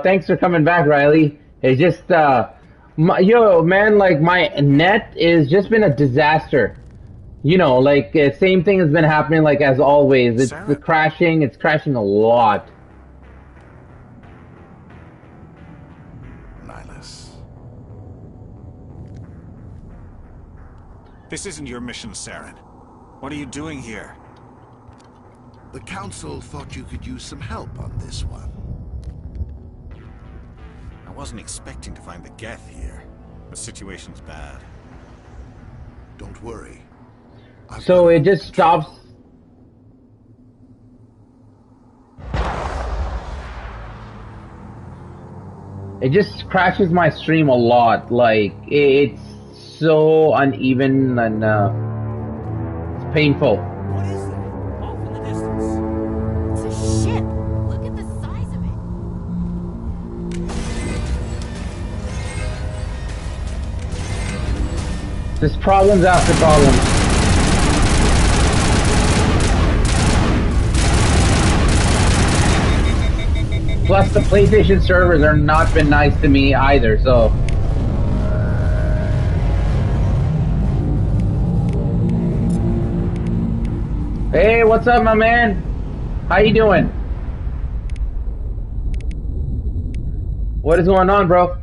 Thanks for coming back, Riley. It's just, yo, man, like, my net is just been a disaster. You know, like, same thing has been happening, like, as always. It's crashing a lot. Nihilus. This isn't your mission, Saren. What are you doing here? The Council thought you could use some help on this one. I wasn't expecting to find the Geth here. The situation's bad. Don't worry. So it just stops. It just crashes my stream a lot. Like, it's so uneven and it's painful. What is that? Off in the distance. It's a ship. Look at the size of it. There's problems after problems. Plus, the PlayStation servers are not been nice to me either, so... Hey, what's up, my man? How you doing? What is going on, bro?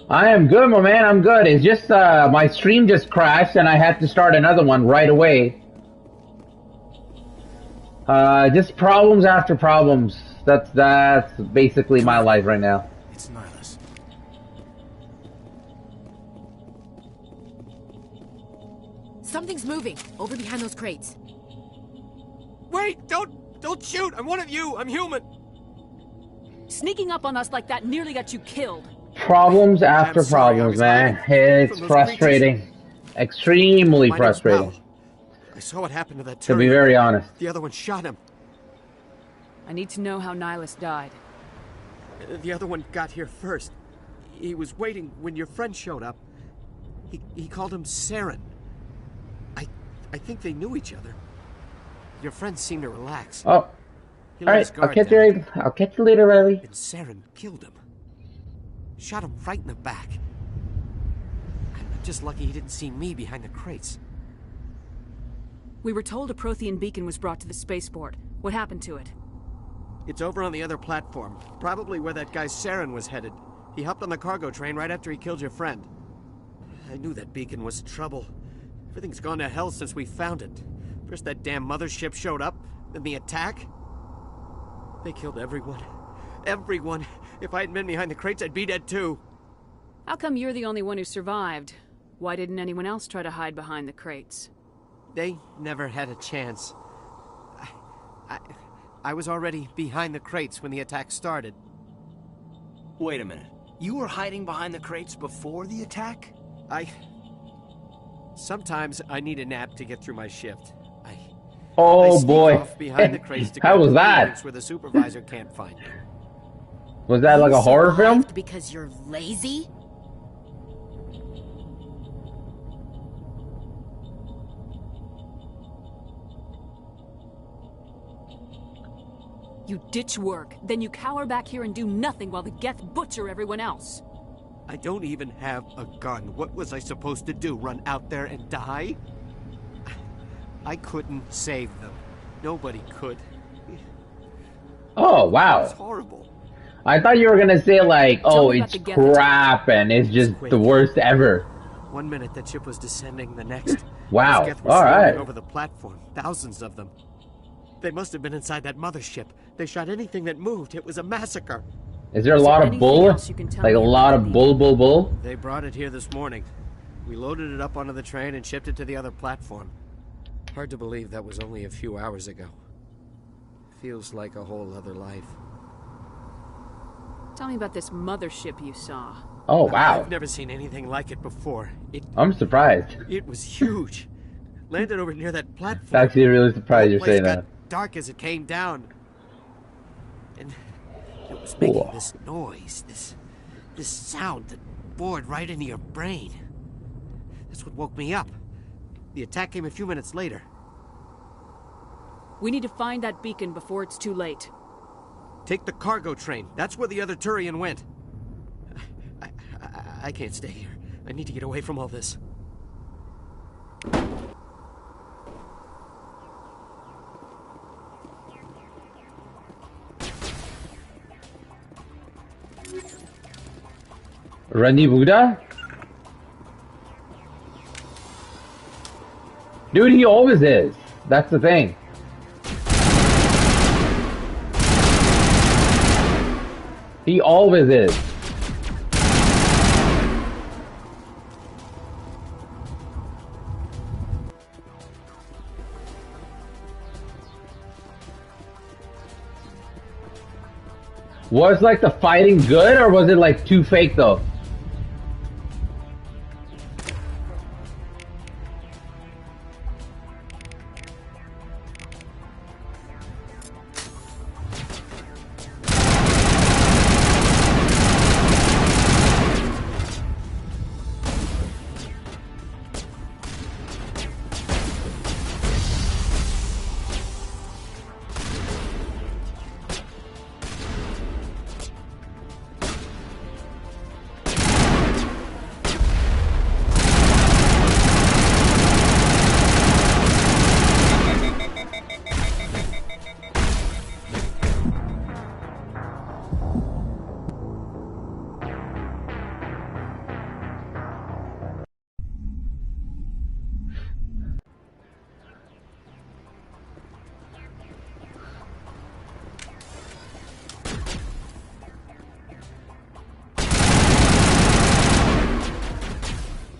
I am good, my man. I'm good. It's just my stream just crashed and I had to start another one right away. Just problems after problems. That's basically my life right now. It's Nihilus. Something's moving over behind those crates. Wait! Don't shoot! I'm one of you! I'm human! Sneaking up on us like that nearly got you killed. Problems after problems, man. It's frustrating. Extremely frustrating. I saw what happened to that To be very honest. The other one shot him. I need to know how Nihilus died. The other one got here first. He was waiting when your friend showed up. He called him Saren. I think they knew each other. Your friend seemed to relax. Oh. Alright, I'll catch you later, Riley. And Saren killed him. Shot him right in the back. I'm just lucky he didn't see me behind the crates. We were told a Prothean beacon was brought to the spaceport. What happened to it? It's over on the other platform. Probably where that guy Saren was headed. He hopped on the cargo train right after he killed your friend. I knew that beacon was trouble. Everything's gone to hell since we found it. First that damn mothership showed up, then the attack. They killed everyone. Everyone. If I hadn't been behind the crates, I'd be dead too. How come you're the only one who survived? Why didn't anyone else try to hide behind the crates? They never had a chance. I was already behind the crates when the attack started. Wait a minute. You were hiding behind the crates before the attack? Sometimes I need a nap to get through my shift. Oh I boy. off behind the crates to How go was to that? meetings where the supervisor can't find me. Was that like a horror film? Because you're lazy? You ditch work, then you cower back here and do nothing while the Geth butcher everyone else. I don't even have a gun. What was I supposed to do? Run out there and die? I couldn't save them. Nobody could. Oh, It wow. was horrible. I thought you were gonna say like, Tell oh, me about it's the Geth crap and it's just the worst ever. 1 minute the ship was descending, the next. Wow. those Geth were All swarming right. over the platform. Thousands of them. They must have been inside that mothership. They shot anything that moved. It was a massacre. Is there a lot of bull? Like a lot of bull? They brought it here this morning. We loaded it up onto the train and shipped it to the other platform. Hard to believe that was only a few hours ago. Feels like a whole other life. Tell me about this mothership you saw. Oh, wow. I've never seen anything like it before. I'm surprised. It was huge. Landed over near that platform. Actually, really surprised you're The whole saying place that. got dark as it came down. And it was making Cool. this noise, this sound that bored right into your brain. That's what woke me up. The attack came a few minutes later. We need to find that beacon before it's too late. Take the cargo train. That's where the other Turian went. I can't stay here. I need to get away from all this. Randy Buddha? Dude, he always is. That's the thing. He always is. Was like the fighting good, or was it like too fake though?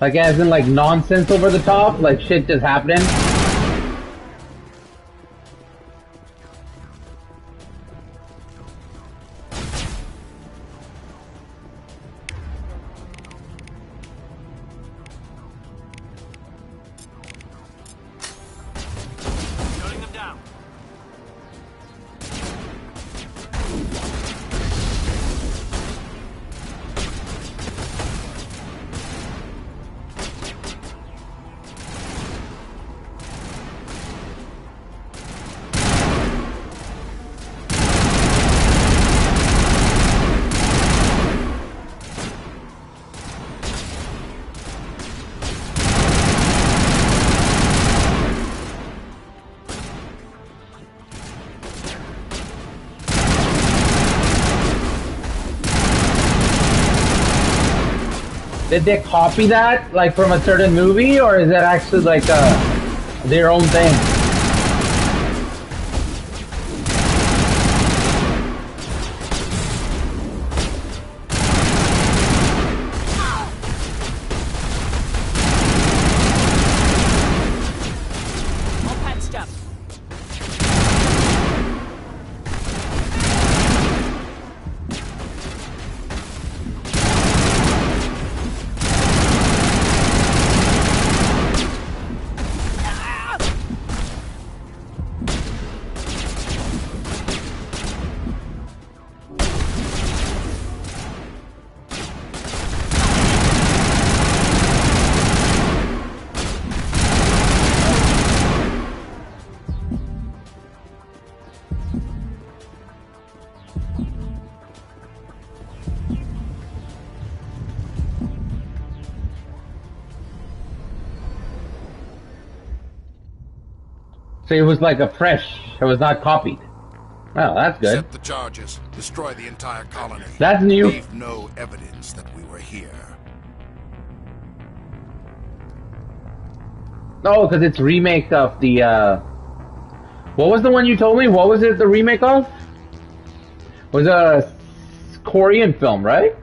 Like as in like nonsense over the top, like shit just happening. Shutting them down. Did they copy that like from a certain movie, or is that actually like their own thing? All patched up. So it was like a fresh, it was not copied. Well, that's good. Set the charges. Destroy the entire colony. That's new. Leave no evidence that we were here. Oh, because it's remake of the, what was the one you told me? What was it the remake of? It was a Korean film, right?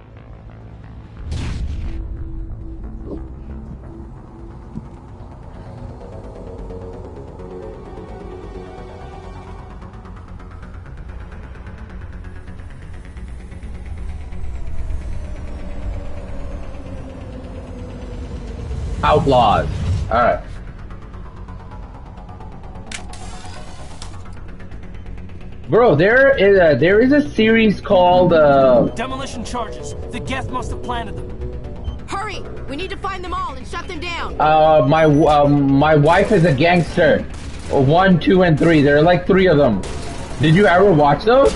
Outlaws. Alright. Bro, there is a series called Demolition charges. The Geth must have planted them. Hurry! We need to find them all and shut them down. my wife is a gangster. 1, 2, and 3. There are like 3 of them. Did you ever watch those?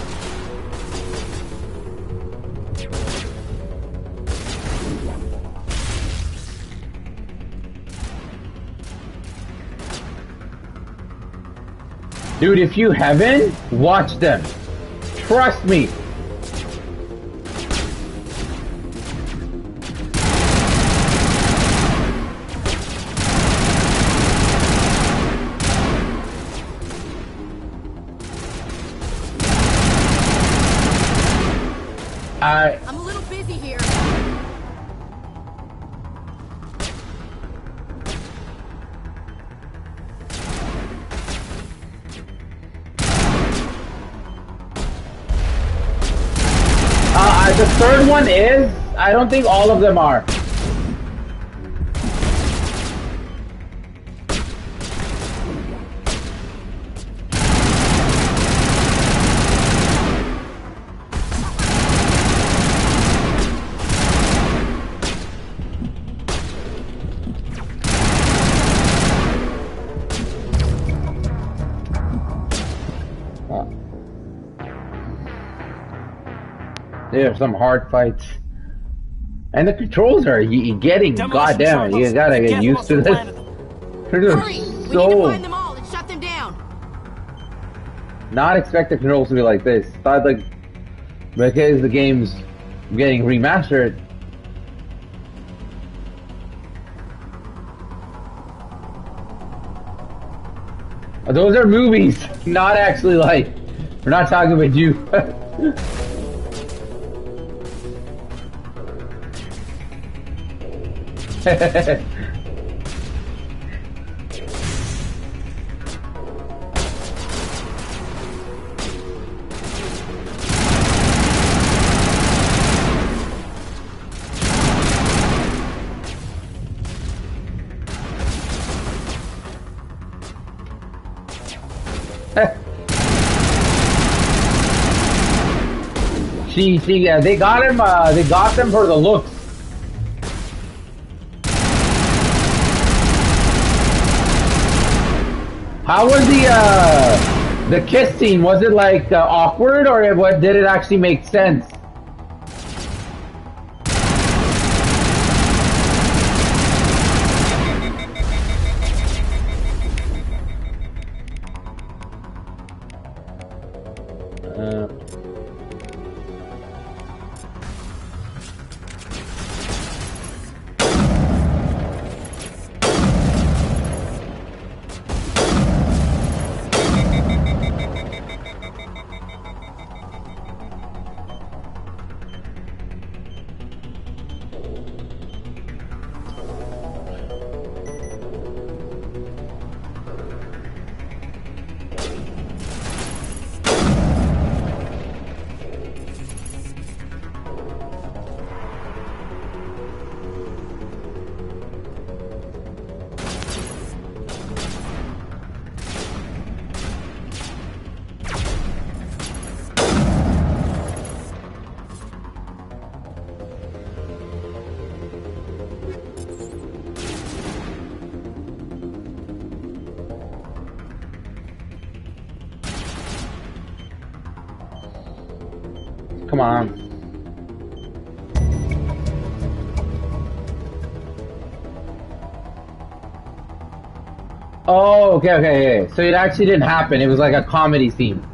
Dude, if you haven't, watch them. Trust me. I'm a little busy here. The third one is, I don't think all of them are. There are some hard fights. And the controls are getting, goddamn it, you gotta get used to this. Hurry! We need to find them all and shut them down. Not expect the controls to be like this. Thought like, because the game's getting remastered. Those are movies, not actually like, we're not talking about you. Yeah, they got him. They got them for the looks. How was the kiss scene? Was it like awkward, or what? Did it actually make sense? Come on. Oh, okay. So it actually didn't happen. It was like a comedy scene.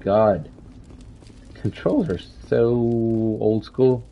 god. Controls are so old school.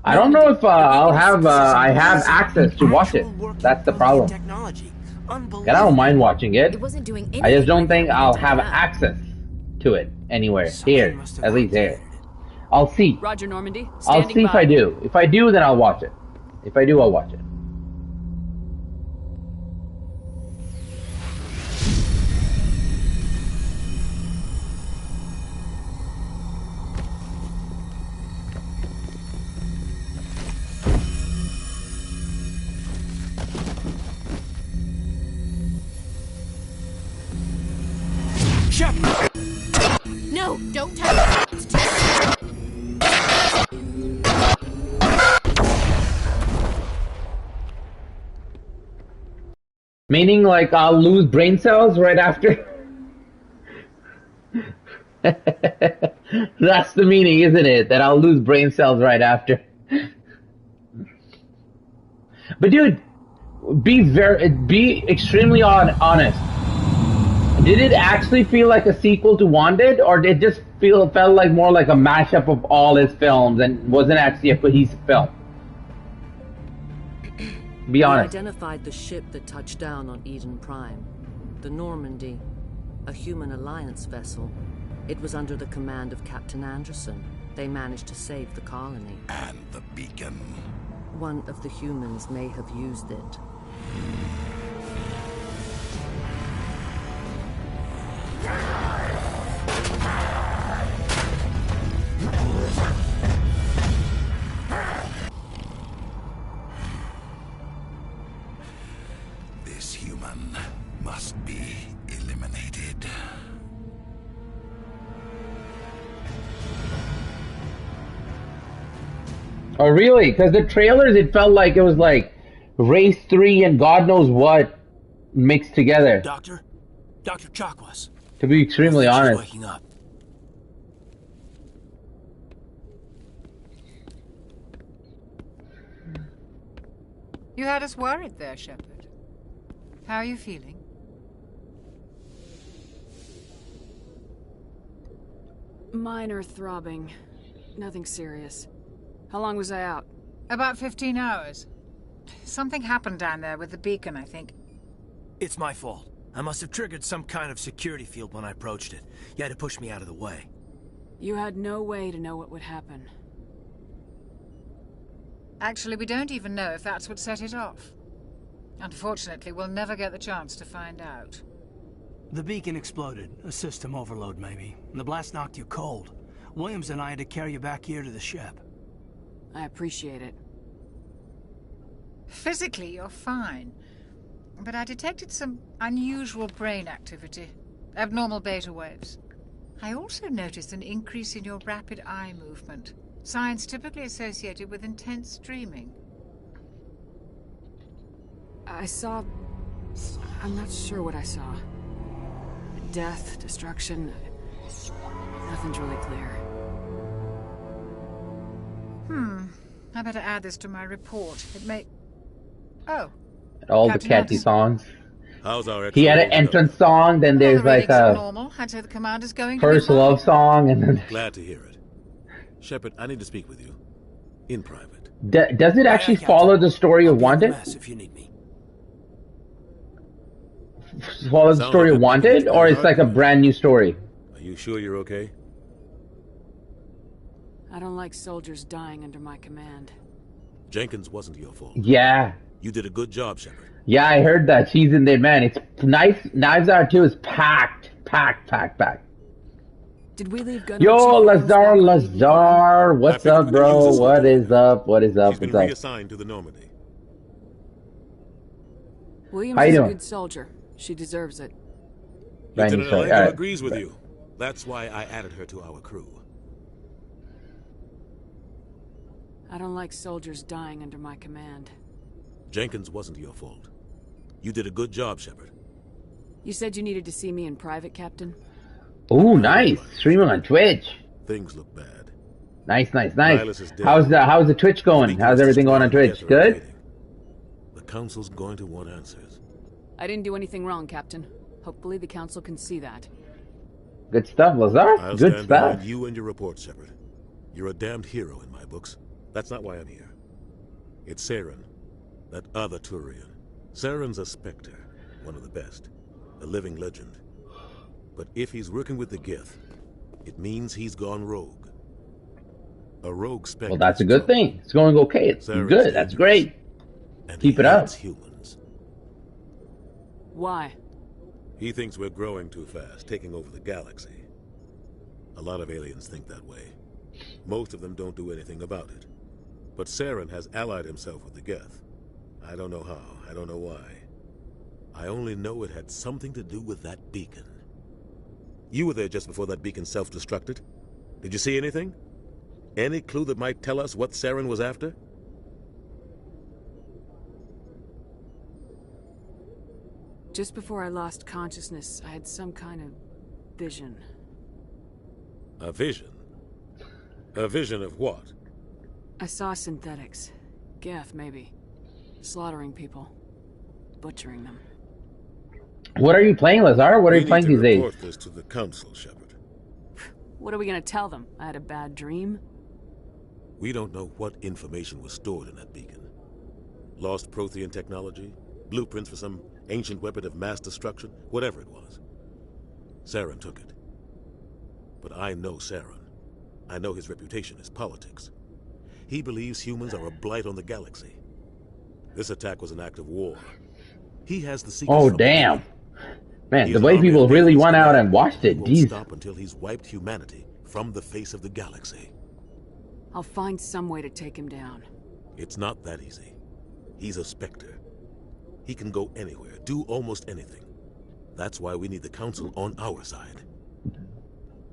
I don't know if I have access to watch it. That's the problem. And I don't mind watching it. It wasn't doing I just don't anything think I'll have access to it anywhere. Here. At least here. I'll see. Roger, Normandy. I'll Standing see if by. I do. If I do, then I'll watch it. If I do, I'll watch it. No, don't touch it. It's too... Meaning, like, I'll lose brain cells right after? That's the meaning, isn't it? That I'll lose brain cells right after. But dude, be extremely honest. Did it actually feel like a sequel to Wanted, or did it just felt like more like a mashup of all his films and wasn't actually a cohesive film? Be honest. We identified the ship that touched down on Eden Prime. The Normandy, a human alliance vessel. It was under the command of Captain Anderson. They managed to save the colony. And the beacon. One of the humans may have used it. This human must be eliminated. Oh really? Because the trailers, it felt like it was like Race 3 and God knows what mixed together. Doctor Chakwas. To be extremely honest. Waking up. You had us worried there, Shepard. How are you feeling? Minor throbbing. Nothing serious. How long was I out? About 15 hours. Something happened down there with the beacon, I think. It's my fault. I must have triggered some kind of security field when I approached it. You had to push me out of the way. You had no way to know what would happen. Actually, we don't even know if that's what set it off. Unfortunately, we'll never get the chance to find out. The beacon exploded. A system overload, maybe. The blast knocked you cold. Williams and I had to carry you back here to the ship. I appreciate it. Physically, you're fine. But I detected some unusual brain activity. Abnormal beta waves. I also noticed an increase in your rapid eye movement. Signs typically associated with intense dreaming. I saw... I'm not sure what I saw. Death, destruction... Nothing's really clear. I better add this to my report. It may... Oh. All Captain the catchy Anderson. songs. How's our He had an entrance song, then there's the like readings are a normal. I'd say the commander's going first to be love song, and then... Glad to hear it. Shepard, I need to speak with you. In private. Does it actually follow the story of Wanted? If you need me. Follow the story of Wanted, or it's like a brand new story? Are you sure you're okay? I don't like soldiers dying under my command. Jenkins wasn't your fault. Yeah. You did a good job, Shepard. Yeah, I heard that. She's in there, man. It's nice. Knives Out 2 is packed. Did we leave gun? Yo, Lazar. What's up, bro? What is up? She's been reassigned to the Normandy. Williams How you is a doing? good soldier. She deserves it. Lieutenant sorry. Alego Alright. agrees with you. That's why I added her to our crew. I don't like soldiers dying under my command. Jenkins wasn't your fault. You did a good job, Shepard. You said you needed to see me in private, Captain? Ooh, nice. Streaming on Twitch. Things look bad. Nice. How's the Twitch going? How's everything going on Twitch? Good? The Council's going to want answers. I didn't do anything wrong, Captain. Hopefully the Council can see that. Good stuff, Lazar. I'll Good stand stuff. behind you and your report, Shepard. You're a damned hero in my books. That's not why I'm here. It's Saren, that other Turian. Saren's a Spectre, one of the best. A living legend. But if he's working with the Geth, it means he's gone rogue. A rogue Spectre. Well, that's a good thing. It's going okay. It's good. That's great. Keep it up. Humans. Why? He thinks we're growing too fast, taking over the galaxy. A lot of aliens think that way. Most of them don't do anything about it. But Saren has allied himself with the Geth. I don't know how, I don't know why. I only know it had something to do with that beacon. You were there just before that beacon self-destructed. Did you see anything? Any clue that might tell us what Saren was after? Just before I lost consciousness, I had some kind of vision. A vision? A vision of what? I saw synthetics. Geth, maybe. Slaughtering people. Butchering them. What are you playing, Lazar? What are you playing these days? Report this to the Council, Shepard. What are we gonna tell them? I had a bad dream? We don't know what information was stored in that beacon. Lost Prothean technology? Blueprints for some ancient weapon of mass destruction? Whatever it was. Saren took it. But I know Saren. I know his reputation is politics. He believes humans are a blight on the galaxy. This attack was an act of war. He has the secret. Oh, damn. Man, the way people really went out and watched it, he won't geez. stop until he's wiped humanity from the face of the galaxy. I'll find some way to take him down. It's not that easy. He's a Spectre. He can go anywhere, do almost anything. That's why we need the Council on our side.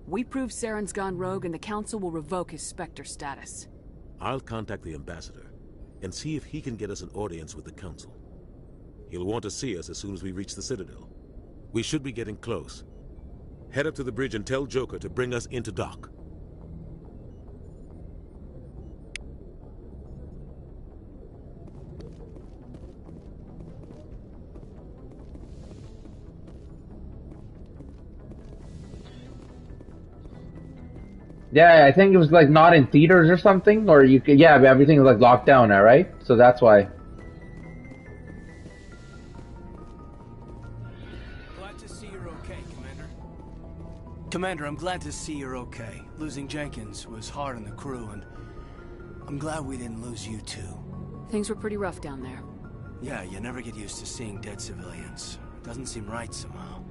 We prove Saren's gone rogue and the Council will revoke his Spectre status. I'll contact the Ambassador and see if he can get us an audience with the Council. He'll want to see us as soon as we reach the Citadel. We should be getting close. Head up to the bridge and tell Joker to bring us into dock. Yeah, I think it was like not in theaters or something, or you could, yeah, everything is like locked down now, right? So that's why. Glad to see you're okay, Commander. Commander, I'm glad to see you're okay. Losing Jenkins was hard on the crew, and I'm glad we didn't lose you too. Things were pretty rough down there. Yeah, you never get used to seeing dead civilians. Doesn't seem right somehow.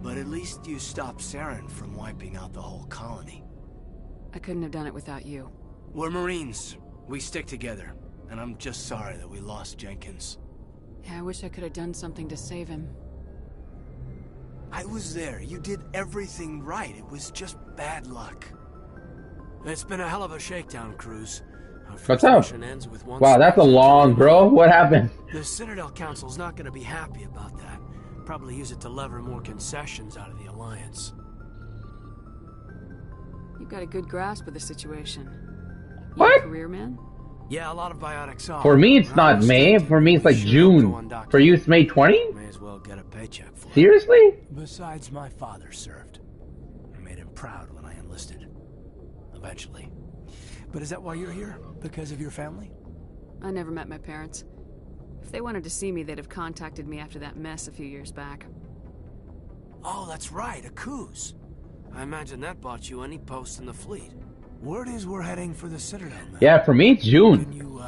But at least you stopped Saren from wiping out the whole colony. I couldn't have done it without you. We're Marines. We stick together. And I'm just sorry that we lost Jenkins. Yeah, I wish I could have done something to save him. I was there. You did everything right. It was just bad luck. It's been a hell of a shakedown, Cruz. What's up? Ends with one Wow, that's a long, bro. What happened? The Citadel Council's not going to be happy about that. Probably use it to lever more concessions out of the Alliance. You've got a good grasp of the situation. You What? a career man? Yeah, a lot of biotics are. For me, it's not May. For me, it's like June. For you, it's May 20? May as well get a paycheck for it. Seriously? Besides, my father served. I made him proud when I enlisted. Eventually. But is that why you're here? Because of your family? I never met my parents. If they wanted to see me, they'd have contacted me after that mess a few years back. Oh, that's right, a cruise. I imagine that bought you any post in the fleet. Word is we're heading for the Citadel, man. Yeah, for me, it's June. Can you,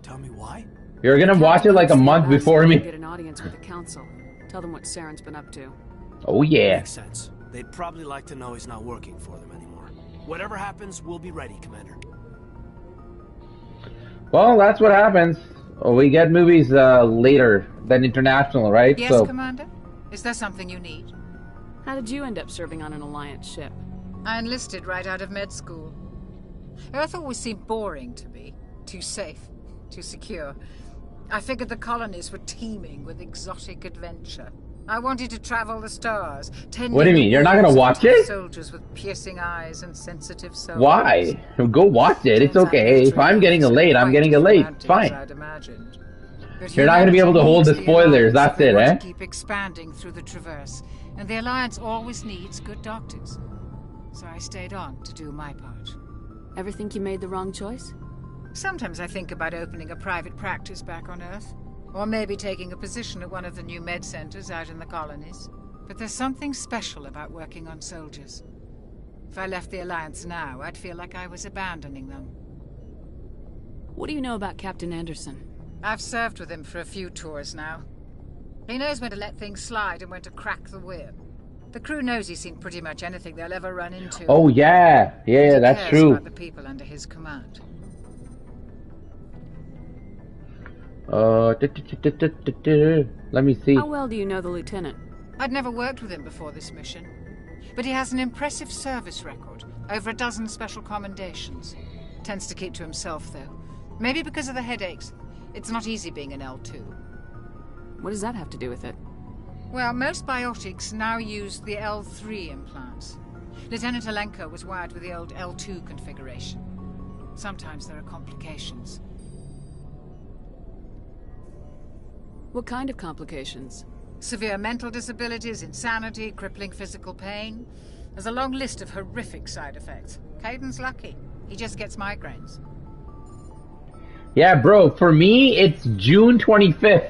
tell me why? You're gonna watch it like a month before me. Get an audience with the Council. Tell them what Saren's been up to. Oh, yeah. Makes sense. They'd probably like to know he's not working for them anymore. Whatever happens, we'll be ready, Commander. Well, that's what happens. We get movies later than international, right? Yes, so, Commander? Is there something you need? How did you end up serving on an Alliance ship? I enlisted right out of med school. Earth always seemed boring to me. Too safe, too secure. I figured the colonies were teeming with exotic adventure. I wanted to travel the stars. What do you mean? You're not gonna watch it? Soldiers with piercing eyes and sensitive souls. Why? Go watch it. It's okay. If I'm getting a late, I'm getting a late. It's fine. You're not gonna be able to hold the spoilers. That's it, eh? Keep expanding through the Traverse, and the Alliance always needs good doctors. So I stayed on to do my part. Ever think you made the wrong choice? Sometimes I think about opening a private practice back on Earth. Or maybe taking a position at one of the new med centers out in the colonies. But there's something special about working on soldiers. If I left the Alliance now, I'd feel like I was abandoning them. What do you know about Captain Anderson? I've served with him for a few tours now. He knows when to let things slide and when to crack the whip. The crew knows he's seen pretty much anything they'll ever run into. Oh yeah, yeah, that's true. About the people under his command. Let me see. How well do you know the lieutenant? I'd never worked with him before this mission, but he has an impressive service record, over a dozen special commendations. Tends to keep to himself, though. Maybe because of the headaches. It's not easy being an L2. What does that have to do with it? Well, most biotics now use the L3 implants. Lieutenant Alenko was wired with the old L2 configuration. Sometimes there are complications. What kind of complications? Severe mental disabilities, insanity, crippling physical pain. There's a long list of horrific side effects. Caden's lucky. He just gets migraines. Yeah, bro, for me, it's June 25th.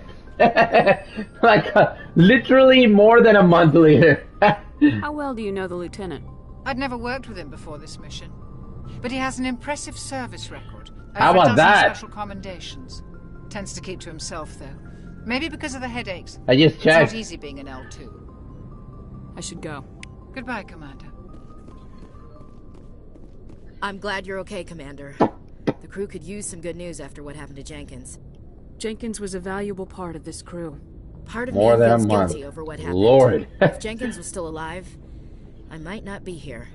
Like, literally more than a month later. How well do you know the lieutenant? I'd never worked with him before this mission, but he has an impressive service record. How about that? Special commendations. Tends to keep to himself, though. Maybe because of the headaches. I just checked. It's not easy being an L2. I should go. Goodbye, Commander. I'm glad you're okay, Commander. The crew could use some good news after what happened to Jenkins. Jenkins was a valuable part of this crew. Part of More me than a feels month. guilty over what happened. Lord. If Jenkins was still alive, I might not be here.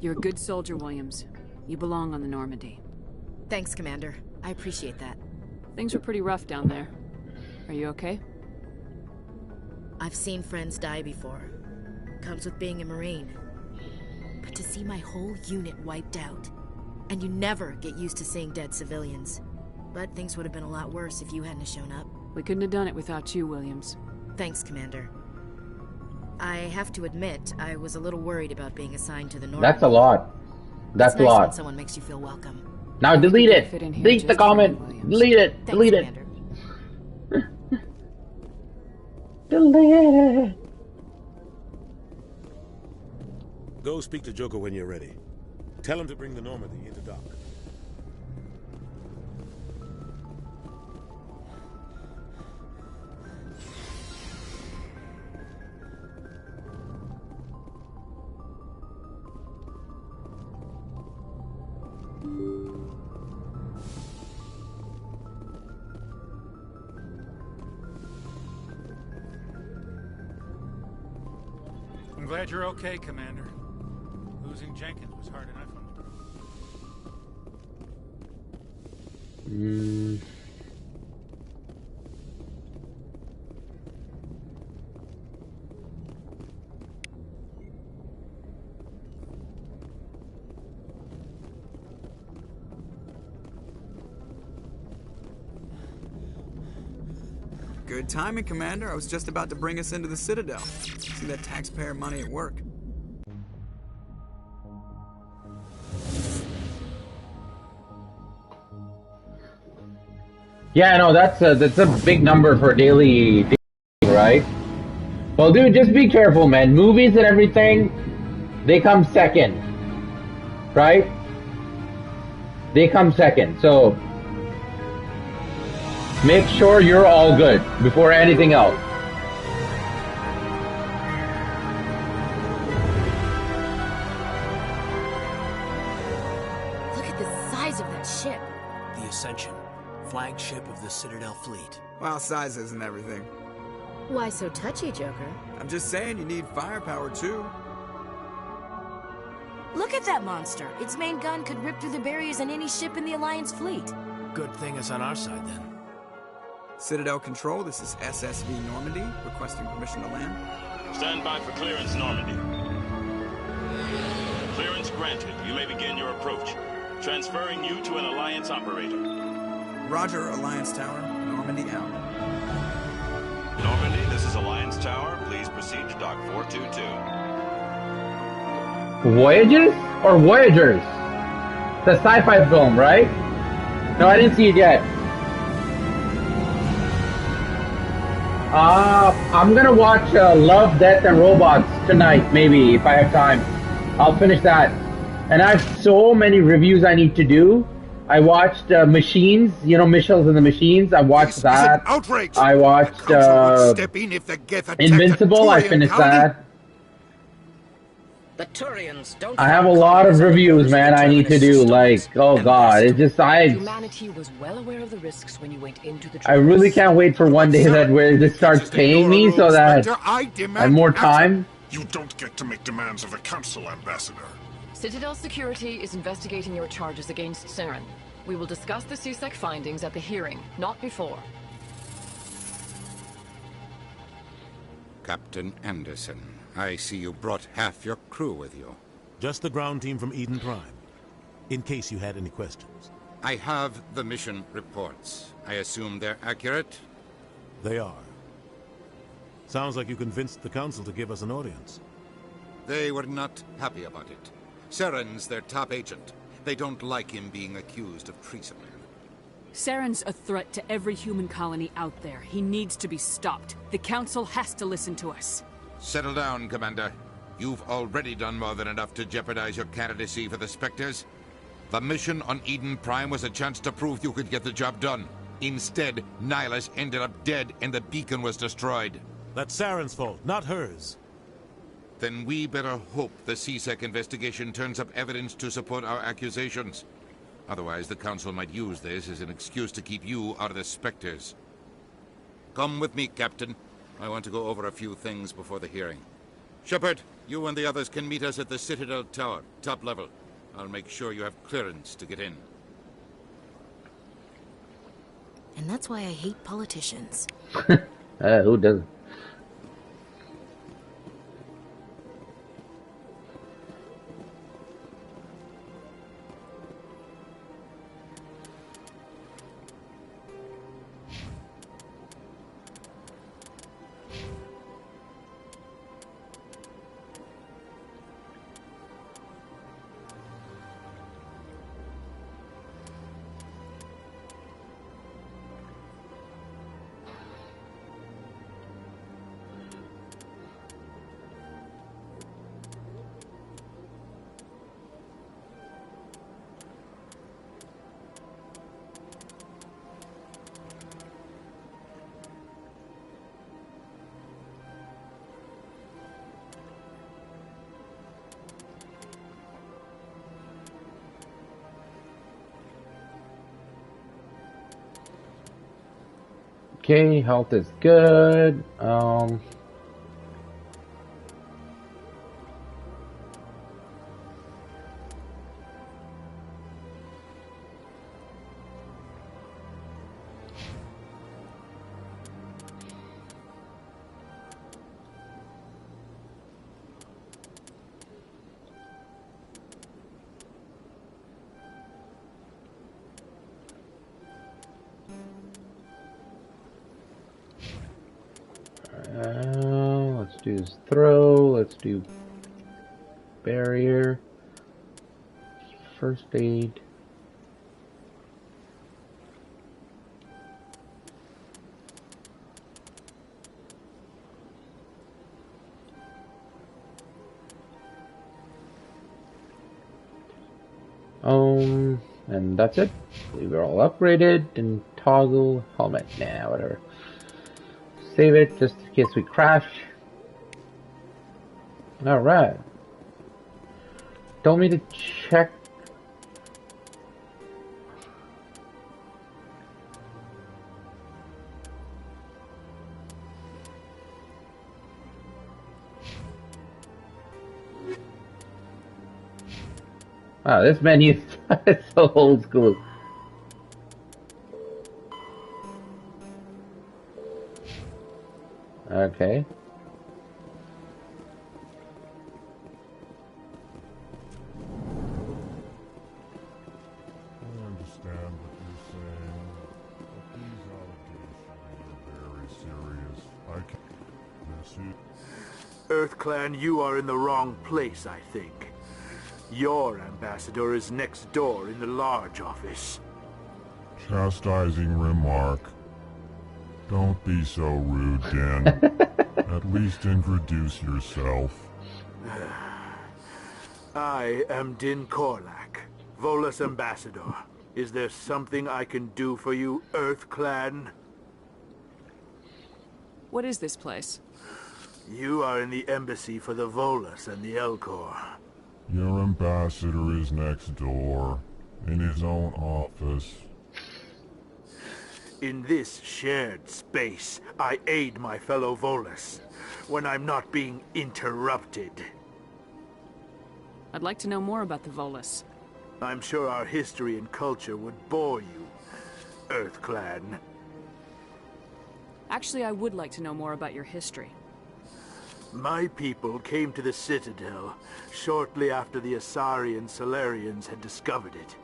You're a good soldier, Williams. You belong on the Normandy. Thanks, Commander. I appreciate that. Things were pretty rough down there. Are you okay? I've seen friends die before. Comes with being a Marine. But to see my whole unit wiped out, and you never get used to seeing dead civilians. But things would have been a lot worse if you hadn't shown up. We couldn't have done it without you, Williams. Thanks, Commander. I have to admit, I was a little worried about being assigned to the North. That's a lot. That's it's a nice lot. when someone makes you feel welcome. Now delete it. Delete the comment. Delete it. Thanks, Delete it. Commander. Delete it. Go speak to Joker when you're ready. Tell him to bring the Normandy into dock. I'm glad you're okay, Commander. Losing Jenkins was hard enough on the crew. Good timing, Commander. I was just about to bring us into the Citadel. See that taxpayer money at work. Yeah, no, that's a big number for daily, right? Well, dude, just be careful, man. Movies and everything, they come second, right? They come second, so make sure you're all good before anything else. Look at the size of that ship. The Ascension, flagship of the Citadel fleet. Well, size isn't everything. Why so touchy, Joker? I'm just saying you need firepower, too. Look at that monster. Its main gun could rip through the barriers in any ship in the Alliance fleet. Good thing it's on our side, then. Citadel Control, this is SSV Normandy, requesting permission to land. Stand by for clearance, Normandy. Clearance granted. You may begin your approach. Transferring you to an Alliance operator. Roger, Alliance Tower. Normandy out. Normandy, this is Alliance Tower. Please proceed to Dock 422. Voyages or Voyagers? The sci-fi film, right? No, I didn't see it yet. I'm gonna watch Love, Death, and Robots tonight, maybe, if I have time. I'll finish that. And I have so many reviews I need to do. I watched Machines, you know, Michel's and the Machines. I watched that. Outrage. I watched Invincible. I finished that. The Turians don't I have a lot of reviews, man, I need to do. Like, oh god, it's just, Humanity was well aware of the risks when you went into the I really can't wait for one day that where this starts paying me so that I have more time. You don't get to make demands of the Council, Ambassador. Citadel Security is investigating your charges against Saren. We will discuss the CSEC findings at the hearing, not before. Captain Anderson, I see you brought half your crew with you. Just the ground team from Eden Prime, in case you had any questions. I have the mission reports. I assume they're accurate? They are. Sounds like you convinced the Council to give us an audience. They were not happy about it. Saren's their top agent. They don't like him being accused of treason. Saren's a threat to every human colony out there. He needs to be stopped. The Council has to listen to us. Settle down, Commander. You've already done more than enough to jeopardize your candidacy for the Spectres. The mission on Eden Prime was a chance to prove you could get the job done. Instead, Nihilus ended up dead and the beacon was destroyed. That's Saren's fault, not hers. Then we better hope the CSEC investigation turns up evidence to support our accusations. Otherwise, the Council might use this as an excuse to keep you out of the Spectres. Come with me, Captain. I want to go over a few things before the hearing. Shepard, you and the others can meet us at the Citadel Tower, top level. I'll make sure you have clearance to get in. And that's why I hate politicians. Who doesn't? Okay, health is good. Let's do his throw. Let's do barrier. First aid. And that's it. We're all upgraded and toggle helmet. Nah, whatever. Save it just in case we crash. Alright. Told me to check. Wow, this menu is so old school. Okay. EarthClan, you are in the wrong place, I think. Your ambassador is next door in the large office. Chastising remark. Don't be so rude, Den. At least introduce yourself. I am Din Korlak, Volus ambassador. Is there something I can do for you, EarthClan? What is this place? You are in the embassy for the Volus and the Elcor. Your ambassador is next door, in his own office. In this shared space, I aid my fellow Volus when I'm not being interrupted. I'd like to know more about the Volus. I'm sure our history and culture would bore you, EarthClan. Actually, I would like to know more about your history. My people came to the Citadel shortly after the Asari and Solarians had discovered it.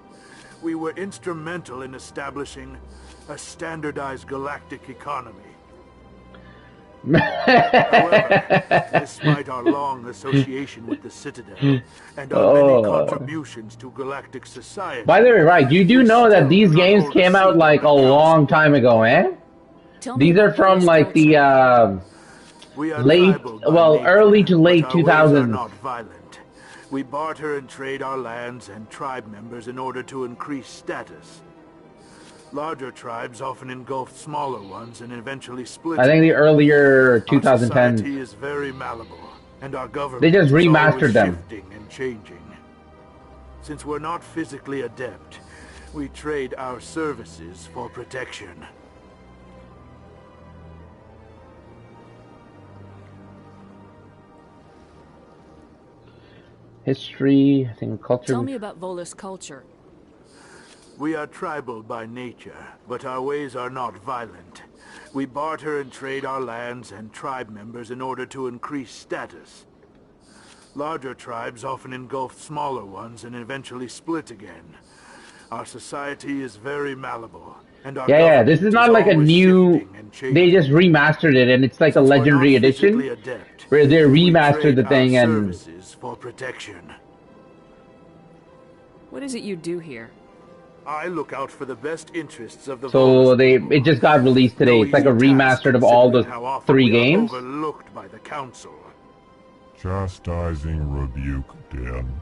We were instrumental in establishing a standardized galactic economy. However, despite our long association with the Citadel and our many contributions to galactic society... By the way, right, you do know that these games came out like a long time ago, eh? These are from like the early to late 2000s. We barter and trade our lands and tribe members in order to increase status. Larger tribes often engulf smaller ones and eventually split. I think the earlier 2010s. Our society is very malleable, and our government they just remastered is them. Shifting and changing. Since we're not physically adept, we trade our services for protection. History, I think culture. Tell me about Volus culture. We are tribal by nature, but our ways are not violent. We barter and trade our lands and tribe members in order to increase status. Larger tribes often engulf smaller ones and eventually split again. Our society is very malleable, and our this is not like a new. They just remastered it, and it's like a legendary edition where they remastered the thing and. For protection. What is it you do here? I look out for the best interests of the it just got released today. It's like a remastered of all the 3 games. Overlooked by the council. Chastising rebuke, Den.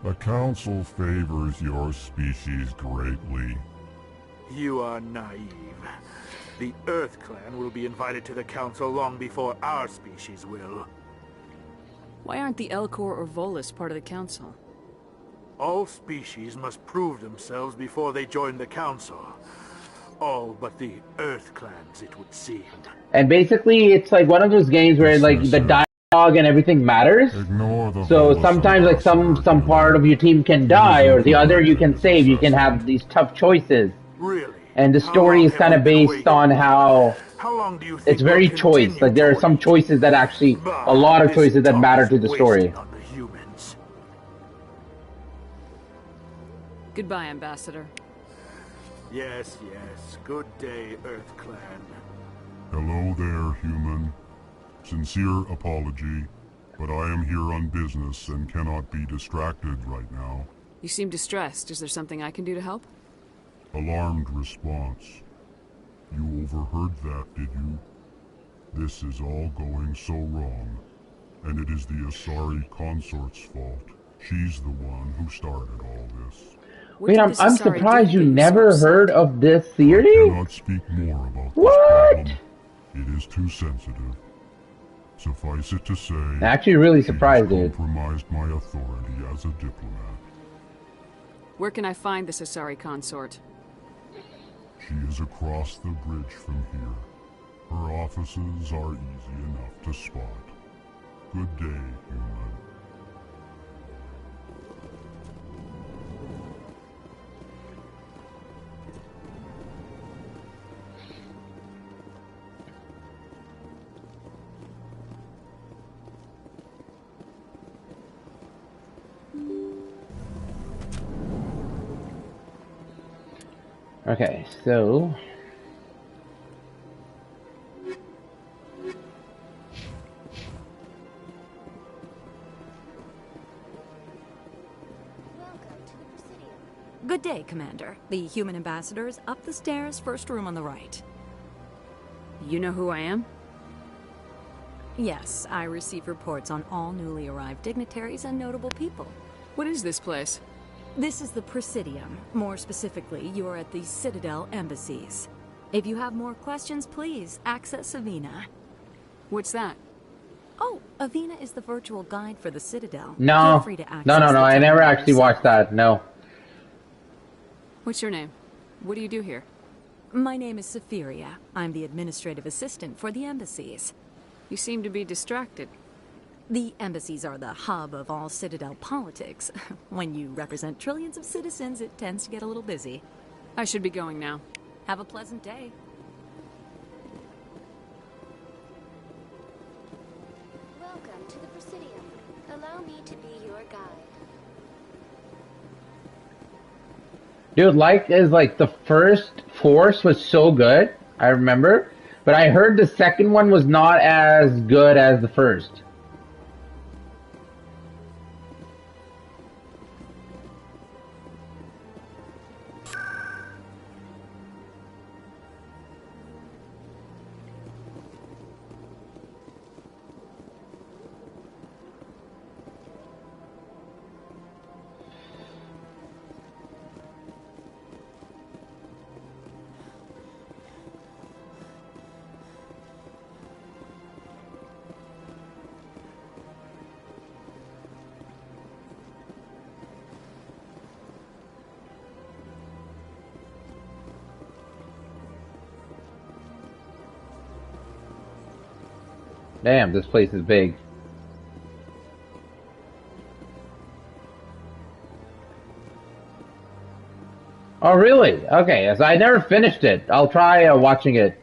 The council favors your species greatly. You are naive. The EarthClan will be invited to the council long before our species will. Why aren't the Elcor or Volus part of the council? All species must prove themselves before they join the council. All but the EarthClans, it would seem. And basically, it's like one of those games where like the dialogue and everything matters. So sometimes like some part of your team can die, or the other you can save. You can have these tough choices. Really? And the story is kind of based on how long do you think it's very choice. Like there are some choices that actually, a lot of choices that matter to the story. Goodbye, Ambassador. Yes, yes. Good day, EarthClan. Hello there, human. Sincere apology, but I am here on business and cannot be distracted right now. You seem distressed. Is there something I can do to help? Alarmed response. You overheard that, did you? This is all going so wrong, and it is the Asari consort's fault. She's the one who started all this. Wait, I'm surprised you never heard of this series? I cannot speak more about this problem. It is too sensitive. Suffice it to say, I'm actually really surprised, dude. Compromised my authority as a diplomat. Where can I find this Asari consort? She is across the bridge from here. Her offices are easy enough to spot. Good day, human. Okay, so... Good day, Commander. The human ambassador is up the stairs, first room on the right. You know who I am? Yes, I receive reports on all newly arrived dignitaries and notable people. What is this place? This is the Presidium. More specifically, you are at the Citadel embassies. If you have more questions, please access Avina. What's that? Oh, Avina is the virtual guide for the Citadel. No. Feel free to access No, I never actually watched that, no. What's your name? What do you do here? My name is Safiria. I'm the administrative assistant for the embassies. You seem to be distracted. The embassies are the hub of all Citadel politics. When you represent trillions of citizens, it tends to get a little busy. I should be going now. Have a pleasant day. Welcome to the Presidium. Allow me to be your guide. Dude, like the first Force was so good, I remember, but I heard the second one was not as good as the first. Damn, this place is big. Oh, really? Okay, so I never finished it. I'll try watching it.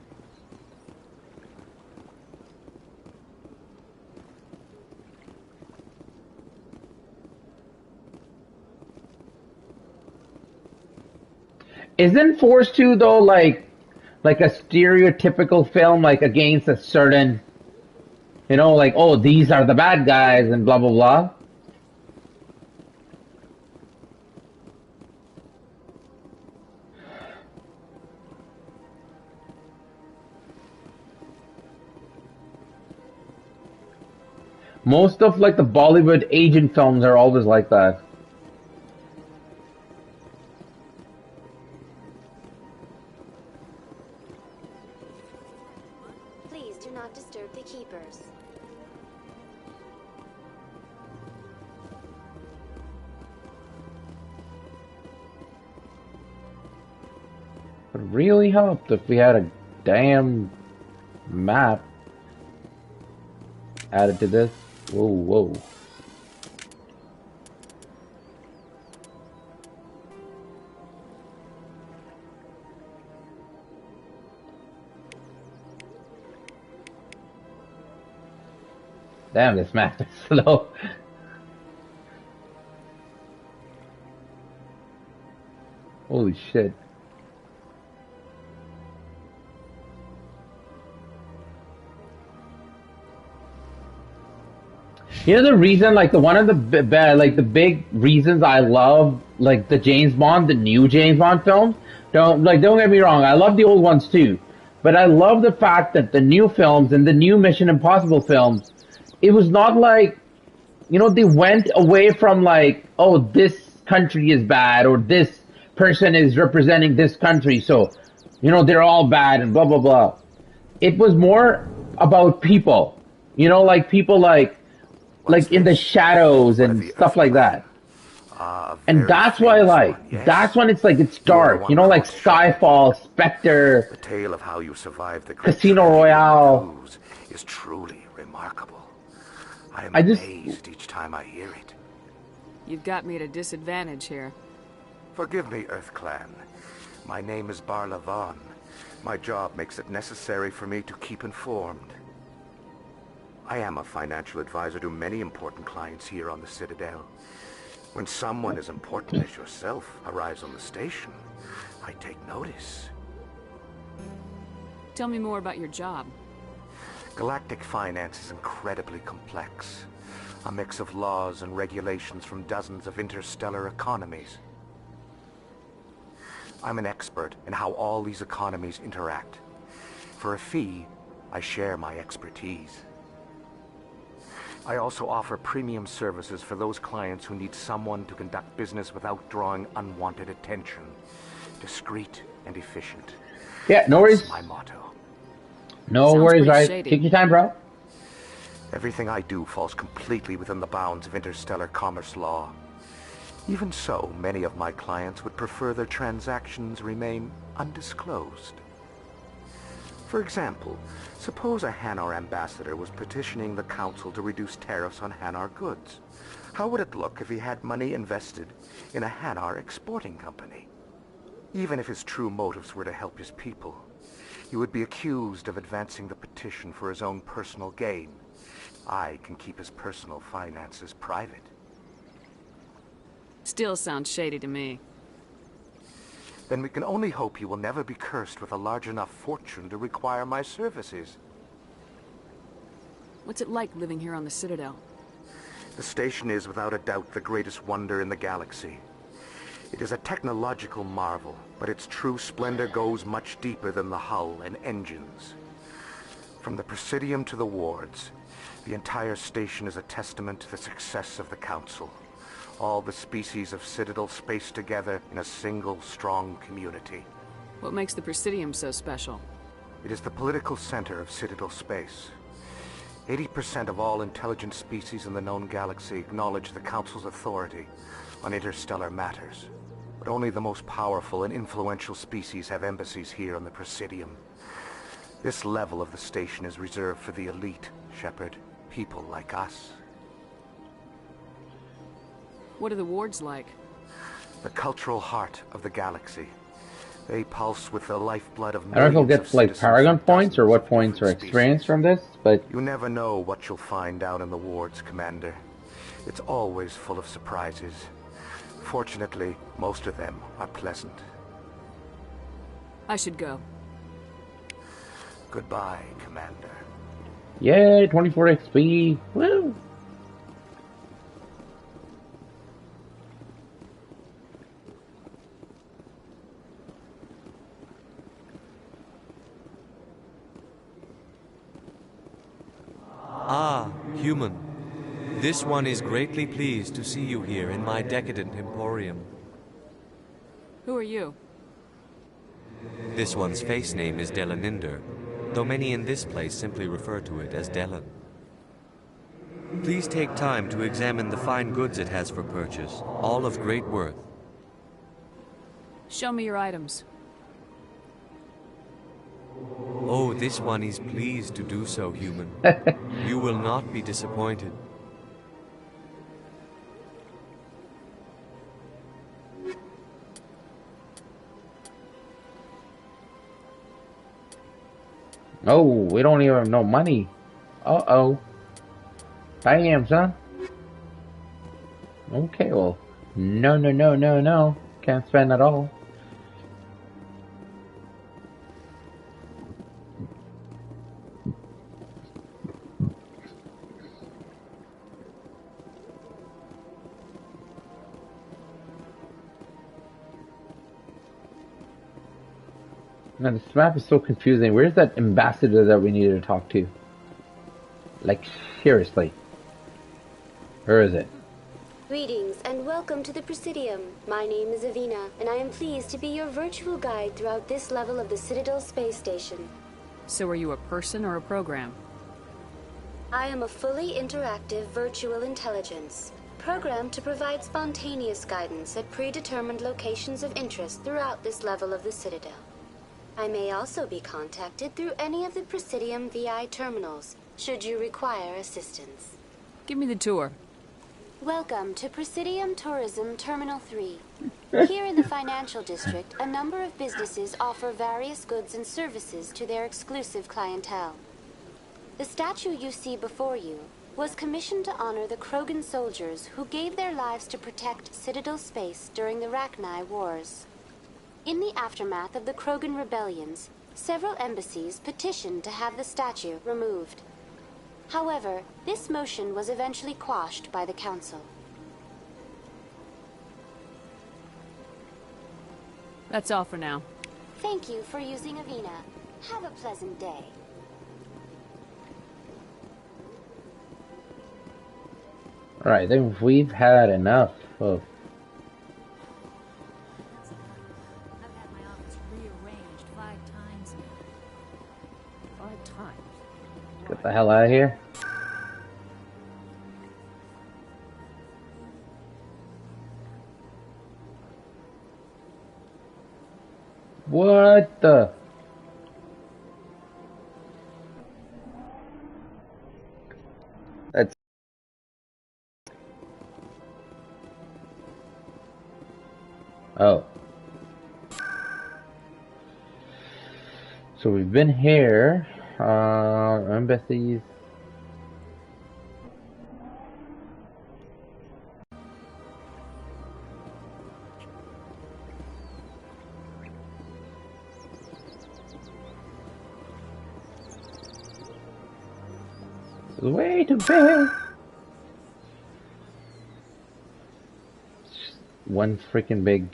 Isn't Force 2 though like a stereotypical film, like against a certain, you know, like, oh, these are the bad guys and blah blah blah? Most of like the Bollywood agent films are always like that. Please do not disturb the keepers. It would really helped if we had a damn map added to this. Whoa, whoa. Damn, this map is slow. Holy shit. You know the reason, like one of the big reasons I love like the James Bond, the new James Bond films. Don't get me wrong, I love the old ones too, but I love the fact that the new films and the new Mission Impossible films, it was not like, you know, they went away from like, oh, this country is bad or this person is representing this country, so, you know, they're all bad and blah blah blah. It was more about people, you know, like people like in the shadows and stuff like that. And that's why that's when it's like, it's dark, you know, like Skyfall, Spectre, the tale of how you survived the Casino Royale. is truly remarkable. I am amazed each time I hear it. You've got me at a disadvantage here. Forgive me, Earth Clan. My name is Barla Vaughn. My job makes it necessary for me to keep informed. I am a financial advisor to many important clients here on the Citadel. When someone as important as yourself arrives on the station, I take notice. Tell me more about your job. Galactic finance is incredibly complex. A mix of laws and regulations from dozens of interstellar economies. I'm an expert in how all these economies interact. For a fee, I share my expertise. I also offer premium services for those clients who need someone to conduct business without drawing unwanted attention. Discreet and efficient. Yeah, no worries. That's my motto. No worries, right? Take your time, bro. Everything I do falls completely within the bounds of interstellar commerce law. Even so, many of my clients would prefer their transactions remain undisclosed. For example, suppose a Hanar ambassador was petitioning the council to reduce tariffs on Hanar goods. How would it look if he had money invested in a Hanar exporting company? Even if his true motives were to help his people, he would be accused of advancing the petition for his own personal gain. I can keep his personal finances private. Still sounds shady to me. Then we can only hope you will never be cursed with a large enough fortune to require my services. What's it like living here on the Citadel? The station is without a doubt the greatest wonder in the galaxy. It is a technological marvel, but its true splendor goes much deeper than the hull and engines. From the Presidium to the wards, the entire station is a testament to the success of the Council. All the species of Citadel spaced together in a single, strong community. What makes the Presidium so special? It is the political center of Citadel space. 80% of all intelligent species in the known galaxy acknowledge the Council's authority on interstellar matters. But only the most powerful and influential species have embassies here on the Presidium. This level of the station is reserved for the elite, Shepard. People like us. What are the wards like? The cultural heart of the galaxy. They pulse with the lifeblood of I don't know if millions we'll get like Paragon points or what points are experienced from this, but you never know what you'll find down in the wards, Commander. It's always full of surprises. Fortunately, most of them are pleasant. I should go. Goodbye, Commander. yay, 24 XP. Woo! Ah, human. This one is greatly pleased to see you here in my decadent emporium. Who are you? This one's face name is Delaninder, though many in this place simply refer to it as Delan. Please take time to examine the fine goods it has for purchase, all of great worth. Show me your items. Oh, this one is pleased to do so, human. You will not be disappointed. Oh, we don't even have no money. Uh-oh. Damn, son. Okay, well, no. Can't spend at all. Now, this map is so confusing. Where's that ambassador that we needed to talk to? Like, seriously. Where is it? Greetings and welcome to the Presidium. My name is Avina, and I am pleased to be your virtual guide throughout this level of the Citadel space station. So are you a person or a program? I am a fully interactive virtual intelligence, programmed to provide spontaneous guidance at predetermined locations of interest throughout this level of the Citadel. I may also be contacted through any of the Presidium VI terminals, should you require assistance. Give me the tour. Welcome to Presidium Tourism Terminal 3. Here in the financial district, a number of businesses offer various goods and services to their exclusive clientele. The statue you see before you was commissioned to honor the Krogan soldiers who gave their lives to protect Citadel space during the Rachni Wars. In the aftermath of the Krogan rebellions, several embassies petitioned to have the statue removed. However, this motion was eventually quashed by the Council. That's all for now. Thank you for using Avina. Have a pleasant day. Alright, I think we've had enough of... I've had my office rearranged 5 times now. 5 times? Get the hell out of here. What the? That's... Oh. So we've been here. Embassies. Way too big. One freaking big.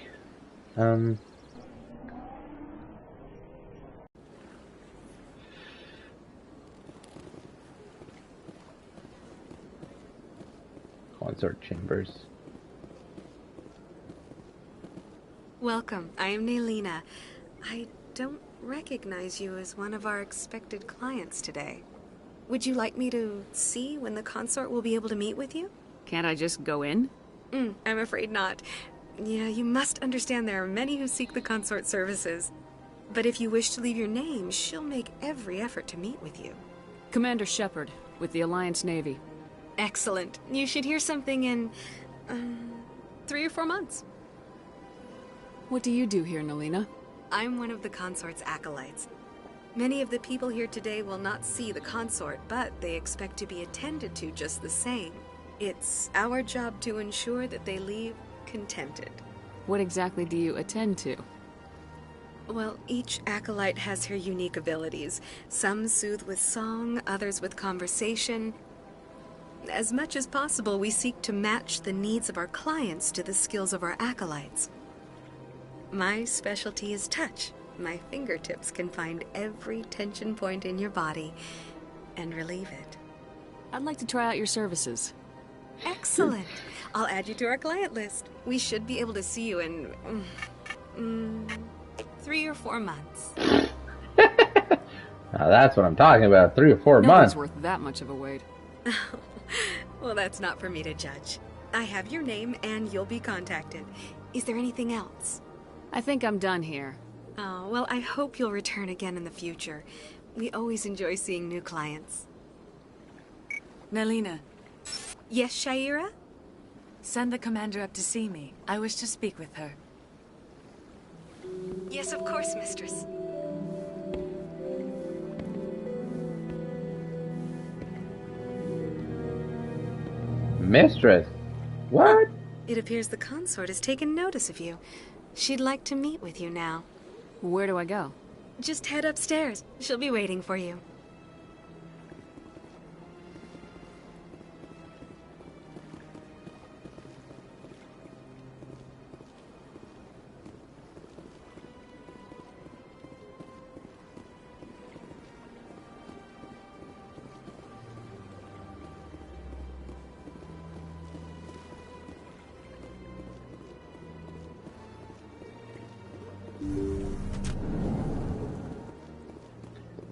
Consort chambers. Welcome. I am Nelina. I don't recognize you as one of our expected clients today. Would you like me to see when the consort will be able to meet with you? Can't I just go in? I'm afraid not. Yeah, you must understand there are many who seek the consort services. But if you wish to leave your name, she'll make every effort to meet with you. Commander Shepard, with the Alliance Navy. Excellent. You should hear something in 3 or 4 months. What do you do here, Nelina? I'm one of the consort's acolytes. Many of the people here today will not see the consort, but they expect to be attended to just the same. It's our job to ensure that they leave contented. What exactly do you attend to? Well, each acolyte has her unique abilities. Some soothe with song, others with conversation. As much as possible, we seek to match the needs of our clients to the skills of our acolytes. My specialty is touch. My fingertips can find every tension point in your body and relieve it. I'd like to try out your services. Excellent. I'll add you to our client list. We should be able to see you in 3 or 4 months. Now that's what I'm talking about. 3 or 4 months. Nobody's worth that much of a wait. Well, that's not for me to judge. I have your name and you'll be contacted. Is there anything else? I think I'm done here. Oh, well, I hope you'll return again in the future. We always enjoy seeing new clients. Nelina. Yes, Shaira? Send the commander up to see me. I wish to speak with her. Yes, of course, mistress. Mistress? What? It appears the consort has taken notice of you. She'd like to meet with you now. Where do I go? Just head upstairs. She'll be waiting for you.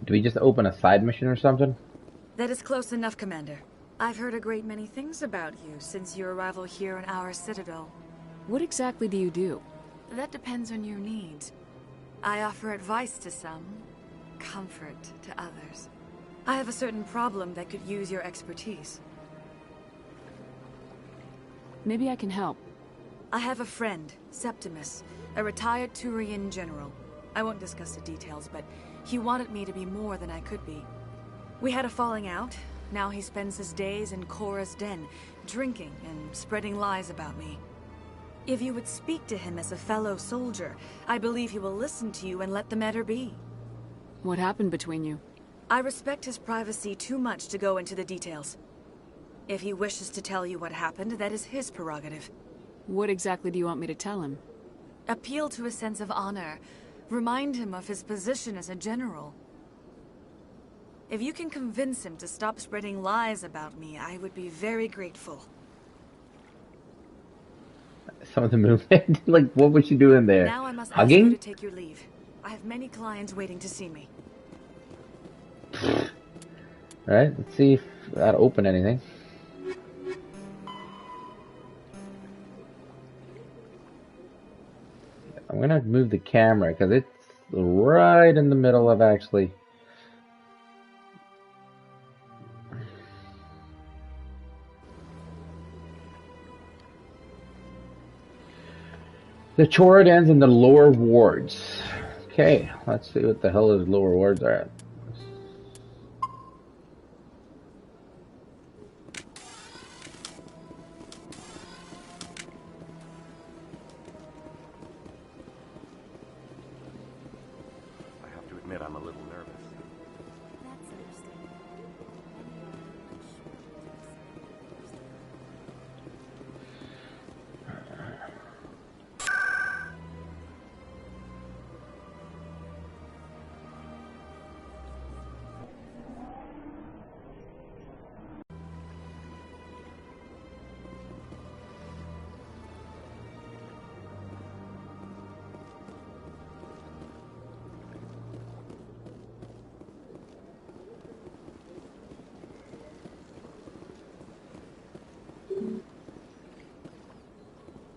Do we just open a side mission or something? That is close enough, Commander. I've heard a great many things about you since your arrival here in our citadel. What exactly do you do? That depends on your needs. I offer advice to some, comfort to others. I have a certain problem that could use your expertise. Maybe I can help. I have a friend, Septimus, a retired Turian general. I won't discuss the details, but he wanted me to be more than I could be. We had a falling out. Now he spends his days in Cora's den, drinking and spreading lies about me. If you would speak to him as a fellow soldier, I believe he will listen to you and let the matter be. What happened between you? I respect his privacy too much to go into the details. If he wishes to tell you what happened, that is his prerogative. What exactly do you want me to tell him? Appeal to his sense of honor. Remind him of his position as a general. If you can convince him to stop spreading lies about me, I would be very grateful. Some of the movement, like, what was she doing there? Now I must ask Hugging? you to take your leave. I have many clients waiting to see me. Alright, let's see if that'll open anything. I'm gonna move the camera because it's right in the middle of actually. The chore ends in the lower wards. Okay, let's see what the hell those lower wards are at. I have to admit I'm a little nervous.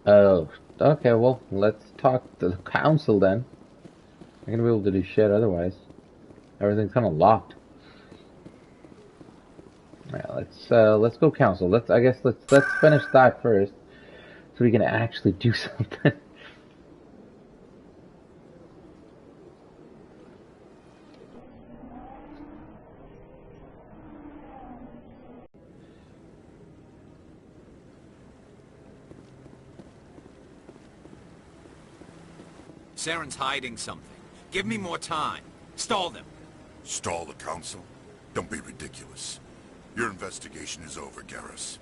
Oh, okay, well, let's talk to the council then. I'm gonna be able to do shit otherwise. Everything's kind of locked. Alright, let's go council. Let's finish that first, so we can actually do something. Saren's hiding something. Give me more time. Stall them. Stall the council? Don't be ridiculous. Your investigation is over, Garrus.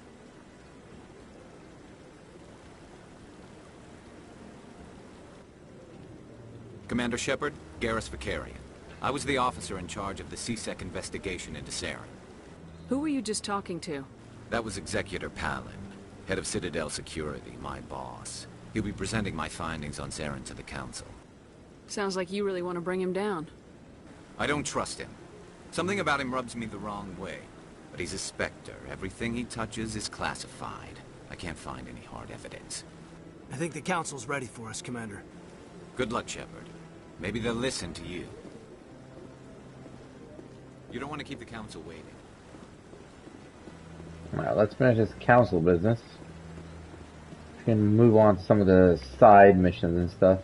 Commander Shepard, Garrus Vicarian. I was the officer in charge of the CSEC investigation into Saren. Who were you just talking to? That was Executor Palin, head of Citadel Security, my boss. He'll be presenting my findings on Saren to the council. Sounds like you really want to bring him down. I don't trust him. Something about him rubs me the wrong way. But he's a Spectre. Everything he touches is classified. I can't find any hard evidence. I think the council's ready for us, Commander. Good luck, Shepard. Maybe they'll listen to you. You don't want to keep the council waiting. Alright, let's finish this council business. We can move on to some of the side missions and stuff.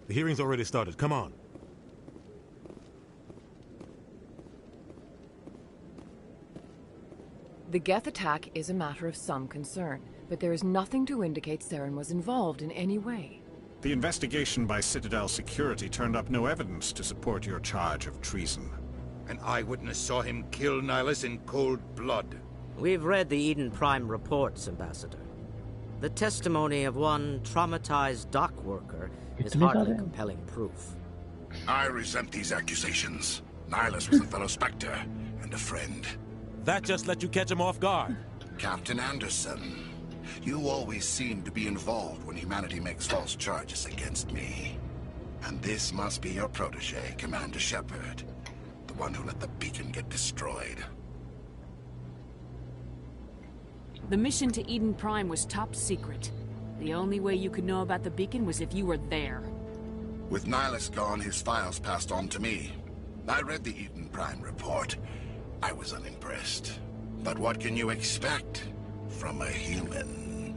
The hearing's already started. Come on. The Geth attack is a matter of some concern, but there is nothing to indicate Saren was involved in any way. The investigation by Citadel Security turned up no evidence to support your charge of treason. An eyewitness saw him kill Nihilus in cold blood. We've read the Eden Prime reports, Ambassador. The testimony of one traumatized dock worker is hardly compelling proof. I resent these accusations. Nihilus was a fellow Spectre and a friend. That just let you catch him off guard. Captain Anderson, you always seem to be involved when humanity makes false charges against me. And this must be your protege, Commander Shepard. The one who let the beacon get destroyed. The mission to Eden Prime was top secret. The only way you could know about the beacon was if you were there. With Nihilus gone, his files passed on to me. I read the Eden Prime report. I was unimpressed. But what can you expect from a human?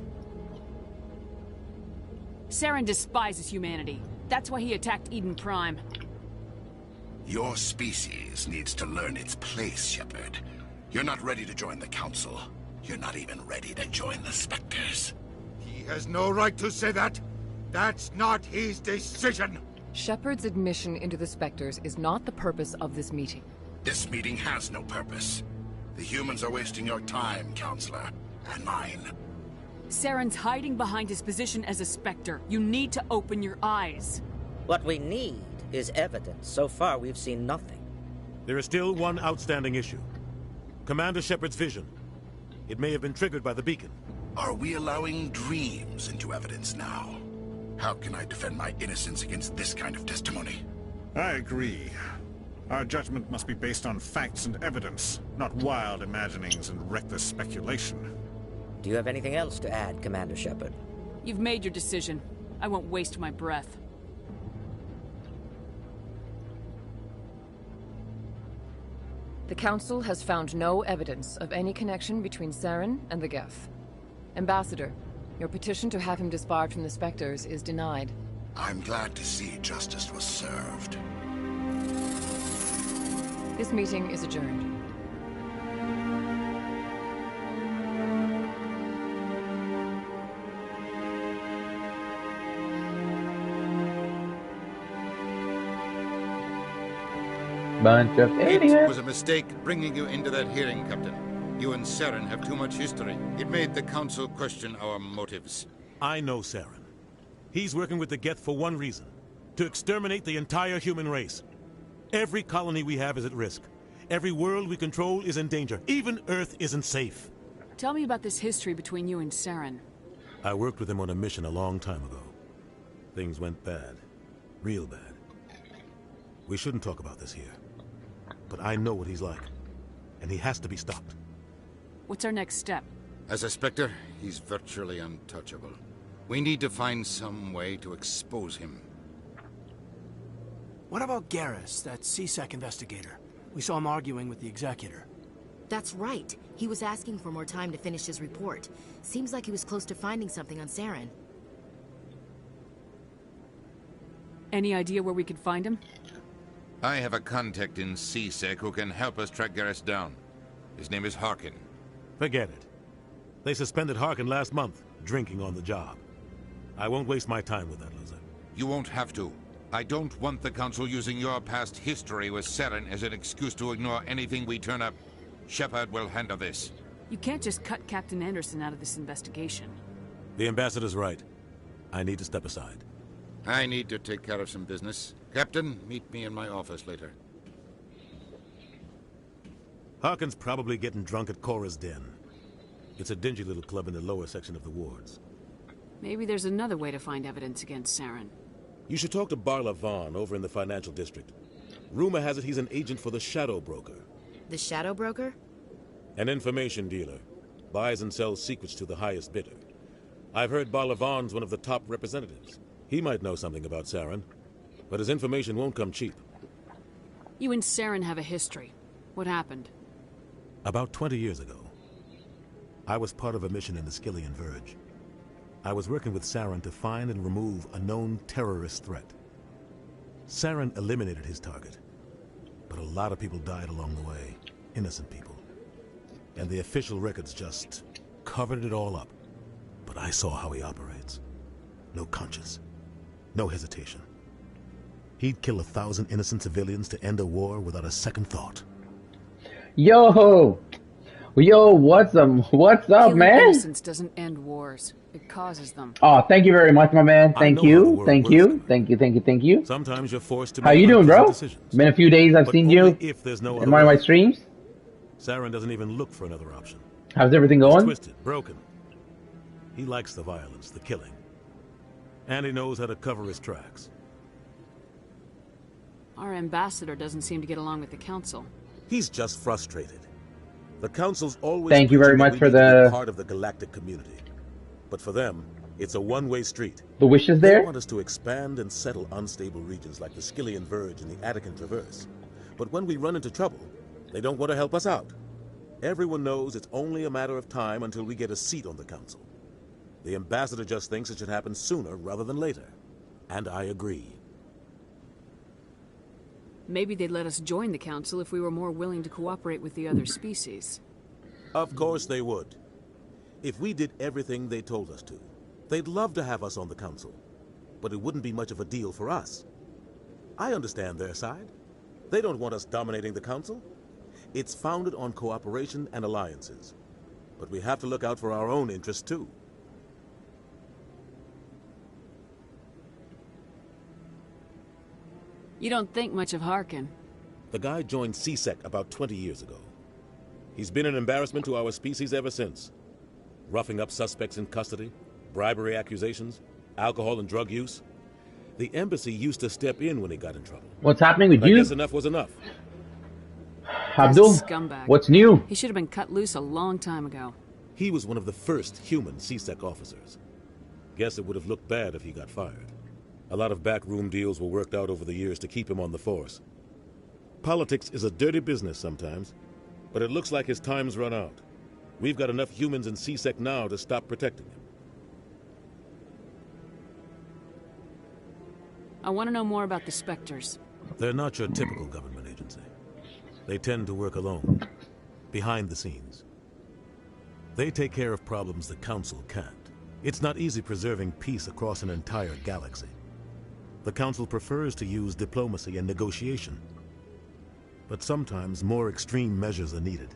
Saren despises humanity. That's why he attacked Eden Prime. Your species needs to learn its place, Shepard. You're not ready to join the Council. You're not even ready to join the Spectres. He has no right to say that. That's not his decision. Shepard's admission into the Spectres is not the purpose of this meeting. This meeting has no purpose. The humans are wasting your time, Counselor, and mine. Saren's hiding behind his position as a Spectre. You need to open your eyes. What we need is evidence. So far, we've seen nothing. There is still one outstanding issue. Commander Shepard's vision. It may have been triggered by the beacon. Are we allowing dreams into evidence now? How can I defend my innocence against this kind of testimony? I agree. Our judgment must be based on facts and evidence, not wild imaginings and reckless speculation. Do you have anything else to add, Commander Shepard? You've made your decision. I won't waste my breath. The Council has found no evidence of any connection between Saren and the Geth. Ambassador, your petition to have him disbarred from the Spectres is denied. I'm glad to see justice was served. This meeting is adjourned. Bunch of idiots. It was a mistake bringing you into that hearing, Captain. You and Saren have too much history. It made the Council question our motives. I know Saren. He's working with the Geth for one reason. To exterminate the entire human race. Every colony we have is at risk. Every world we control is in danger. Even Earth isn't safe. Tell me about this history between you and Saren. I worked with him on a mission a long time ago. Things went bad. Real bad. We shouldn't talk about this here. But I know what he's like. And he has to be stopped. What's our next step? As a Spectre, he's virtually untouchable. We need to find some way to expose him. What about Garrus, that CSEC investigator? We saw him arguing with the Executor. That's right. He was asking for more time to finish his report. Seems like he was close to finding something on Saren. Any idea where we could find him? I have a contact in CSEC who can help us track Garrus down. His name is Harkin. Forget it. They suspended Harkin last month, drinking on the job. I won't waste my time with that loser. You won't have to. I don't want the Council using your past history with Saren as an excuse to ignore anything we turn up. Shepard will handle this. You can't just cut Captain Anderson out of this investigation. The Ambassador's right. I need to step aside. I need to take care of some business. Captain, meet me in my office later. Harkin's probably getting drunk at Cora's Den. It's a dingy little club in the lower section of the wards. Maybe there's another way to find evidence against Saren. You should talk to Barla Vaughn over in the financial district. Rumor has it he's an agent for the Shadow Broker. The Shadow Broker? An information dealer. Buys and sells secrets to the highest bidder. I've heard Barla Vaughn's one of the top representatives. He might know something about Saren, but his information won't come cheap. You and Saren have a history. What happened? About 20 years ago, I was part of a mission in the Skillian Verge. I was working with Saren to find and remove a known terrorist threat. Saren eliminated his target, but a lot of people died along the way, innocent people. And the official records just covered it all up. But I saw how he operates. No conscience, no hesitation. He'd kill 1,000 innocent civilians to end a war without a second thought. Yo, what's up, Killing man? innocence doesn't end wars. It causes them. Oh, thank you very much, my man. Thank you. Thank you. Sometimes you're forced to make How you doing, bro? decisions. It's been a few days I've But seen only you if there's no in other one of my way. streams. Saren doesn't even look for another option. How's everything He's going? twisted, broken. He likes the violence, the killing. And he knows how to cover his tracks. Our ambassador doesn't seem to get along with the council. He's just frustrated. The Council's always Thank you very preaching that much we for need to be the part of the galactic community. But for them, It's a one-way street. The wish is They there? want us to expand and settle unstable regions like the Skillian Verge and the Attican Traverse. But when we run into trouble, they don't want to help us out. Everyone knows it's only a matter of time until we get a seat on the council. The ambassador just thinks it should happen sooner rather than later. And I agree. Maybe they'd let us join the council if we were more willing to cooperate with the other species. Of course they would. If we did everything they told us to, they'd love to have us on the council. But it wouldn't be much of a deal for us. I understand their side. They don't want us dominating the council. It's founded on cooperation and alliances. But we have to look out for our own interests too. You don't think much of Harkin. The guy joined CSEC about 20 years ago. He's been an embarrassment to our species ever since. Roughing up suspects in custody, bribery accusations, alcohol and drug use. The embassy used to step in when he got in trouble. What's happening with I you? guess enough was enough. Abdul, Scumbag. what's new? He should have been cut loose a long time ago. He was one of the first human CSEC officers. Guess it would have looked bad if he got fired. A lot of backroom deals were worked out over the years to keep him on the force. Politics is a dirty business sometimes, but it looks like his time's run out. We've got enough humans in CSEC now to stop protecting him. I want to know more about the Spectres. They're not your typical government agency. They tend to work alone, behind the scenes. They take care of problems the Council can't. It's not easy preserving peace across an entire galaxy. The Council prefers to use diplomacy and negotiation. But sometimes more extreme measures are needed.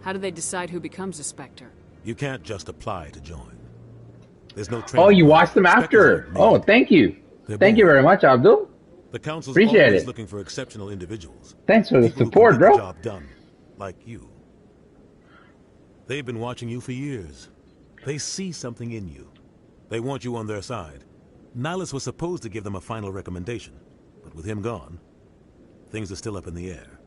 How do they decide who becomes a Spectre? You can't just apply to join. There's no training. Oh, you watched them after. Oh, thank you. Thank you very much, Abdul. The Council's Appreciate always it. looking for exceptional individuals. Thanks for the People who support, can get bro. the job done, like you. They've been watching you for years. They see something in you. They want you on their side. Nihilus was supposed to give them a final recommendation, but with him gone, things are still up in the air.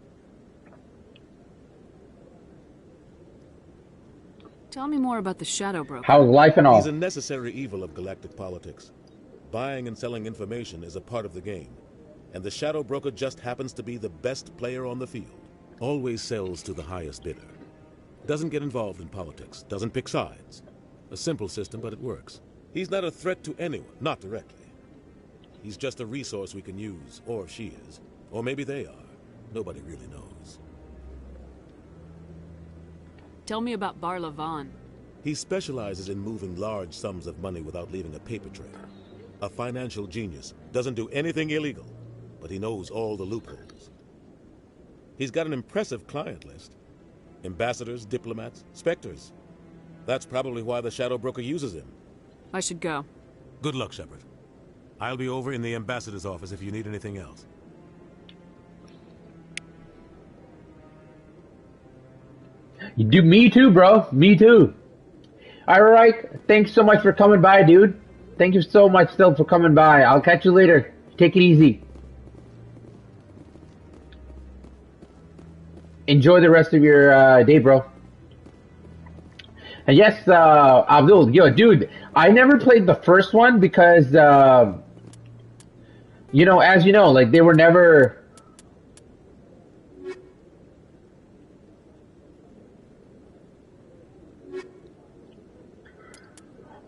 Tell me more about the Shadow Broker. How's life and all? He's a necessary evil of galactic politics. Buying and selling information is a part of the game, and the Shadow Broker just happens to be the best player on the field. Always sells to the highest bidder. Doesn't get involved in politics, doesn't pick sides. A simple system, but it works. He's not a threat to anyone, not directly. He's just a resource we can use, or she is. Or maybe they are. Nobody really knows. Tell me about Barla Vaughn. He specializes in moving large sums of money without leaving a paper trail. A financial genius. Doesn't do anything illegal, but he knows all the loopholes. He's got an impressive client list. Ambassadors, diplomats, specters. That's probably why the Shadow Broker uses him. I should go. Good luck, Shepard. I'll be over in the ambassador's office if you need anything else. You do me too, bro. Me too. All right. Thanks so much for coming by, dude. Thank you so much still for coming by. I'll catch you later. Take it easy. Enjoy the rest of your day, bro. And yes, Abdul, yo, dude, I never played the first one because, you know, as you know, like they were never.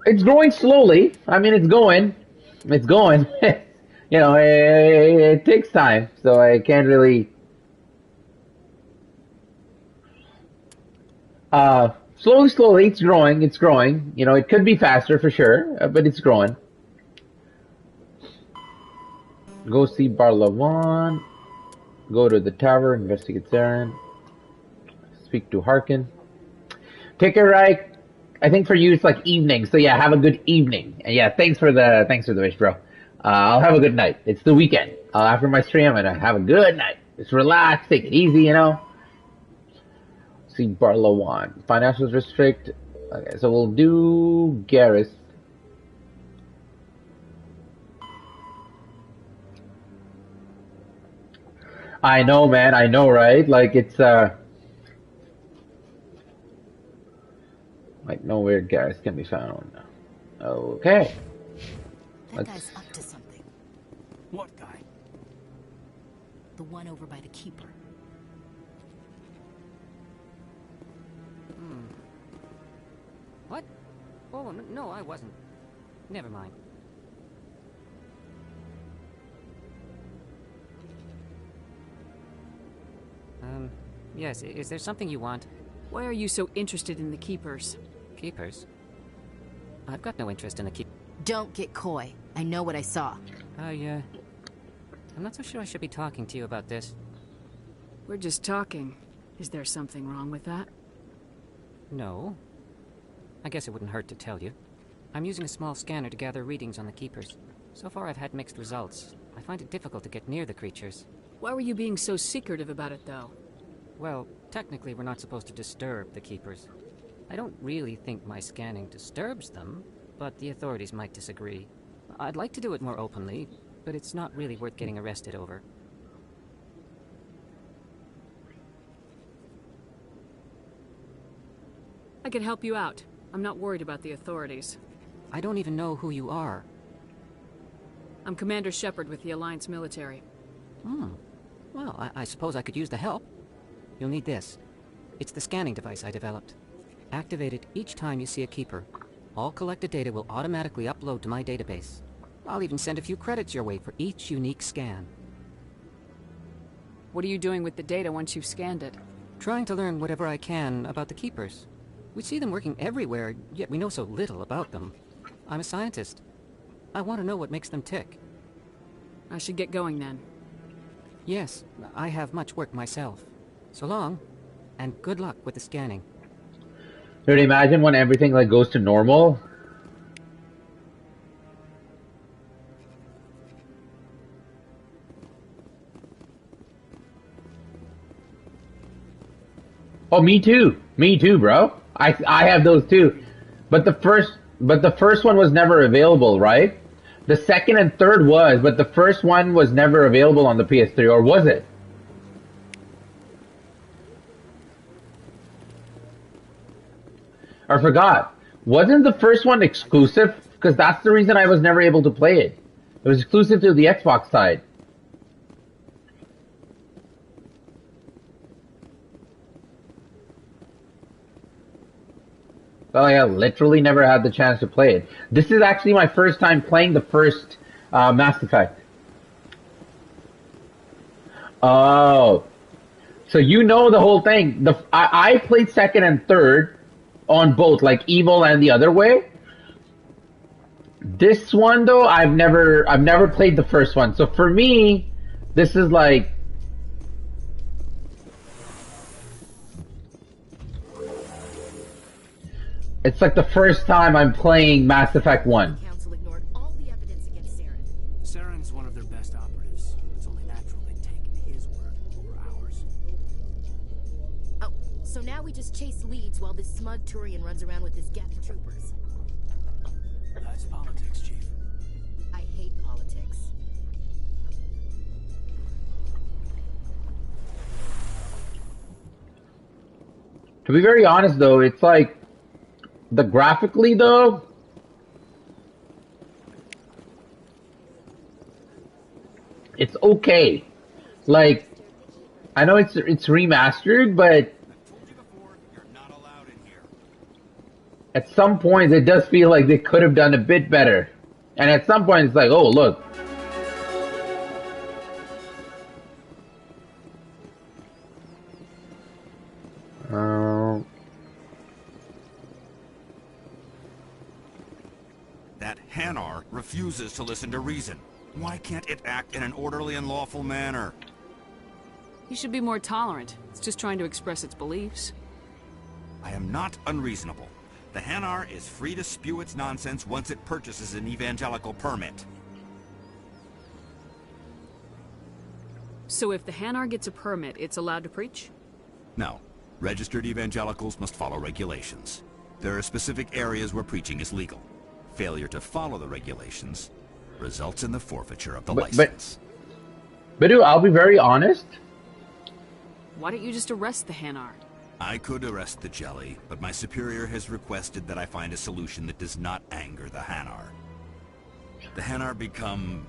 It's growing slowly. I mean, it's going. It's going. You know, it takes time, so I can't really. Slowly, it's growing. It's growing. You know, it could be faster for sure, but it's growing. Go see Barlawan. Go to the tower, investigate Saren. Speak to Harkin. Take a ride. I think for you it's like evening, so yeah, have a good evening. And yeah, thanks for the wish, bro. I'll have a good night. It's the weekend. After my stream, and I have a good night. Just relax, take it easy, you know. See Barlawan. Financials restrict. Okay, so we'll do Garrus. I know, man. I know, right? Like it's Like, no weird guys can be found. Okay. That guy's up to something. What guy? The one over by the keeper. What? Oh, no, I wasn't. Never mind. Yes, is there something you want? Why are you so interested in the Keepers? Keepers? I've got no interest in the keep. Don't get coy. I know what I saw. I'm not so sure I should be talking to you about this. We're just talking. Is there something wrong with that? No. I guess it wouldn't hurt to tell you. I'm using a small scanner to gather readings on the Keepers. So far I've had mixed results. I find it difficult to get near the creatures. Why were you being so secretive about it, though? Well, technically we're not supposed to disturb the Keepers. I don't really think my scanning disturbs them, but the authorities might disagree. I'd like to do it more openly, but it's not really worth getting arrested over. I could help you out. I'm not worried about the authorities. I don't even know who you are. I'm Commander Shepard with the Alliance military. Well, I suppose I could use the help. You'll need this. It's the scanning device I developed. Activate it each time you see a Keeper. All collected data will automatically upload to my database. I'll even send a few credits your way for each unique scan. What are you doing with the data once you've scanned it? Trying to learn whatever I can about the Keepers. We see them working everywhere, yet we know so little about them. I'm a scientist. I want to know what makes them tick. I should get going then. Yes, I have much work myself. So long, and good luck with the scanning. Dude, imagine when everything like goes to normal. Oh, me too. Me too, bro. I have those too. But the first one was never available, right? The second and third was, but the first one was never available on the PS3, or was it? I forgot. Wasn't the first one exclusive? Because that's the reason I was never able to play it. It was exclusive to the Xbox side. Well, I literally never had the chance to play it. This is actually my first time playing the first Mass Effect. Oh. So you know the whole thing. I played second and third on both, like Evil and the other way. This one though, I've never played the first one. So for me, this is like it's like the first time I'm playing Mass Effect 1. Council ignored all the evidence against Saren. Saren's one of their best operatives. It's only natural they take his word over ours. Oh, so now we just chase leads while this smug Turian runs around with his gang of troopers. That's politics, Chief. I hate politics. To be very honest though, it's like graphically though, it's okay. Like, I know it's remastered, but at some points it does feel like they could have done a bit better. And at some point it's like, oh look. That Hanar refuses to listen to reason. Why can't it act in an orderly and lawful manner? You should be more tolerant. It's just trying to express its beliefs. I am not unreasonable. The Hanar is free to spew its nonsense once it purchases an evangelical permit. So if the Hanar gets a permit, it's allowed to preach? No. Registered evangelicals must follow regulations. There are specific areas where preaching is legal. Failure to follow the regulations results in the forfeiture of the license. But dude, I'll be very honest. Why don't you just arrest the Hanar? I could arrest the jelly, but my superior has requested that I find a solution that does not anger the Hanar. The Hanar become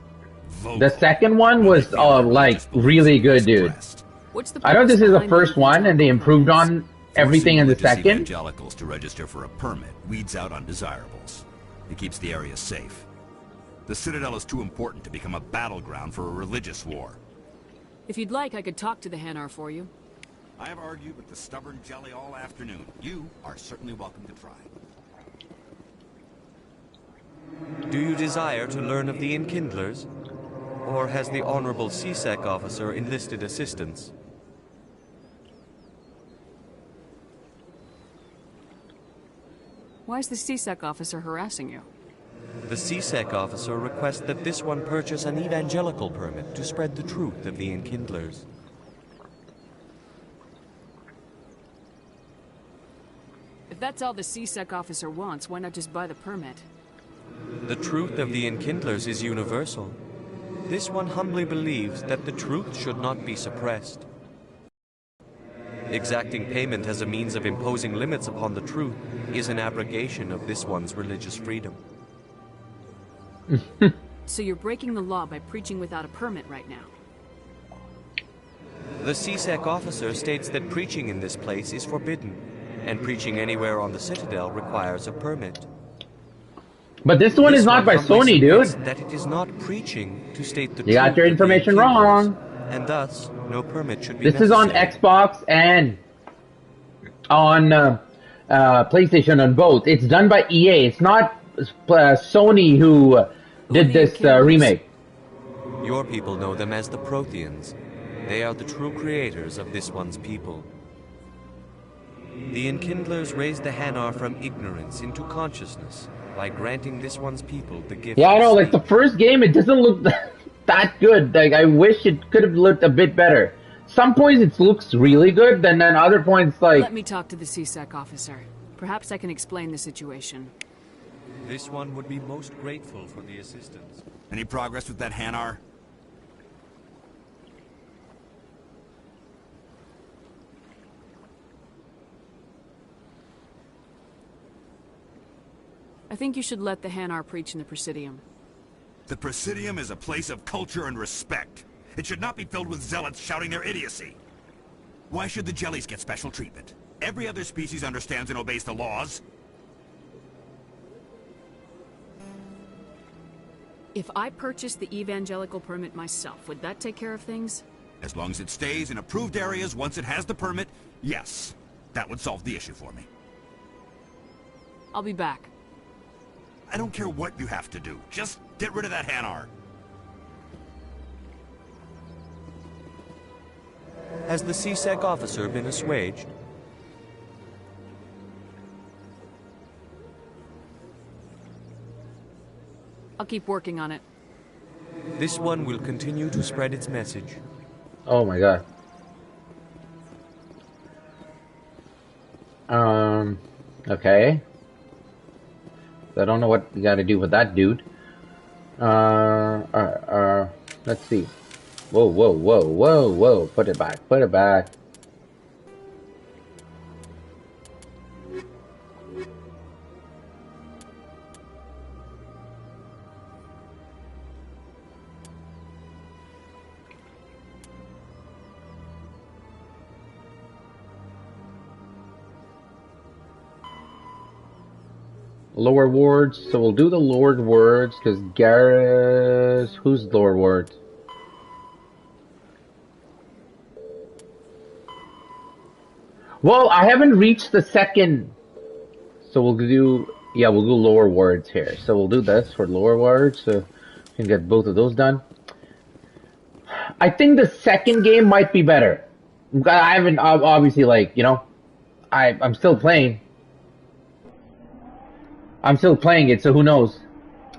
vocal. The second one was like really good, dude. I know this is the first one, and they improved on everything in the second. Evangelicals to register for a permit weeds out undesirables. It keeps the area safe. The Citadel is too important to become a battleground for a religious war. If you'd like, I could talk to the Hanar for you. I have argued with the stubborn jelly all afternoon. You are certainly welcome to try. Do you desire to learn of the Enkindlers? Or has the Honorable CSEC officer enlisted assistance? Why is the CSEC officer harassing you? The CSEC officer requests that this one purchase an evangelical permit to spread the truth of the Enkindlers. If that's all the CSEC officer wants, why not just buy the permit? The truth of the Enkindlers is universal. This one humbly believes that the truth should not be suppressed. Exacting payment as a means of imposing limits upon the truth is an abrogation of this one's religious freedom. So you're breaking the law by preaching without a permit right now? The CSEC officer states that preaching in this place is forbidden, and preaching anywhere on the Citadel requires a permit. But this one is not by Sony, dude. That it is not preaching to state the truth. You got your information wrong. And thus, no permit should be necessary. This is on Xbox and on PlayStation, on both. It's done by EA. It's not Sony who did this remake. Your people know them as the Protheans. They are the true creators of this one's people. The Enkindlers raised the Hanar from ignorance into consciousness by granting this one's people the gift. Yeah, I know, like the first game, it doesn't look that good. Like, I wish it could have looked a bit better. Some points it looks really good, and then other points like... Let me talk to the CSEC officer. Perhaps I can explain the situation. This one would be most grateful for the assistance. Any progress with that Hanar? I think you should let the Hanar preach in the Presidium. The Presidium is a place of culture and respect. It should not be filled with zealots shouting their idiocy. Why should the jellies get special treatment? Every other species understands and obeys the laws. If I purchased the evangelical permit myself, would that take care of things? As long as it stays in approved areas once it has the permit, yes. That would solve the issue for me. I'll be back. I don't care what you have to do. Just get rid of that Hanar. Has the CSEC officer been assuaged? I'll keep working on it. This one will continue to spread its message. Oh my god. Okay. I don't know what you gotta do with that dude. Let's see. Whoa, whoa, whoa, whoa, whoa. Put it back, put it back. Lower wards, so we'll do the lower wards because Garrus. Who's lower wards? Well, I haven't reached the second, so we'll do. Yeah, we'll do lower wards here. So we'll do this for lower wards, so we can get both of those done. I think the second game might be better. I haven't obviously, like, you know, I'm still playing. I'm still playing it, so who knows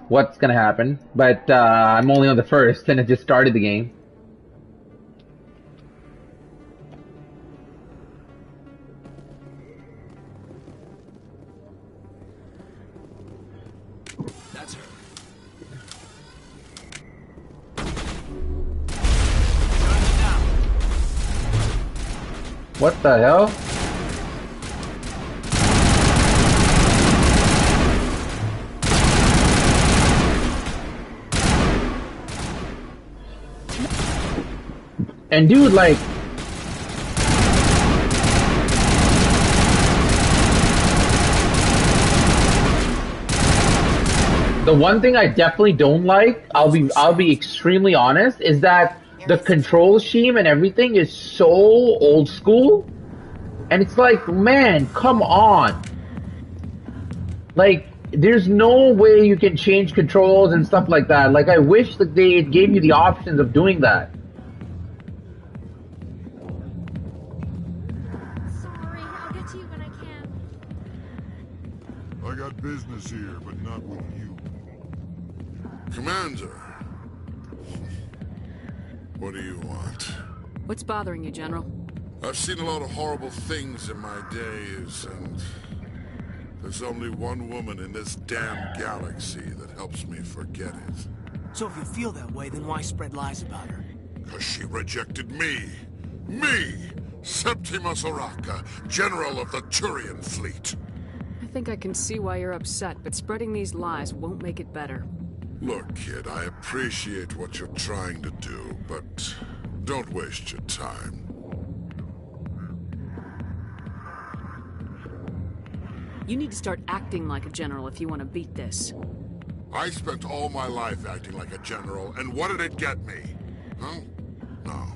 what's gonna happen. But I'm only on the first, and it just started the game. That's her. What the hell? And dude, like, the one thing I definitely don't like, I'll be extremely honest, is that the control scheme and everything is so old school. And it's like, man, come on. Like, there's no way you can change controls and stuff like that. Like, I wish that they gave you the options of doing that. Sorry, I'll get to you when I can. I got business here, but not with you. Commander. What do you want? What's bothering you, General? I've seen a lot of horrible things in my days, and there's only one woman in this damn galaxy that helps me forget it. So if you feel that way, then why spread lies about her? Because she rejected me. Me! Septimus Oraka, General of the Turian Fleet. I think I can see why you're upset, but spreading these lies won't make it better. Look, kid, I appreciate what you're trying to do, but don't waste your time. You need to start acting like a general if you want to beat this. I spent all my life acting like a general, and what did it get me? Huh? No,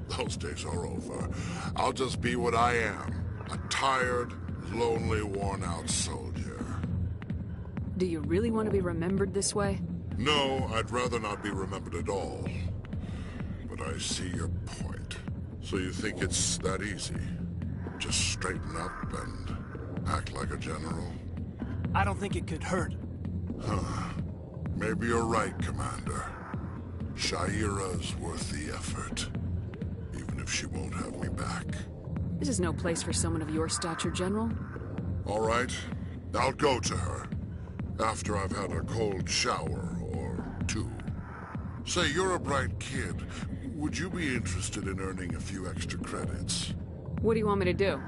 those days are over. I'll just be what I am. A tired, lonely, worn-out soldier. Do you really want to be remembered this way? No, I'd rather not be remembered at all. But I see your point. So you think it's that easy? Just straighten up and act like a general? I don't think it could hurt. Huh. Maybe you're right, Commander. Shaira's worth the effort. Even if she won't have me back. This is no place for someone of your stature, General. All right. I'll go to her. After I've had a cold shower or two. Say, you're a bright kid. Would you be interested in earning a few extra credits? What do you want me to do?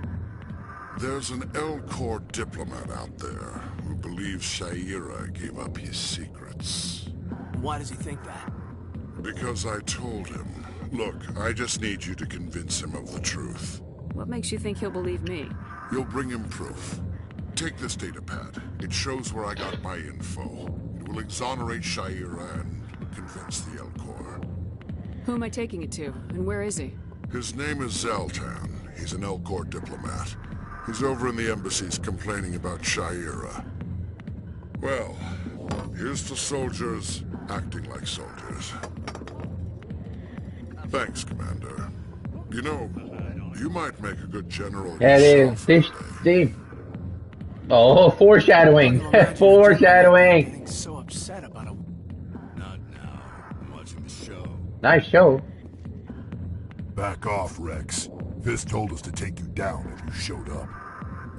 There's an L-Corps diplomat out there who believes Shaira gave up his secrets. Why does he think that? Because I told him. Look, I just need you to convince him of the truth. What makes you think he'll believe me? You'll bring him proof. Take this datapad. It shows where I got my info. It will exonerate Shaira and convince the L-Corps. Who am I taking it to, and where is he? His name is Zoltan. He's an L-Corps diplomat. He's over in the embassies complaining about Shaira. Well, here's to soldiers acting like soldiers. Thanks, Commander. You know, you might make a good general yourself. Steve. Oh, foreshadowing. Foreshadowing. So upset about a... Not now. I'm watching the show. Nice show. Back off, Rex. Fist told us to take you down if you showed up.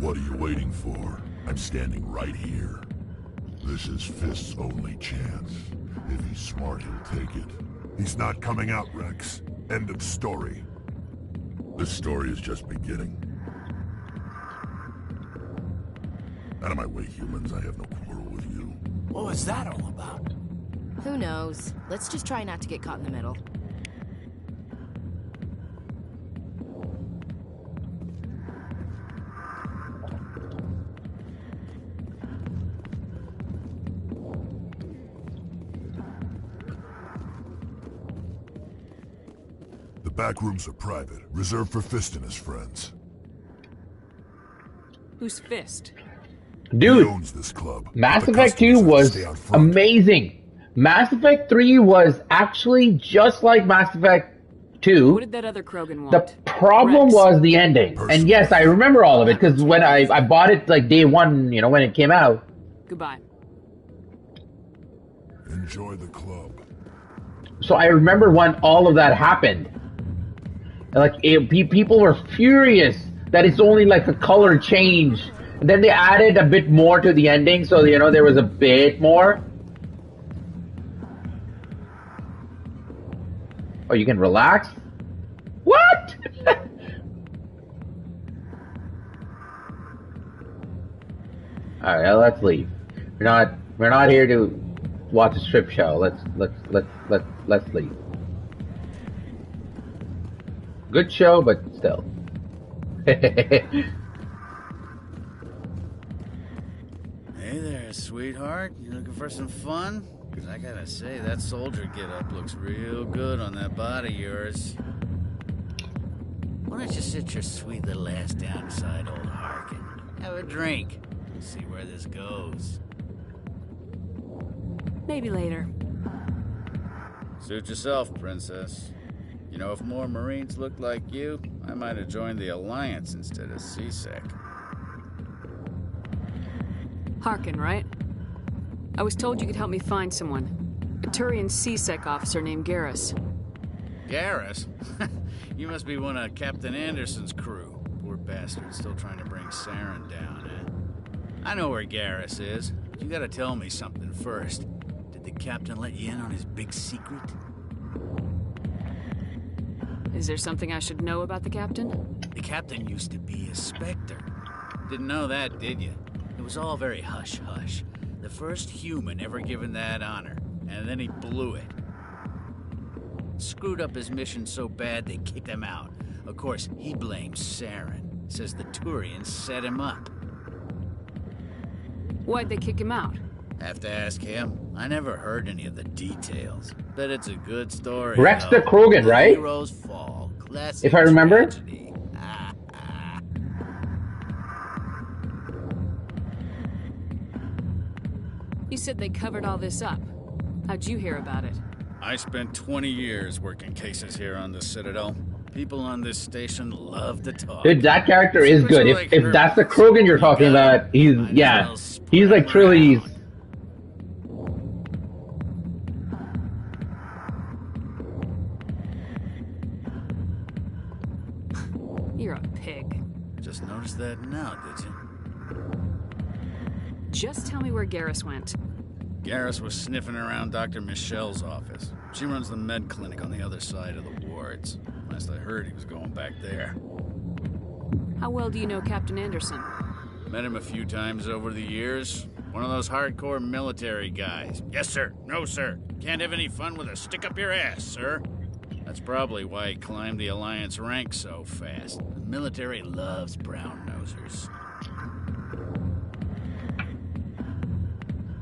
What are you waiting for? I'm standing right here. This is Fist's only chance. If he's smart, he'll take it. He's not coming out, Rex. End of story. This story is just beginning. Out of my way, humans. I have no quarrel with you. What was that all about? Who knows? Let's just try not to get caught in the middle. The back rooms are private, reserved for Fist and his friends. Who's Fist? Dude, He owns this club. Mass The Effect 2 customers was stay out front. amazing. Mass Effect 3 was actually just like Mass Effect 2. What did that other Krogan want? The problem was the ending. And yes, I remember all of it, because when I bought it like day one, you know, when it came out. Goodbye. Enjoy the club. So I remember when all of that happened. Like, people were furious that it's only like a color change. And then they added a bit more to the ending, so, you know, there was a bit more. Oh, you can relax? What? Alright, let's leave. We're not here to watch a strip show. Let's leave. Good show, but still. Hey there, sweetheart. You looking for some fun? Because I gotta say, that soldier get-up looks real good on that body of yours. Why don't you sit your sweet little ass down beside old Harkin? Have a drink. We'll see where this goes. Maybe later. Suit yourself, princess. You know, if more Marines looked like you, I might have joined the Alliance instead of CSEC. Harkin, right? I was told you could help me find someone. A Turian CSEC officer named Garrus. Garrus? You must be one of Captain Anderson's crew. Poor bastard, still trying to bring Saren down, eh? I know where Garrus is, but you gotta tell me something first. Did the captain let you in on his big secret? Is there something I should know about the captain? The captain used to be a Spectre. Didn't know that, did you? It was all very hush-hush. The first human ever given that honor, and then he blew it. Screwed up his mission so bad they kicked him out. Of course, he blames Saren. Says the Turians set him up. Why'd they kick him out? Have to ask him. I never heard any of the details. Bet it's a good story. Rex though. the Krogan, right? Heroes fall. Classic If I remember. tragedy. You said they covered all this up. How'd you hear about it? I spent 20 years working cases here on the Citadel. People on this station love to talk. Dude, that character is good. If that's the Krogan you're talking about, he's he's like Trilogy's. You're a pig. Just noticed that now, did you? Just tell me where Garrus went. Garrus was sniffing around Dr. Michelle's office. She runs the med clinic on the other side of the wards. Last I heard, he was going back there. How well do you know Captain Anderson? Met him a few times over the years. One of those hardcore military guys. Yes, sir. No, sir. Can't have any fun with a stick up your ass, sir. That's probably why he climbed the Alliance ranks so fast. The military loves brown-nosers.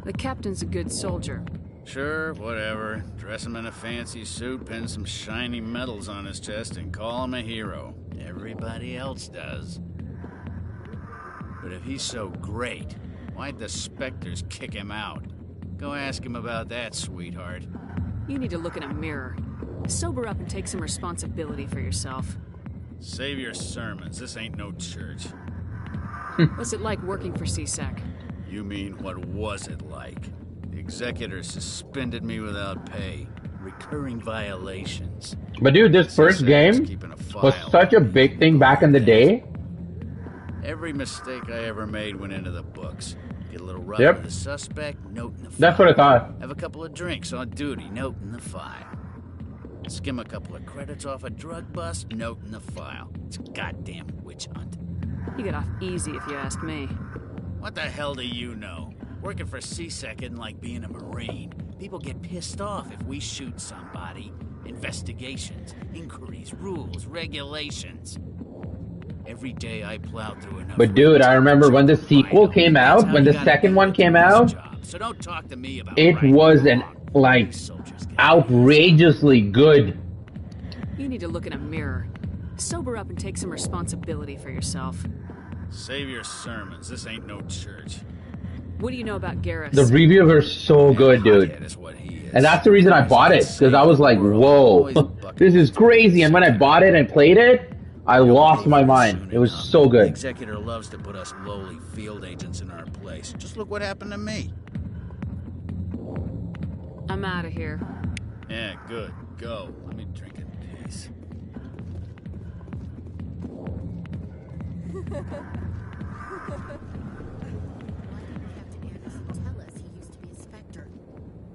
The captain's a good soldier. Sure, whatever. Dress him in a fancy suit, pin some shiny medals on his chest, and call him a hero. Everybody else does. But if he's so great, why'd the Spectres kick him out? Go ask him about that, sweetheart. You need to look in a mirror. Sober up and take some responsibility for yourself. Save your sermons. This ain't no church. What's it like working for CSEC? You mean, what was it like? The executor suspended me without pay. Recurring violations. But dude, this first game was such a big thing back in the day. Every mistake I ever made went into the books. Get a little rough with a suspect, note in the file. That's what I thought. Have a couple of drinks on duty, note in the file. Skim a couple of credits off a drug bust, note in the file. It's a goddamn witch hunt. You got off easy if you ask me. What the hell do you know? Working for CSEC isn't like being a Marine. People get pissed off if we shoot somebody. Investigations, inquiries, rules, regulations. Every day I plow through enough. But dude, I remember when the sequel came out, when the second one came out, so don't talk to me about it was an outrageously good. You need to look in a mirror. Sober up and take some responsibility for yourself. Save your sermons. This ain't no church. What do you know about Garrus? The reviews are so good, dude. And that's the reason I bought it, because I was like, whoa, this is crazy. And when I bought it and played it, I lost my mind. It was so The good. executor loves to put us lowly field agents in our place. Just look what happened to me. I'm out of here. Yeah, good. Go. Let me drink in peace.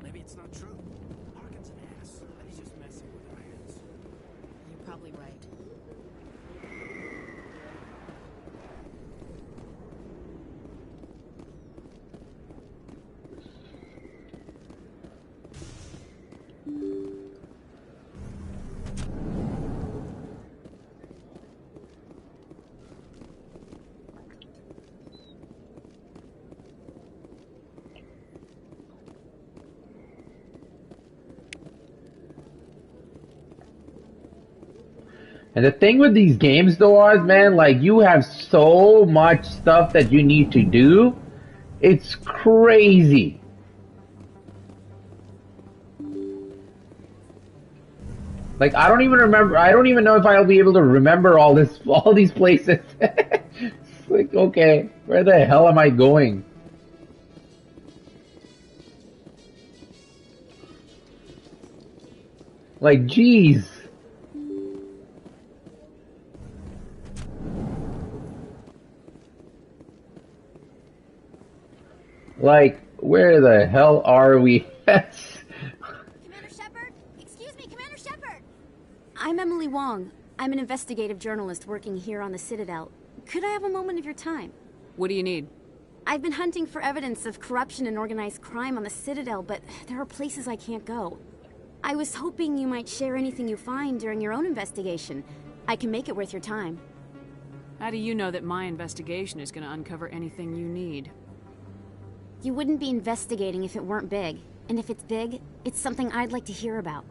Maybe it's not true. Harkin's an ass, but he's just messing with irons. You're probably right. And the thing with these games though is, man, like you have so much stuff that you need to do. It's crazy. Like I don't even know if I'll be able to remember all these places. It's like, okay, where the hell am I going? Like, geez. Like, where the hell are we? Commander Shepard? Excuse me, Commander Shepard! I'm Emily Wong. I'm an investigative journalist working here on the Citadel. Could I have a moment of your time? What do you need? I've been hunting for evidence of corruption and organized crime on the Citadel, but there are places I can't go. I was hoping you might share anything you find during your own investigation. I can make it worth your time. How do you know that my investigation is going to uncover anything you need? You wouldn't be investigating if it weren't big. And if it's big, it's something I'd like to hear about.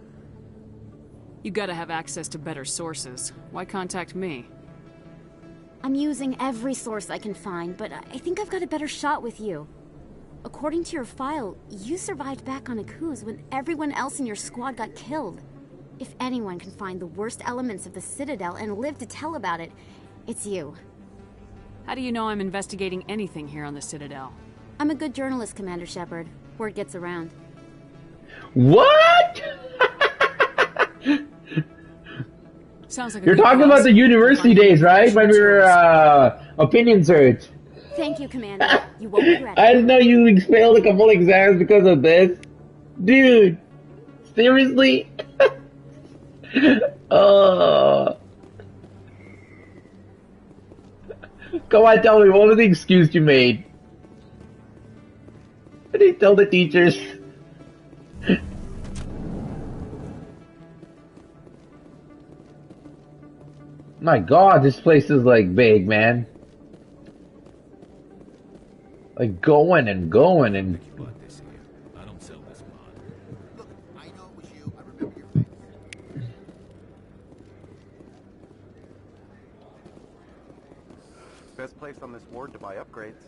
You gotta have access to better sources. Why contact me? I'm using every source I can find, but I think I've got a better shot with you. According to your file, you survived back on Akuz when everyone else in your squad got killed. If anyone can find the worst elements of the Citadel and live to tell about it, it's you. How do you know I'm investigating anything here on the Citadel? I'm a good journalist, Commander Shepard. Word gets around. What? Sounds like You're talking about the university days, right? When we were opinion search. Thank you, Commander. You won't regret it. I didn't know you failed a couple exams because of this. Dude. Seriously? Come on, tell me, what was the excuse you made? What did you tell the teachers? My god, this place is like big, man. Like going and going and... I don't sell this mod. Look, I know it was you. I remember your face. Best place on this ward to buy upgrades.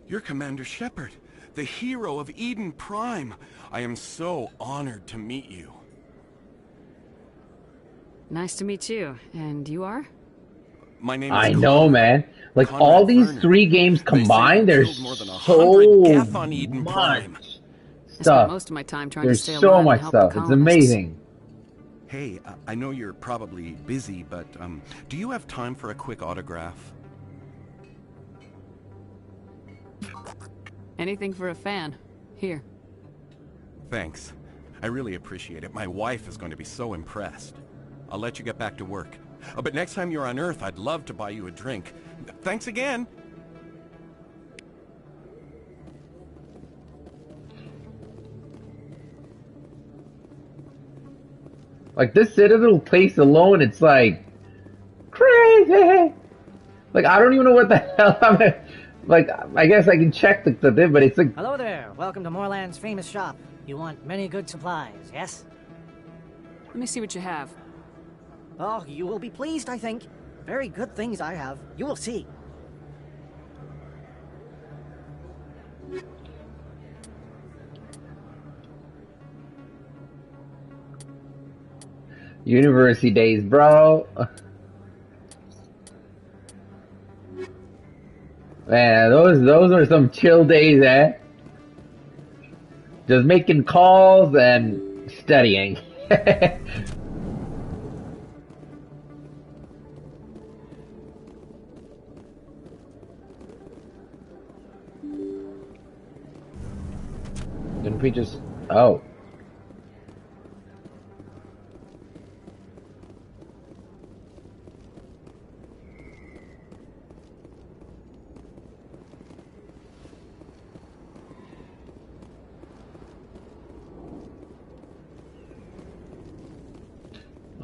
You're Commander Shepard, the hero of Eden Prime. I am so honored to meet you. Nice to meet you. And you are? My name is I know, man. Like Conrad all these Verner. 3 games combined, there's more than so Geth on Eden Prime. much I spent stuff. most of my time trying There's to stay so alive and much help stuff. the It's colonists. amazing. Hey, I know you're probably busy, but do you have time for a quick autograph? Anything for a fan. Here. Thanks. I really appreciate it. My wife is going to be so impressed. I'll let you get back to work. But next time you're on Earth, I'd love to buy you a drink. Thanks again. Like this Citadel place alone, it's like crazy. Like I don't even know what the hell I'm like. I guess I can check the thing, but it's like Hello there. Welcome to Moorland's famous shop. You want many good supplies, yes? Let me see what you have. Oh, you will be pleased, I think. Very good things I have. You will see. university days, bro. Man, those are some chill days, eh? Just making calls and studying. Didn't we just... Oh.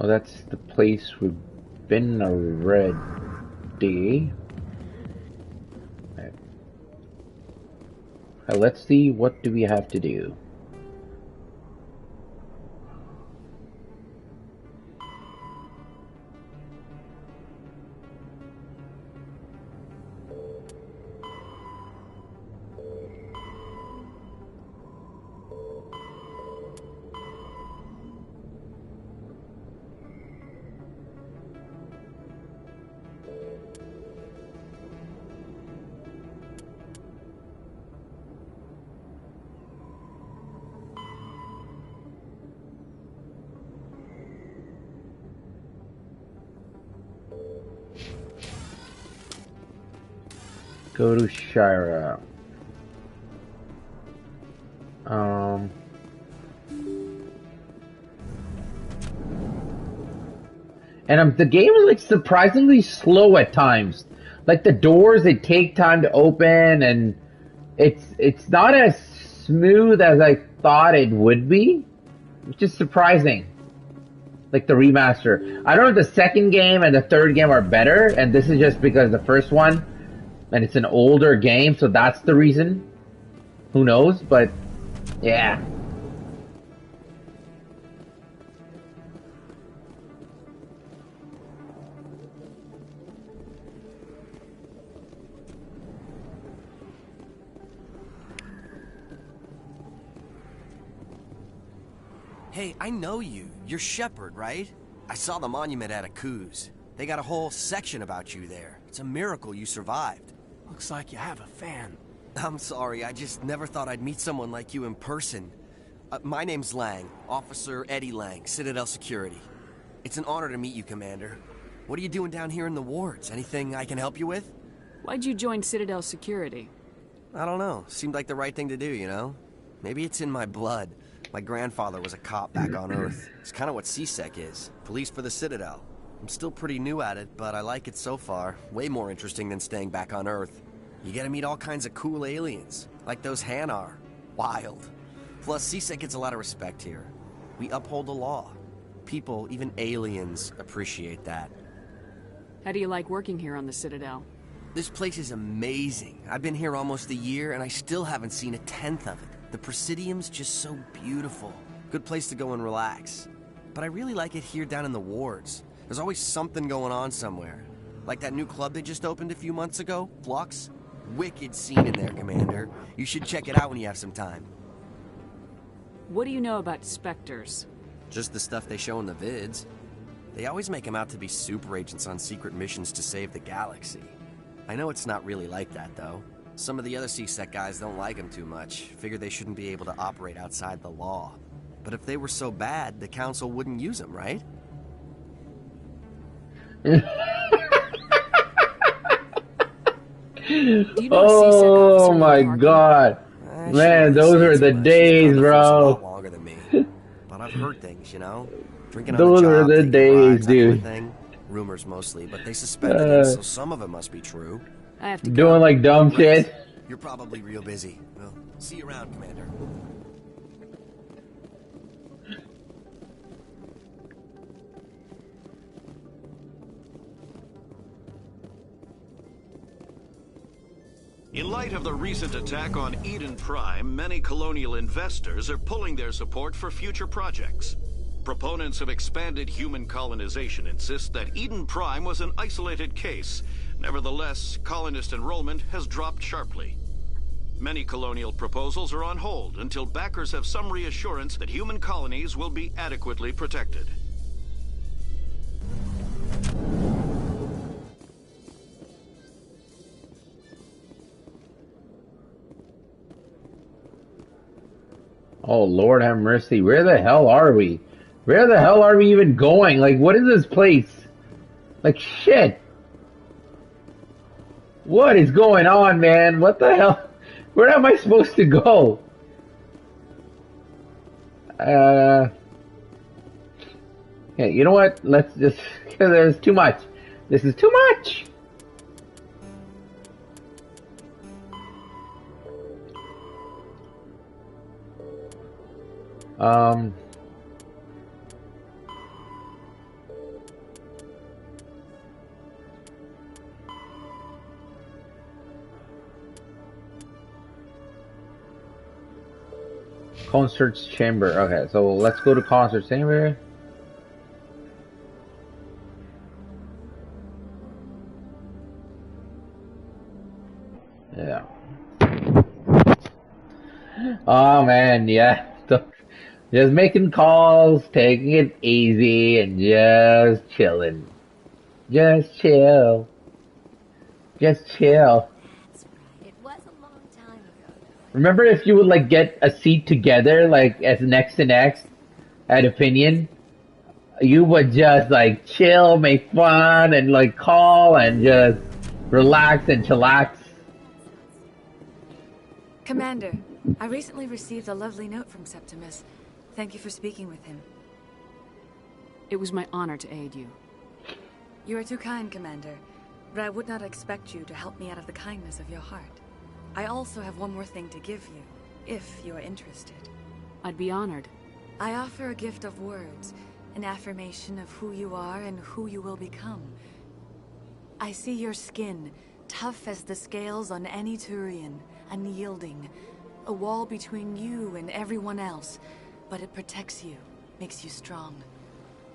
Oh, that's the place we've been already. Okay. Let's see, what do we have to do? Go to Shira. And the game is like surprisingly slow at times. Like the doors, they take time to open, and it's not as smooth as I thought it would be, which is surprising. Like the remaster, I don't know if the second game and the third game are better, and this is just because the first one, and it's an older game, so that's the reason. Who knows? But yeah. Hey, I know you. You're Shepard, right? I saw the monument at Aku's. They got a whole section about you there. It's a miracle you survived. Looks like you have a fan. I'm sorry, I just never thought I'd meet someone like you in person. My name's Lang, Officer Eddie Lang, Citadel Security. It's an honor to meet you, Commander. What are you doing down here in the wards? Anything I can help you with? Why'd you join Citadel Security? I don't know. Seemed like the right thing to do, you know? Maybe it's in my blood. My grandfather was a cop back on Earth. It's kind of what CSEC is. Police for the Citadel. I'm still pretty new at it, but I like it so far. Way more interesting than staying back on Earth. You get to meet all kinds of cool aliens, like those Hanar. Wild. Plus, CSEC gets a lot of respect here. We uphold the law. People, even aliens, appreciate that. How do you like working here on the Citadel? This place is amazing. I've been here almost a year, and I still haven't seen a tenth of it. The Presidium's just so beautiful. Good place to go and relax. But I really like it here down in the wards. There's always something going on somewhere. Like that new club they just opened a few months ago, Flux. Wicked scene in there, Commander. You should check it out when you have some time. What do you know about Spectres? Just the stuff they show in the vids. They always make them out to be super agents on secret missions to save the galaxy. I know it's not really like that, though. Some of the other CSEC guys don't like them too much. Figure they shouldn't be able to operate outside the law. But if they were so bad, the Council wouldn't use them, right? Oh my god. Man, those are the days, bro. Longer than me. But I've heard things, you know? Drinking on Those the job, are the taking days, rides, that kind of dude. thing. Rumors mostly, but they suspended it, so some of it must be true. I have to Doing like dumb Right. shit. You're probably real busy. Well, see you around, Commander. In light of the recent attack on Eden Prime, many colonial investors are pulling their support for future projects. Proponents of expanded human colonization insist that Eden Prime was an isolated case. Nevertheless, colonist enrollment has dropped sharply. Many colonial proposals are on hold until backers have some reassurance that human colonies will be adequately protected. Oh, Lord have mercy. Where the hell are we? Where the hell are we even going? Like, what is this place? Like, shit. What is going on, man? What the hell? Where am I supposed to go? Yeah, you know what? Let's just... There's too much. This is too much. Concerts chamber. Okay, so let's go to concert chamber. Yeah. Oh man, yeah. Just making calls, taking it easy, and just chilling. Just chill. Just chill. It was a long time ago. Remember if you would like get a seat together, like as next to next at Opinion, you would just like chill, make fun, and like call and just relax and chillax. Commander, I recently received a lovely note from Septimus. Thank you for speaking with him. It was my honor to aid you. You are too kind, Commander, but I would not expect you to help me out of the kindness of your heart. I also have one more thing to give you, if you are interested. I'd be honored. I offer a gift of words, an affirmation of who you are and who you will become. I see your skin, tough as the scales on any Turian, unyielding, a wall between you and everyone else, but it protects you, makes you strong.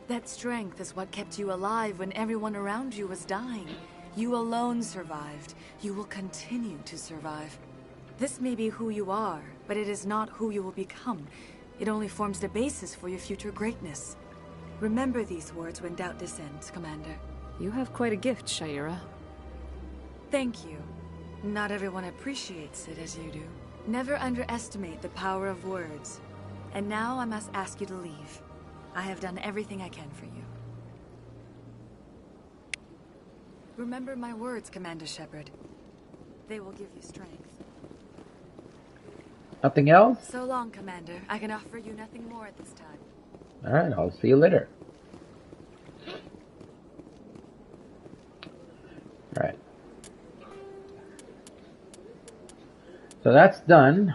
That strength is what kept you alive when everyone around you was dying. You alone survived. You will continue to survive. This may be who you are, but it is not who you will become. It only forms the basis for your future greatness. Remember these words when doubt descends, Commander. You have quite a gift, Shaira. Thank you. Not everyone appreciates it as you do. Never underestimate the power of words. And now I must ask you to leave. I have done everything I can for you. Remember my words, Commander Shepard. They will give you strength. Nothing else? So long, Commander. I can offer you nothing more at this time. Alright, I'll see you later. Alright. So that's done.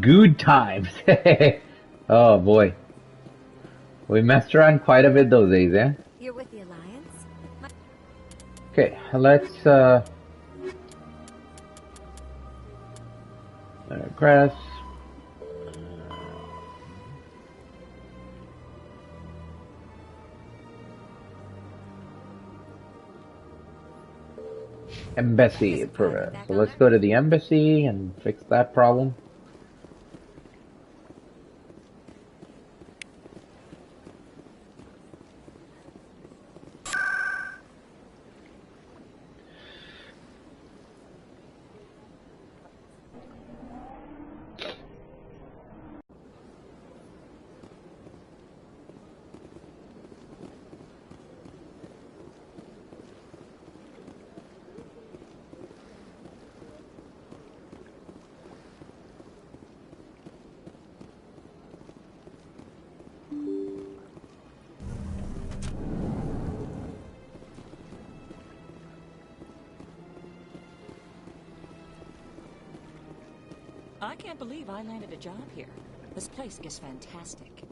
Good times. Oh boy. We messed around quite a bit those days, eh? You're with the Alliance? Okay, let's grass. Embassy. So let's go to the embassy and fix that problem. I can't believe I landed a job here. This place is fantastic.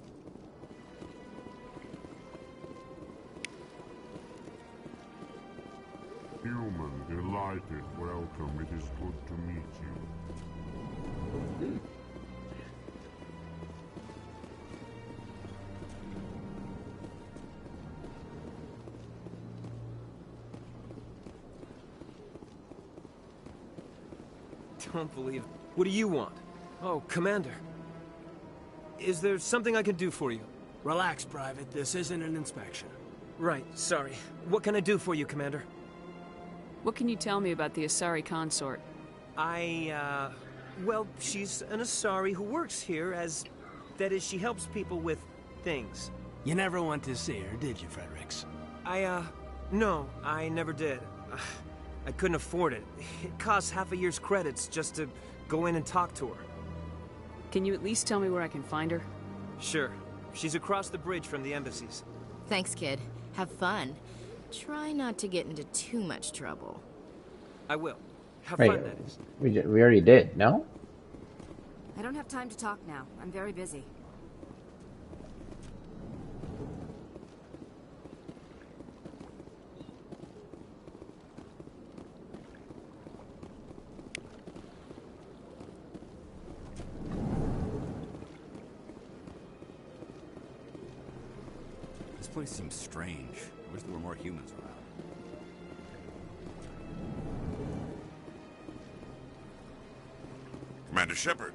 Human, delighted, welcome. It is good to meet you. Don't believe it. What do you want? Oh, Commander. Is there something I can do for you? Relax, Private. This isn't an inspection. Right, sorry. What can I do for you, Commander? What can you tell me about the Asari consort? Well, she's an Asari who works here as... That is, she helps people with things. You never went to see her, did you, Fredericks? No, I never did. I couldn't afford it. It costs half a year's credits just to go in and talk to her. Can you at least tell me where I can find her? Sure. She's across the bridge from the embassies. Thanks, kid. Have fun. Try not to get into too much trouble. I will. Have Wait, fun, that is. we already did, no? I don't have time to talk now. I'm very busy. This place seems strange. I wish there were more humans around. Commander Shepard,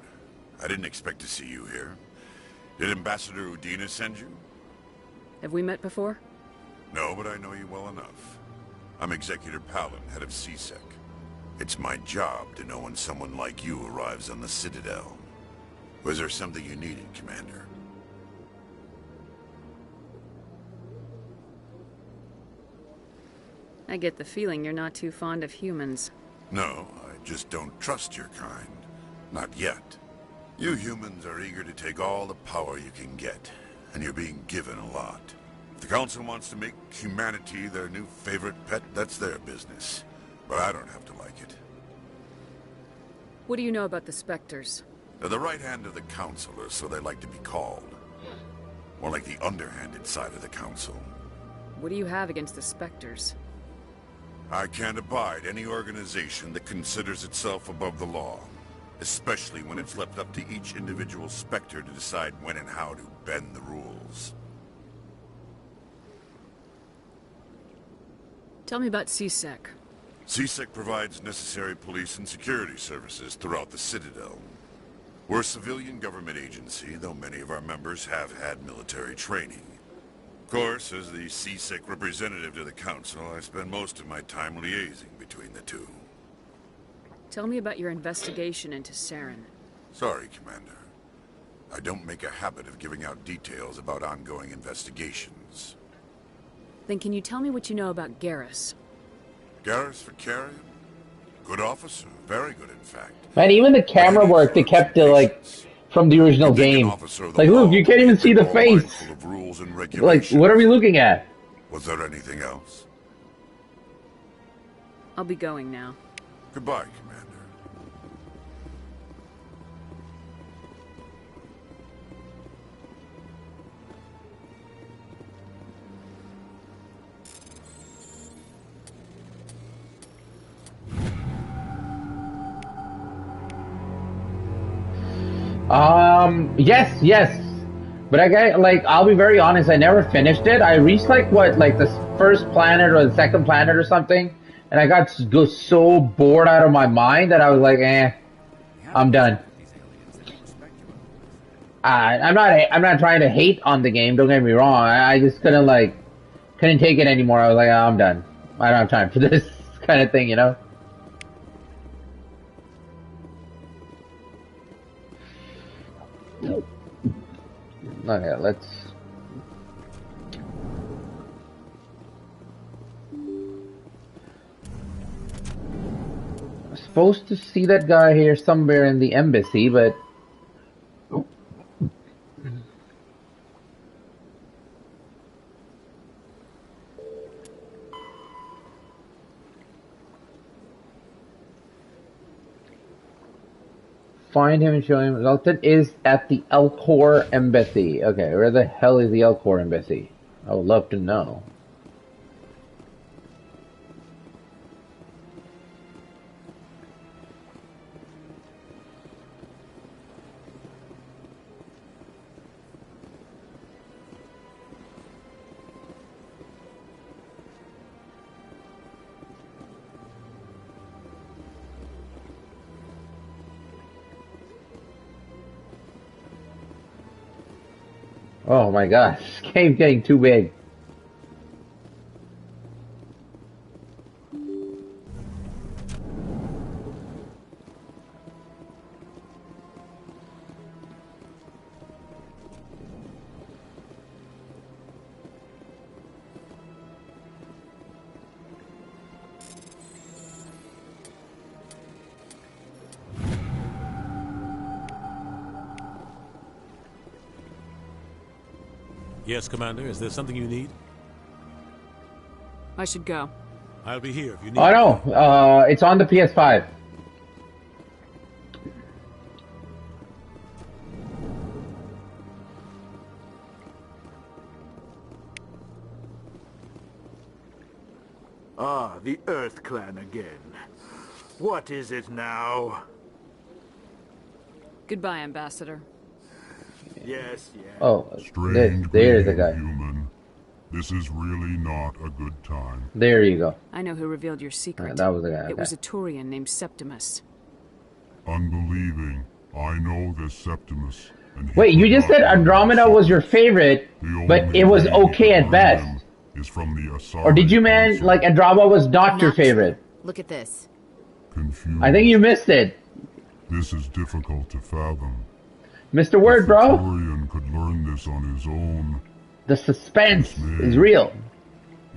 I didn't expect to see you here. Did Ambassador Udina send you? Have we met before? No, but I know you well enough. I'm Executor Palin, head of CSEC. It's my job to know when someone like you arrives on the Citadel. Was there something you needed, Commander? I get the feeling you're not too fond of humans. No, I just don't trust your kind. Not yet. You humans are eager to take all the power you can get, and you're being given a lot. If the Council wants to make humanity their new favorite pet, that's their business. But I don't have to like it. What do you know about the Spectres? They're the right hand of the Council, or so they like to be called. More like the underhanded side of the Council. What do you have against the Spectres? I can't abide any organization that considers itself above the law. Especially when it's left up to each individual Spectre to decide when and how to bend the rules. Tell me about CSEC. CSEC provides necessary police and security services throughout the Citadel. We're a civilian government agency, though many of our members have had military training. Of course, as the CSEC representative to the Council, I spend most of my time liaising between the two. Tell me about your investigation into Saren. Sorry, Commander. I don't make a habit of giving out details about ongoing investigations. Then can you tell me what you know about Garrus? Garrus Vicarian? Good officer. Very good, in fact. Man, even the camera work they kept to, like, from the original game. Like, look, you can't even see the face. Like, what are we looking at? Was there anything else? I'll be going now. Goodbye, Commander. Yes. But I'll be very honest, I never finished it. I reached, the first planet or the second planet or something, and I got so bored out of my mind that I was like, I'm done. I'm not trying to hate on the game, don't get me wrong. I just couldn't take it anymore. I was like, I'm done. I don't have time for this kind of thing, you know? Okay, let's... I'm supposed to see that guy here somewhere in the embassy, but... Find him and show him. Zoltan is at the Elcor Embassy. Okay, where the hell is the Elcor Embassy? I would love to know. Oh my gosh, this game's getting too big. Yes, Commander. Is there something you need? I should go. I'll be here if you need. Oh no, it's on the PS5. Ah, the Earth Clan again. What is it now? Goodbye, Ambassador. Yes, yes. Oh, Strange there's the greeting, guy. human. This is really not a good time. There you go. I know who revealed your secret. That was the guy. It was a Turian named Septimus. Unbelieving. I know this Septimus. And he Wait, you could just not said Andromeda was your favorite, but it was okay at best. is from the Acer. Or did you mean like Andromeda was not your favorite? Look at this. Confused. I think you missed it. This is difficult to fathom. Mr. Word, bro. Turian could learn this on his own. The suspense is real.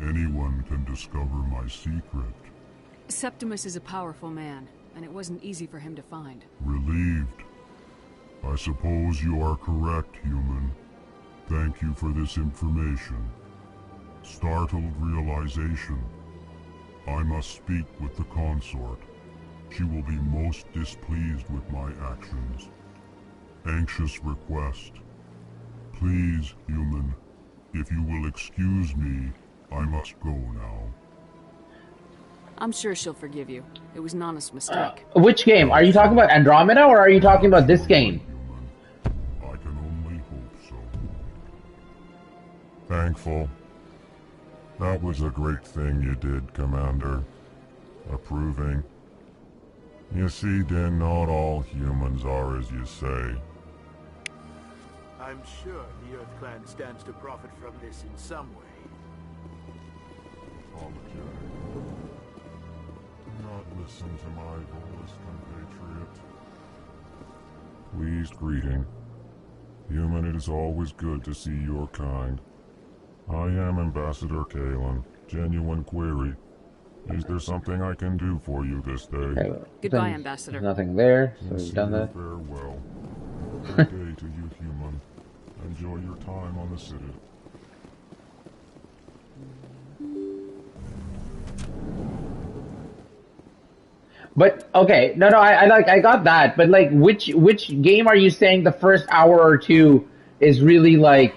Anyone can discover my secret. Septimus is a powerful man, and it wasn't easy for him to find. Relieved. I suppose you are correct, human. Thank you for this information. Startled realization. I must speak with the consort. She will be most displeased with my actions. Anxious request. Please, human, if you will excuse me, I must go now. I'm sure she'll forgive you. It was an honest mistake. Which game? Are you talking about Andromeda or are you talking about this game? I can only hope so. Thankful. That was a great thing you did, Commander. Approving. You see, then not all humans are as you say. I'm sure the Earth Clan stands to profit from this in some way. Apologize. Do not listen to my volus, compatriot. Pleased greeting. Human, it is always good to see your kind. I am Ambassador Kalen. Genuine query. Is there something I can do for you this day? Okay, Goodbye, Ambassador. Nothing there, so we've done that. Farewell. Good day to you, human. Enjoy your time on the Citadel. But okay, no, I got that. But like, which game are you saying the first hour or two is really like?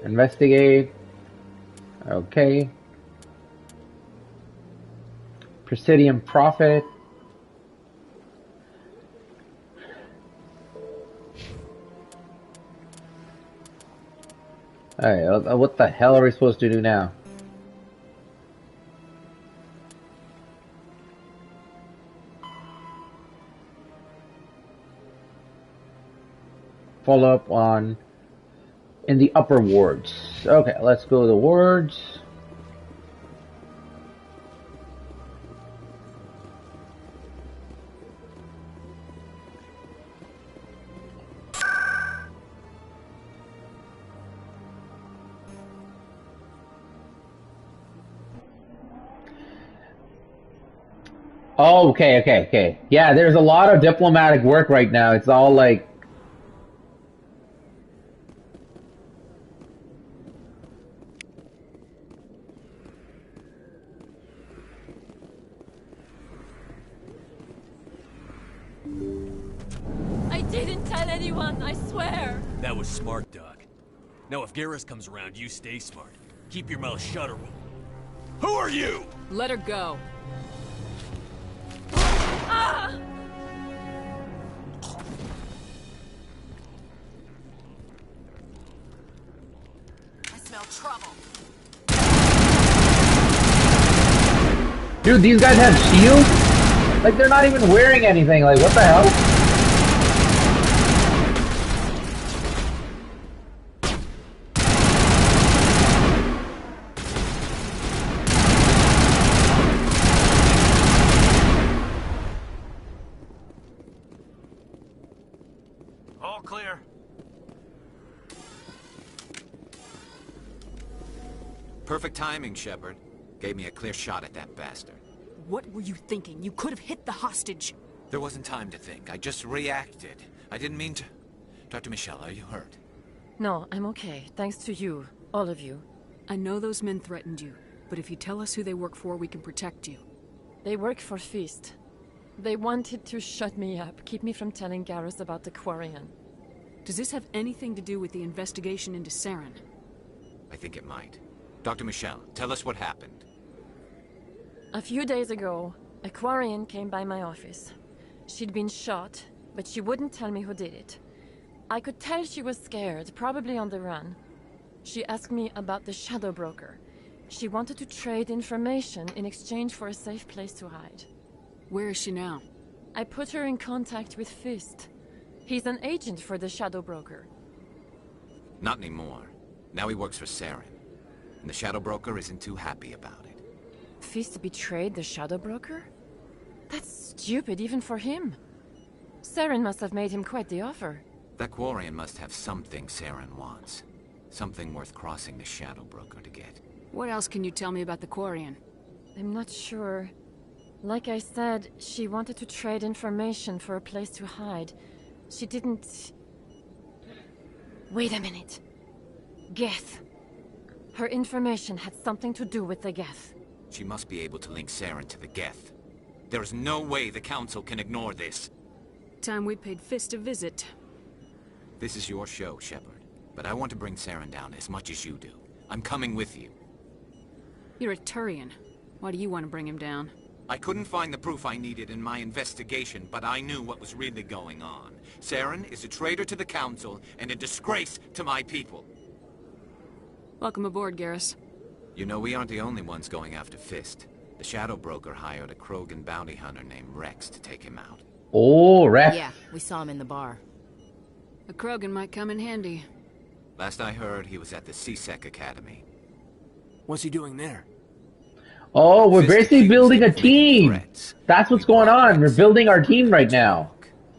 Investigate. Okay. Presidium Profit. Alright, what the hell are we supposed to do now? Follow up on in the upper wards. Okay, let's go to the wards. Oh, okay. Yeah, there's a lot of diplomatic work right now. It's all like I didn't tell anyone, I swear. That was smart, Doc. Now if Garrus comes around, you stay smart. Keep your mouth shut or we'll... Who are you? Let her go. Ah! I smell trouble. dude, these guys have shields? Like, they're not even wearing anything. Like, what the hell? All clear. Perfect timing, Shepard. Gave me a clear shot at that bastard. What were you thinking? You could have hit the hostage. There wasn't time to think. I just reacted. I didn't mean to... Dr. Michelle, are you hurt? No, I'm okay. Thanks to you. All of you. I know those men threatened you, but if you tell us who they work for, we can protect you. They work for Feast. They wanted to shut me up, keep me from telling Garrus about the Quarian. Does this have anything to do with the investigation into Saren? I think it might. Dr. Michelle, tell us what happened. A few days ago, a Quarian came by my office. She'd been shot, but she wouldn't tell me who did it. I could tell she was scared, probably on the run. She asked me about the Shadow Broker. She wanted to trade information in exchange for a safe place to hide. Where is she now? I put her in contact with Fist. He's an agent for the Shadow Broker. Not anymore. Now he works for Saren. And the Shadow Broker isn't too happy about it. Fist betrayed the Shadow Broker? That's stupid even for him. Saren must have made him quite the offer. That Quarian must have something Saren wants. Something worth crossing the Shadow Broker to get. What else can you tell me about the Quarian? I'm not sure. Like I said, she wanted to trade information for a place to hide. She didn't... Wait a minute. Geth. Her information had something to do with the Geth. She must be able to link Saren to the Geth. There is no way the Council can ignore this. Time we paid Fist a visit. This is your show, Shepard. But I want to bring Saren down as much as you do. I'm coming with you. You're a Turian. Why do you want to bring him down? I couldn't find the proof I needed in my investigation, but I knew what was really going on. Saren is a traitor to the Council and a disgrace to my people. Welcome aboard, Garrus. You know, we aren't the only ones going after Fist. The Shadow Broker hired a Krogan bounty hunter named Rex to take him out. Oh, Rex. Yeah, we saw him in the bar. A Krogan might come in handy. Last I heard, he was at the C-Sec Academy. What's he doing there? Oh, we're basically building a team. That's what's going on. We're building our team right now.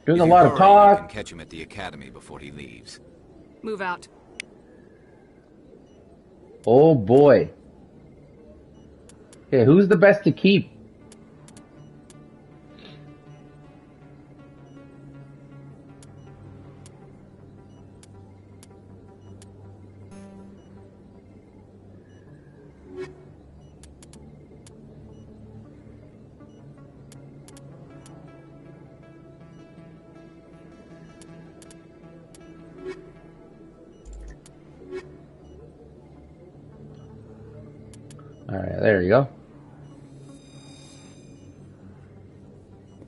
Doing a lot of You talk. can catch him at the Academy before he leaves. Move out. Oh boy. Okay, who's the best to keep? Alright, there you go.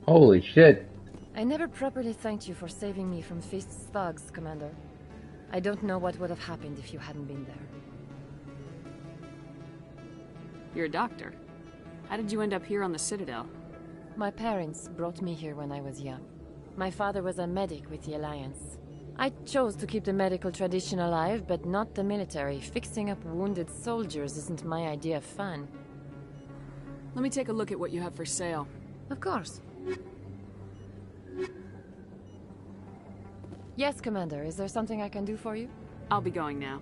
Holy shit. I never properly thanked you for saving me from Fist's thugs, Commander. I don't know what would have happened if you hadn't been there. You're a doctor. How did you end up here on the Citadel? My parents brought me here when I was young. My father was a medic with the Alliance. I chose to keep the medical tradition alive, but not the military. Fixing up wounded soldiers isn't my idea of fun. Let me take a look at what you have for sale. Of course. Yes, Commander. Is there something I can do for you? I'll be going now.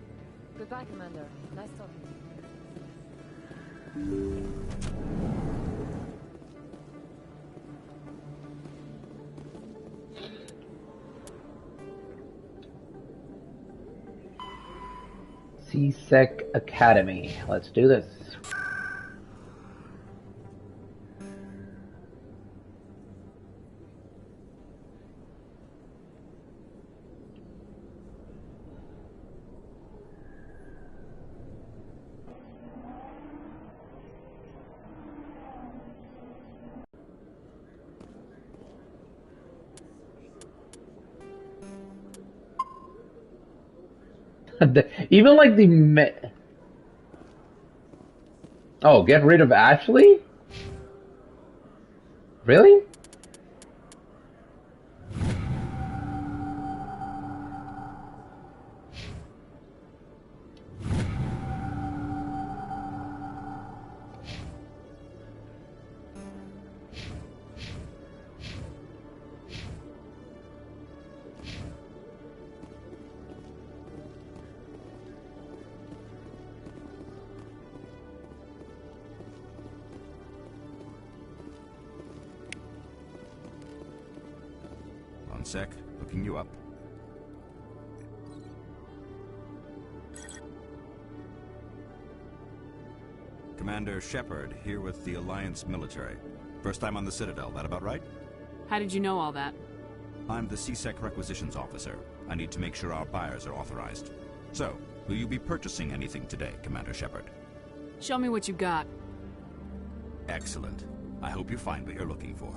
Goodbye, Commander. Nice talking to you. C-Sec Academy. Let's do this. Even like the oh, get rid of Ashley? Really? Sec. looking you up. Commander Shepard, here with the Alliance military. First time on the Citadel, that about right? How did you know all that? I'm the CSEC requisitions officer. I need to make sure our buyers are authorized. So, will you be purchasing anything today, Commander Shepard? Show me what you got. Excellent. I hope you find what you're looking for.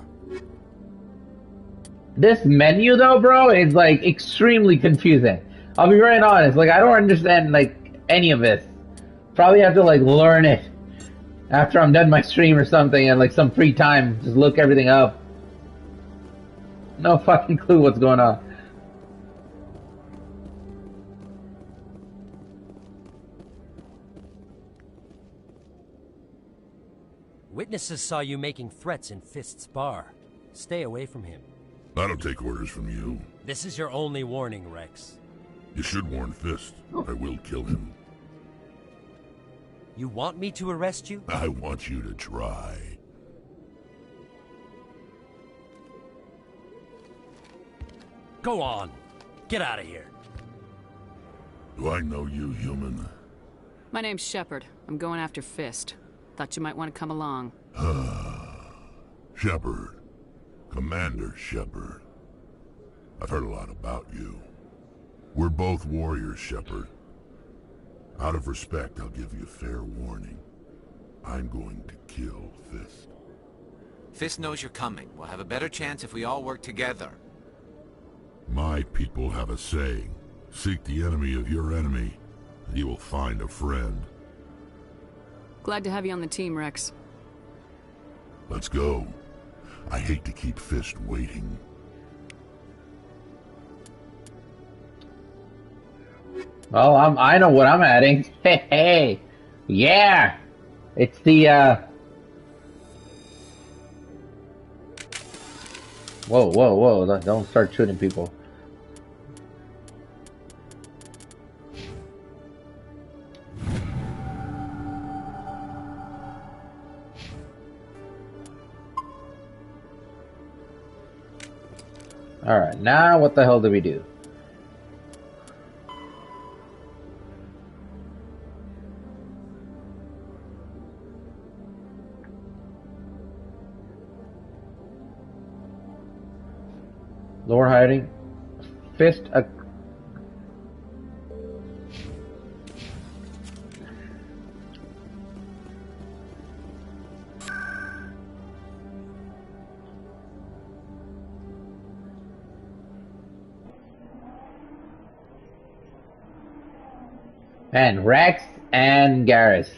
This menu though, bro, is like extremely confusing. I'll be very honest. Like I don't understand like any of this. Probably have to like learn it after I'm done my stream or something and like some free time. Just look everything up. No fucking clue what's going on. Witnesses saw you making threats in Fist's bar. Stay away from him. I don't take orders from you. This is your only warning, Rex. You should warn Fist. I will kill him. You want me to arrest you? I want you to try. Go on. Get out of here. Do I know you, human? My name's Shepard. I'm going after Fist. Thought you might want to come along. Shepard. Commander Shepard. I've heard a lot about you. We're both warriors, Shepard. Out of respect, I'll give you a fair warning. I'm going to kill Fist. Fist knows you're coming. We'll have a better chance if we all work together. My people have a saying. Seek the enemy of your enemy, and you will find a friend. Glad to have you on the team, Rex. Let's go. I hate to keep Fist waiting. Well, I know what I'm adding. Hey, yeah! It's the, Whoa, don't start shooting people. Alright, now what the hell do we do? Lower hiding. Fist a... And Rex and Garrus.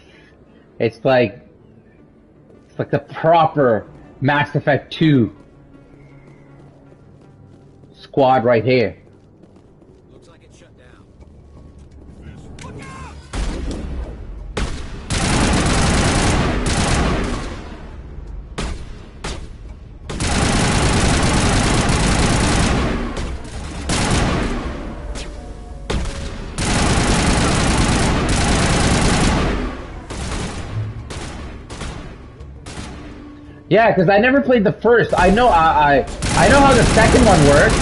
It's like the proper Mass Effect 2 squad right here. Looks like it's shut down. Yeah, because I never played the first. I know I know how the second one works.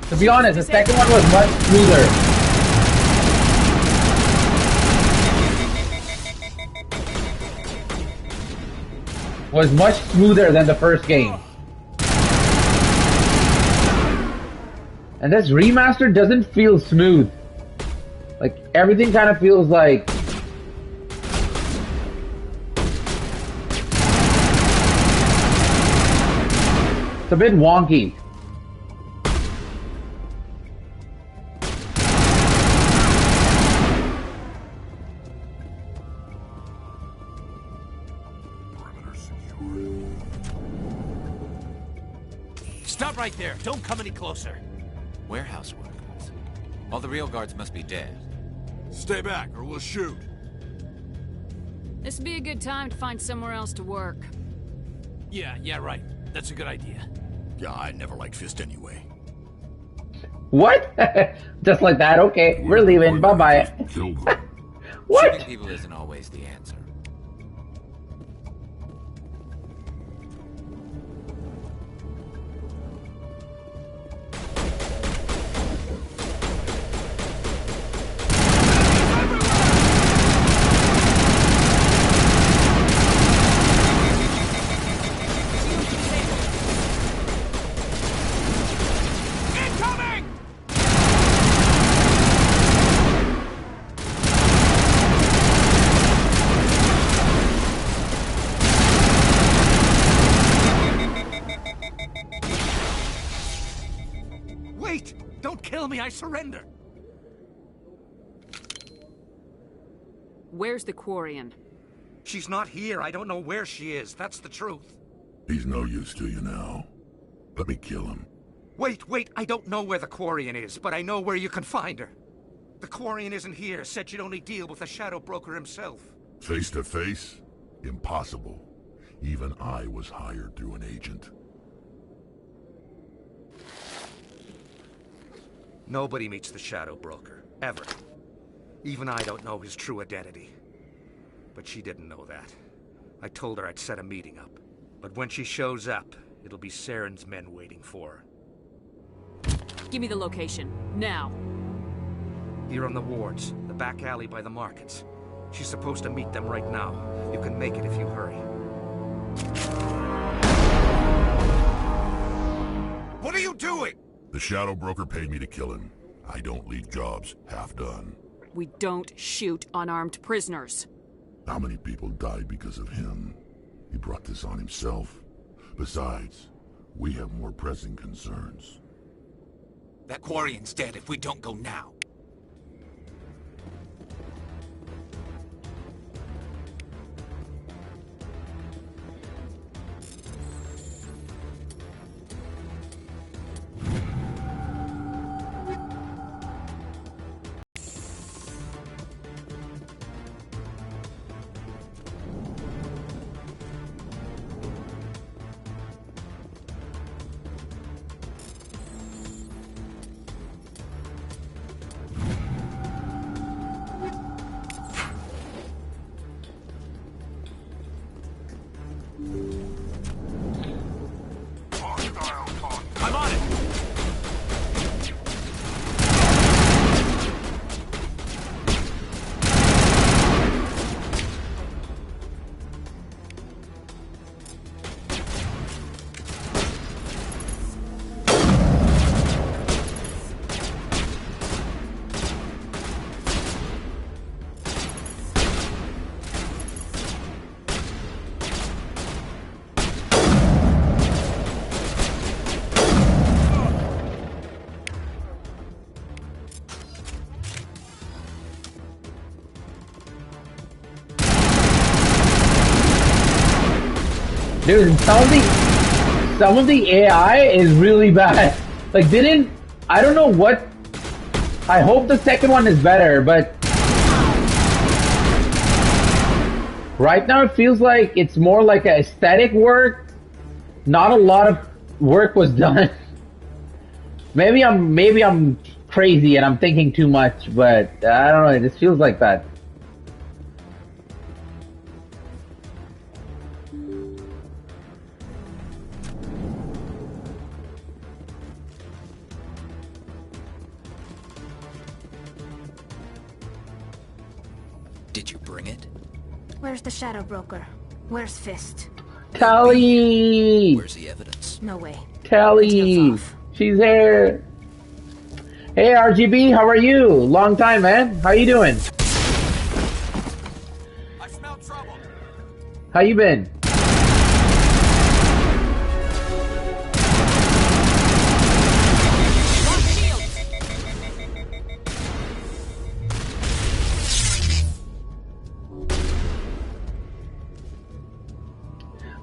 To be honest, the second one was much smoother. Was much smoother than the first game. And this remaster doesn't feel smooth. Like, everything kind of feels like... It's a bit wonky. Stop right there. Don't come any closer. Warehouse workers. All the real guards must be dead. Stay back or we'll shoot. This would be a good time to find somewhere else to work. Yeah, right. That's a good idea. Yeah, I never liked Fist anyway. What? Just like that? Okay, we're leaving. Bye-bye. What? Shooting people isn't always the answer. Wait! Don't kill me, I surrender! Where's the Quarian? She's not here. I don't know where she is. That's the truth. He's no use to you now. Let me kill him. Wait, I don't know where the Quarian is, but I know where you can find her. The Quarian isn't here. Said she'd only deal with the Shadow Broker himself. Face to face? Impossible. Even I was hired through an agent. Nobody meets the Shadow Broker. Ever. Even I don't know his true identity. But she didn't know that. I told her I'd set a meeting up. But when she shows up, it'll be Saren's men waiting for her. Give me the location. Now. Here on the wards, the back alley by the markets. She's supposed to meet them right now. You can make it if you hurry. What are you doing? The Shadow Broker paid me to kill him. I don't leave jobs half done. We don't shoot unarmed prisoners. How many people died because of him? He brought this on himself. Besides, we have more pressing concerns. That Quarian's dead if we don't go now. I'm on it! Dude, some of the AI is really bad. Like, I don't know what, I hope the second one is better, but right now it feels like it's more like an aesthetic work. Not a lot of work was done. Maybe I'm crazy and I'm thinking too much, but I don't know, it just feels like that. Did you bring it? Where's the Shadow Broker? Where's Fist? Tally! Where's the evidence? No way. Tally! She's here! Hey RGB, how are you? Long time, man. How you doing? I smell trouble. How you been?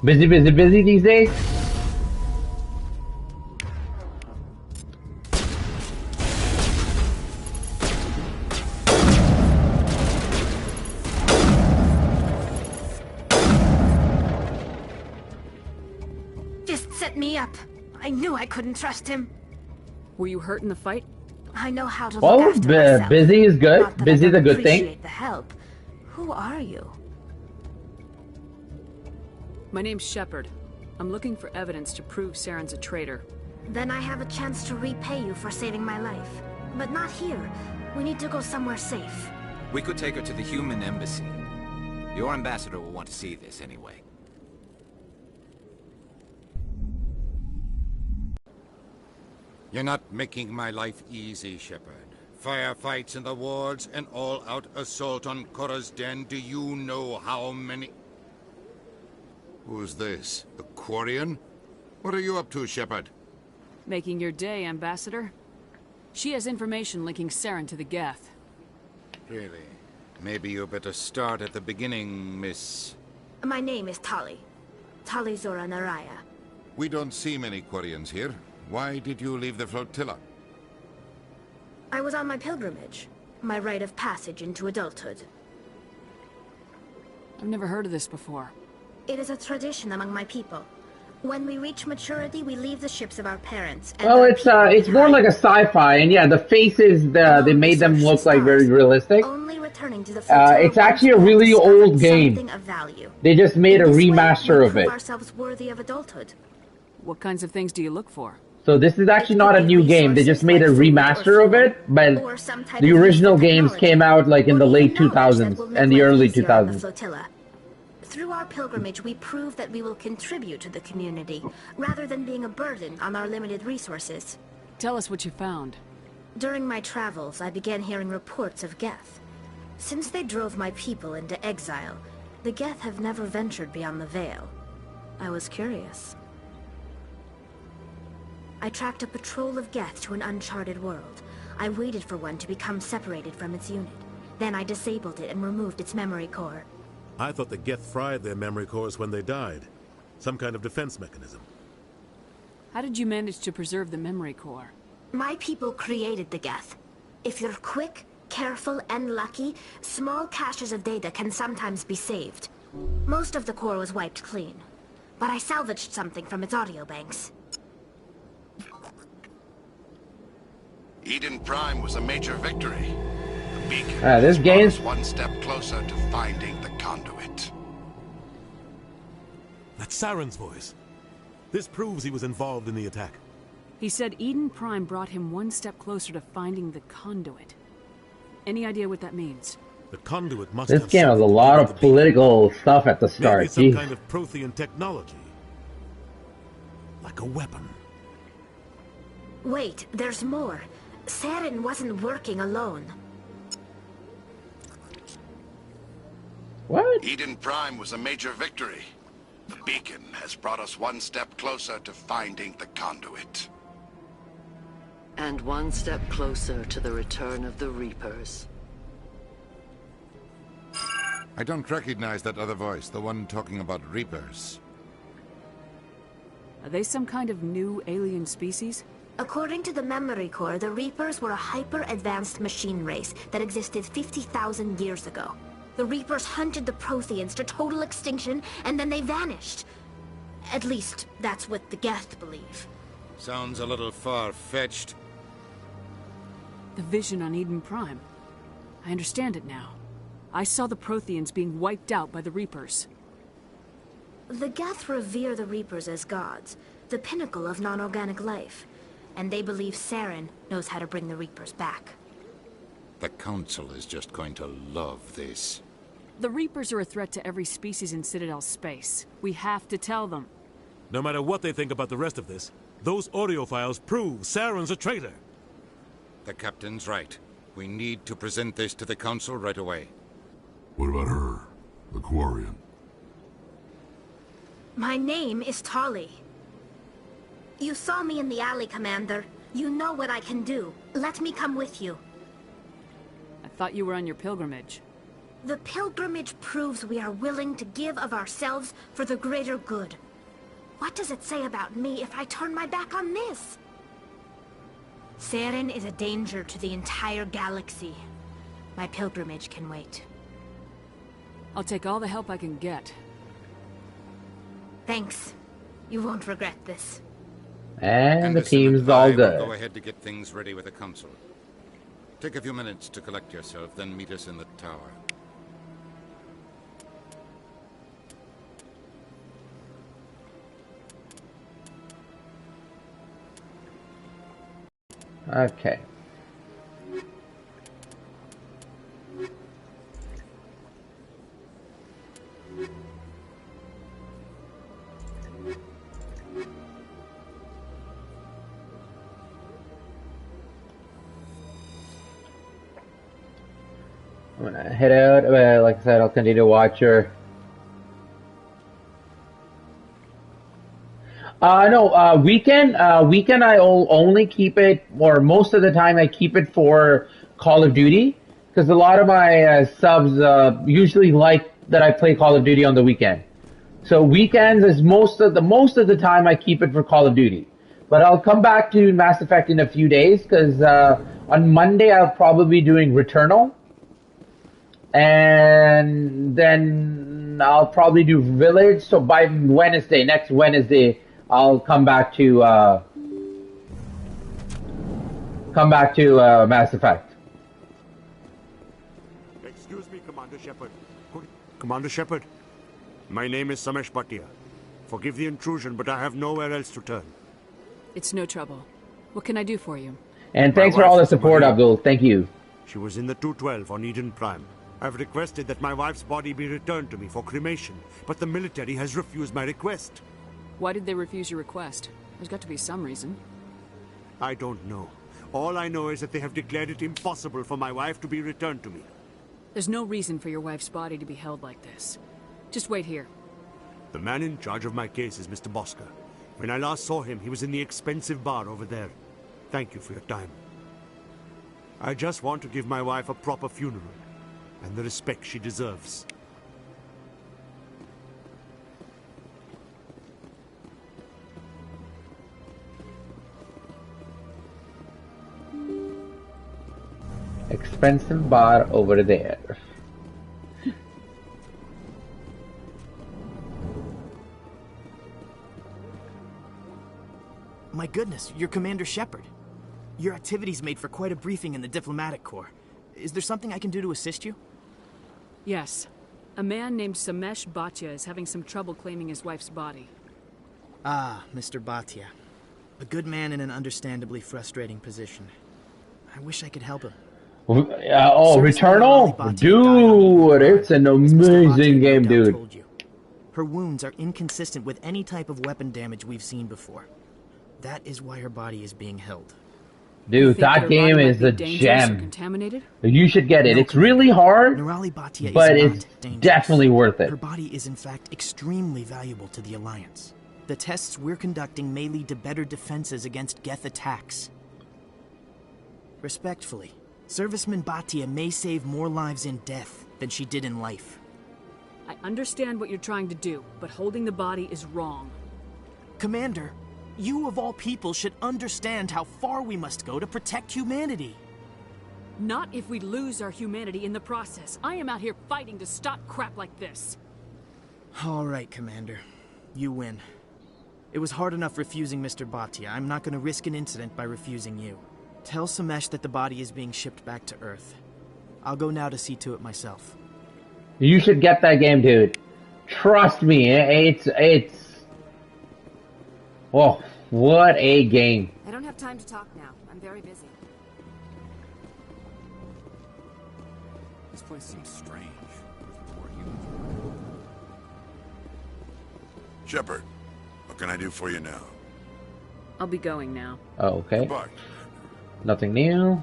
Busy these days? Just set me up. I knew I couldn't trust him. Were you hurt in the fight? I know how to Well, look after myself. busy is good. Not that Busy I is a don't good thing. appreciate the help. Who are you? My name's Shepard. I'm looking for evidence to prove Saren's a traitor. Then I have a chance to repay you for saving my life. But not here. We need to go somewhere safe. We could take her to the human embassy. Your ambassador will want to see this anyway. You're not making my life easy, Shepard. Firefights in the wards, an all-out assault on Korra's den. Do you know how many... Who's this? The Quarian? What are you up to, Shepard? Making your day, Ambassador. She has information linking Saren to the Geth. Really? Maybe you better start at the beginning, Miss... My name is Tali. Tali Zora Naraya. We don't see many Quarians here. Why did you leave the flotilla? I was on my pilgrimage. My rite of passage into adulthood. I've never heard of this before. It is a tradition among my people. When we reach maturity, we leave the ships of our parents. And Well, it's more like a sci-fi, and yeah, the faces they made them look like very realistic. Only returning to the It's actually a really old game. Of value. They just made a In this remaster way, we of it. prove ourselves worthy of adulthood. What kinds of things do you look for? So this is actually not a new game. They just made a remaster of it, but the original games came out like in the late 2000s and the early 2000s. Through our pilgrimage, we prove that we will contribute to the community, rather than being a burden on our limited resources. Tell us what you found. During my travels, I began hearing reports of Geth. Since they drove my people into exile, the Geth have never ventured beyond the Veil. I was curious. I tracked a patrol of Geth to an uncharted world. I waited for one to become separated from its unit. Then I disabled it and removed its memory core. I thought the Geth fried their memory cores when they died. Some kind of defense mechanism. How did you manage to preserve the memory core? My people created the Geth. If you're quick, careful, and lucky, small caches of data can sometimes be saved. Most of the core was wiped clean, but I salvaged something from its audio banks. Eden Prime was a major victory. The beacon this game's was one step closer to finding the conduit. That's Saren's voice. This proves he was involved in the attack. He said Eden Prime brought him one step closer to finding the conduit. Any idea what that means? The conduit must This have game has a something to lot do of with the political stuff at the beacon. start. Maybe some Jeez. kind of Prothean technology. Like a weapon. Wait, there's more. Saren wasn't working alone. What? Eden Prime was a major victory. The beacon has brought us one step closer to finding the conduit. And one step closer to the return of the Reapers. I don't recognize that other voice, the one talking about Reapers. Are they some kind of new alien species? According to the memory core, the Reapers were a hyper-advanced machine race that existed 50,000 years ago. The Reapers hunted the Protheans to total extinction, and then they vanished. At least, that's what the Geth believe. Sounds a little far-fetched. The vision on Eden Prime. I understand it now. I saw the Protheans being wiped out by the Reapers. The Geth revere the Reapers as gods, the pinnacle of non-organic life. And they believe Saren knows how to bring the Reapers back. The Council is just going to love this. The Reapers are a threat to every species in Citadel space. We have to tell them. No matter what they think about the rest of this, those audio files prove Saren's a traitor. The Captain's right. We need to present this to the Council right away. What about her? The Quarian? My name is Tali. You saw me in the alley, Commander. You know what I can do. Let me come with you. I thought you were on your pilgrimage. The pilgrimage proves we are willing to give of ourselves for the greater good. What does it say about me if I turn my back on this? Saren is a danger to the entire galaxy. My pilgrimage can wait. I'll take all the help I can get. Thanks. You won't regret this. And the Anderson and team's I all will good. Go ahead to get things ready with the Council. Take a few minutes to collect yourself, then meet us in the tower. Okay. I'm gonna head out. Like I said, I'll continue to watch her. No, weekend I only keep it, or most of the time I keep it for Call of Duty, because a lot of my subs usually like that I play Call of Duty on the weekend. So weekends is most of the time I keep it for Call of Duty. But I'll come back to Mass Effect in a few days, because on Monday I'll probably be doing Returnal, and then I'll probably do Village. So by next Wednesday, I'll come back to Mass Effect. Excuse me, Commander Shepard. Commander Shepard, my name is Samesh Bhatia. Forgive the intrusion, but I have nowhere else to turn. It's no trouble. What can I do for you? And thanks for all the support, Abdul. Thank you. She was in the 212 on Eden Prime. I've requested that my wife's body be returned to me for cremation, but the military has refused my request. Why did they refuse your request? There's got to be some reason. I don't know. All I know is that they have declared it impossible for my wife to be returned to me. There's no reason for your wife's body to be held like this. Just wait here. The man in charge of my case is Mr. Bosker. When I last saw him, he was in the expensive bar over there. Thank you for your time. I just want to give my wife a proper funeral, and the respect she deserves. Expensive bar over there. My goodness, you're Commander Shepard. Your activities made for quite a briefing in the Diplomatic Corps. Is there something I can do to assist you? Yes. A man named Samesh Bhatia is having some trouble claiming his wife's body. Ah, Mr. Bhatia. A good man in an understandably frustrating position. I wish I could help him. Returnal? Dude, it's an amazing game, dude. Her wounds are inconsistent with any type of weapon damage we've seen before. That is why her body is being held. Dude, that game is a gem. Contaminated? You should get it. It's really hard, but it's definitely worth it. Her body is in fact extremely valuable to the Alliance. The tests we're conducting may lead to better defenses against Geth attacks. Respectfully, Serviceman Bhatia may save more lives in death than she did in life. I understand what you're trying to do, but holding the body is wrong. Commander, you of all people should understand how far we must go to protect humanity. Not if we lose our humanity in the process. I am out here fighting to stop crap like this. All right, Commander. You win. It was hard enough refusing Mr. Bhatia. I'm not going to risk an incident by refusing you. Tell Samesh that the body is being shipped back to Earth. I'll go now to see to it myself. You should get that game, dude. Trust me, it's... Oh, what a game. I don't have time to talk now. I'm very busy. This place seems strange. There's more humans. Shepard, what can I do for you now? I'll be going now. Oh, okay. Goodbye. Nothing new.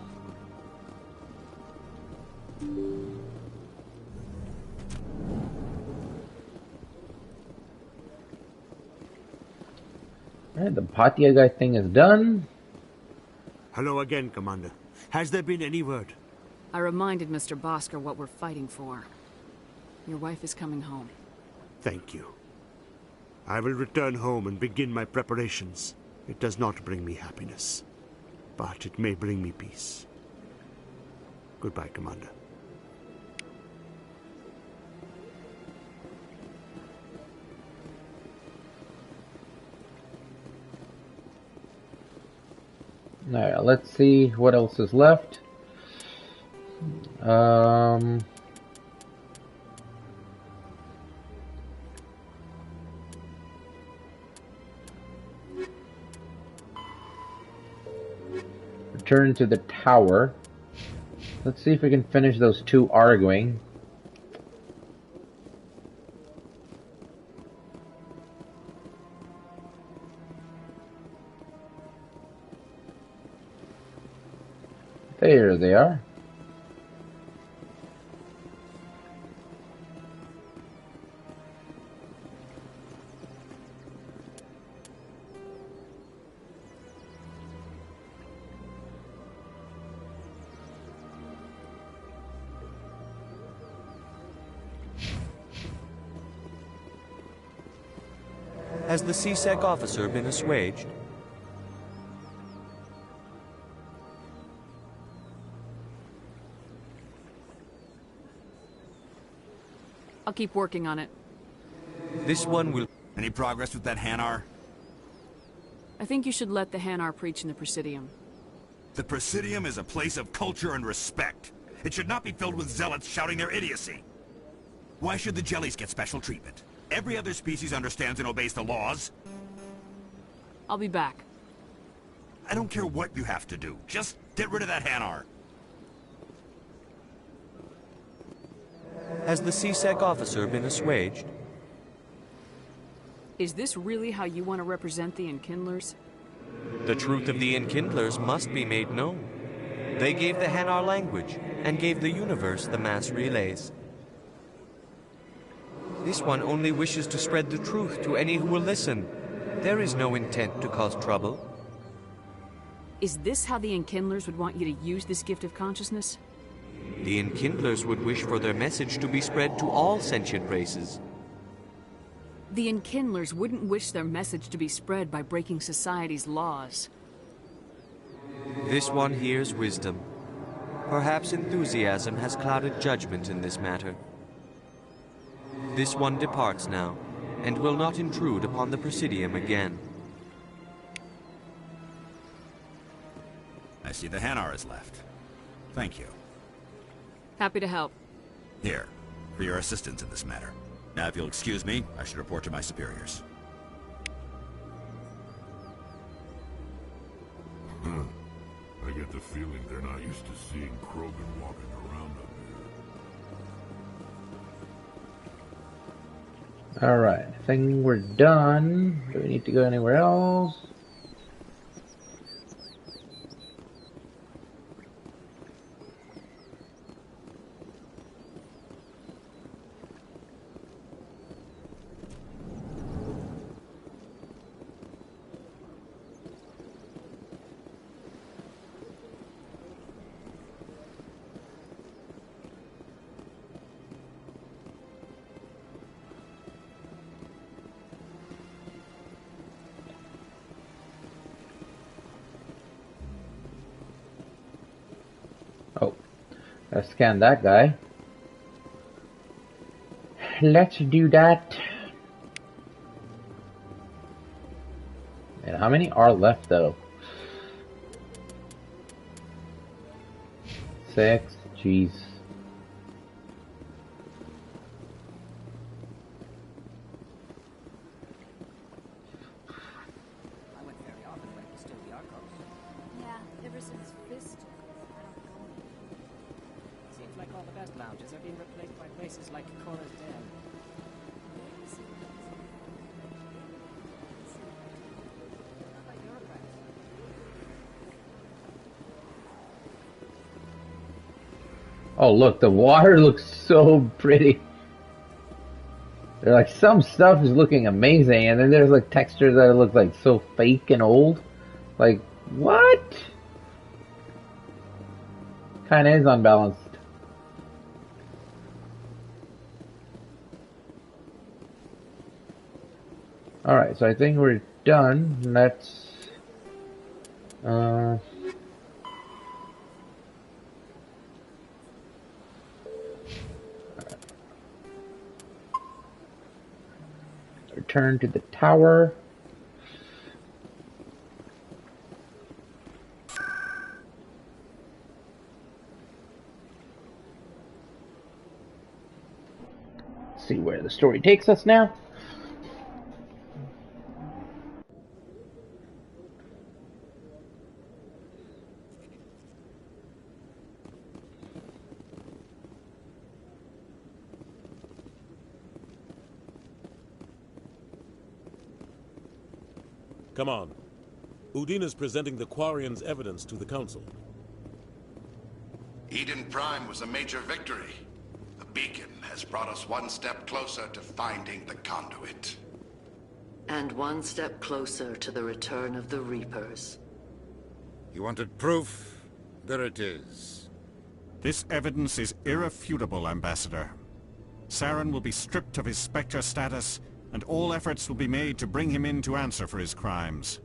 Alright, the Bhatia guy thing is done. Hello again, Commander. Has there been any word? I reminded Mr. Bosker what we're fighting for. Your wife is coming home. Thank you. I will return home and begin my preparations. It does not bring me happiness, but it may bring me peace. Goodbye, Commander. Alright, let's see what else is left. Return to the tower. Let's see if we can finish those two arguing. There they are. Has the CSEC officer been assuaged? I'll keep working on it. This one will... Any progress with that Hanar? I think you should let the Hanar preach in the Presidium. The Presidium is a place of culture and respect. It should not be filled with zealots shouting their idiocy. Why should the jellies get special treatment? Every other species understands and obeys the laws. I'll be back. I don't care what you have to do. Just get rid of that Hanar. Has the CSEC officer been assuaged? Is this really how you want to represent the Enkindlers? The truth of the Enkindlers must be made known. They gave the Hanar language, and gave the universe the mass relays. This one only wishes to spread the truth to any who will listen. There is no intent to cause trouble. Is this how the Enkindlers would want you to use this gift of consciousness? The Enkindlers would wish for their message to be spread to all sentient races. The Enkindlers wouldn't wish their message to be spread by breaking society's laws. This one hears wisdom. Perhaps enthusiasm has clouded judgment in this matter. This one departs now, and will not intrude upon the Presidium again. I see the Hanar is left. Thank you. Happy to help. Here, for your assistance in this matter. Now, if you'll excuse me, I should report to my superiors. I get the feeling they're not used to seeing Krogan walking around up here. Alright, I think we're done. Do we need to go anywhere else? Oh, let's scan that guy. Let's do that. And how many are left though? 6. Jeez. Lounges are being replaced by places like Cora's Dell. Oh look, the water looks so pretty. They're like, some stuff is looking amazing, and then there's like textures that look like so fake and old. Like, what? Kinda is unbalanced. Alright, so I think we're done. Let's return to the tower. See where the story takes us now. Come on. Udina's presenting the Quarian's evidence to the Council. Eden Prime was a major victory. The beacon has brought us one step closer to finding the conduit. And one step closer to the return of the Reapers. You wanted proof? There it is. This evidence is irrefutable, Ambassador. Saren will be stripped of his Spectre status and all efforts will be made to bring him in to answer for his crimes.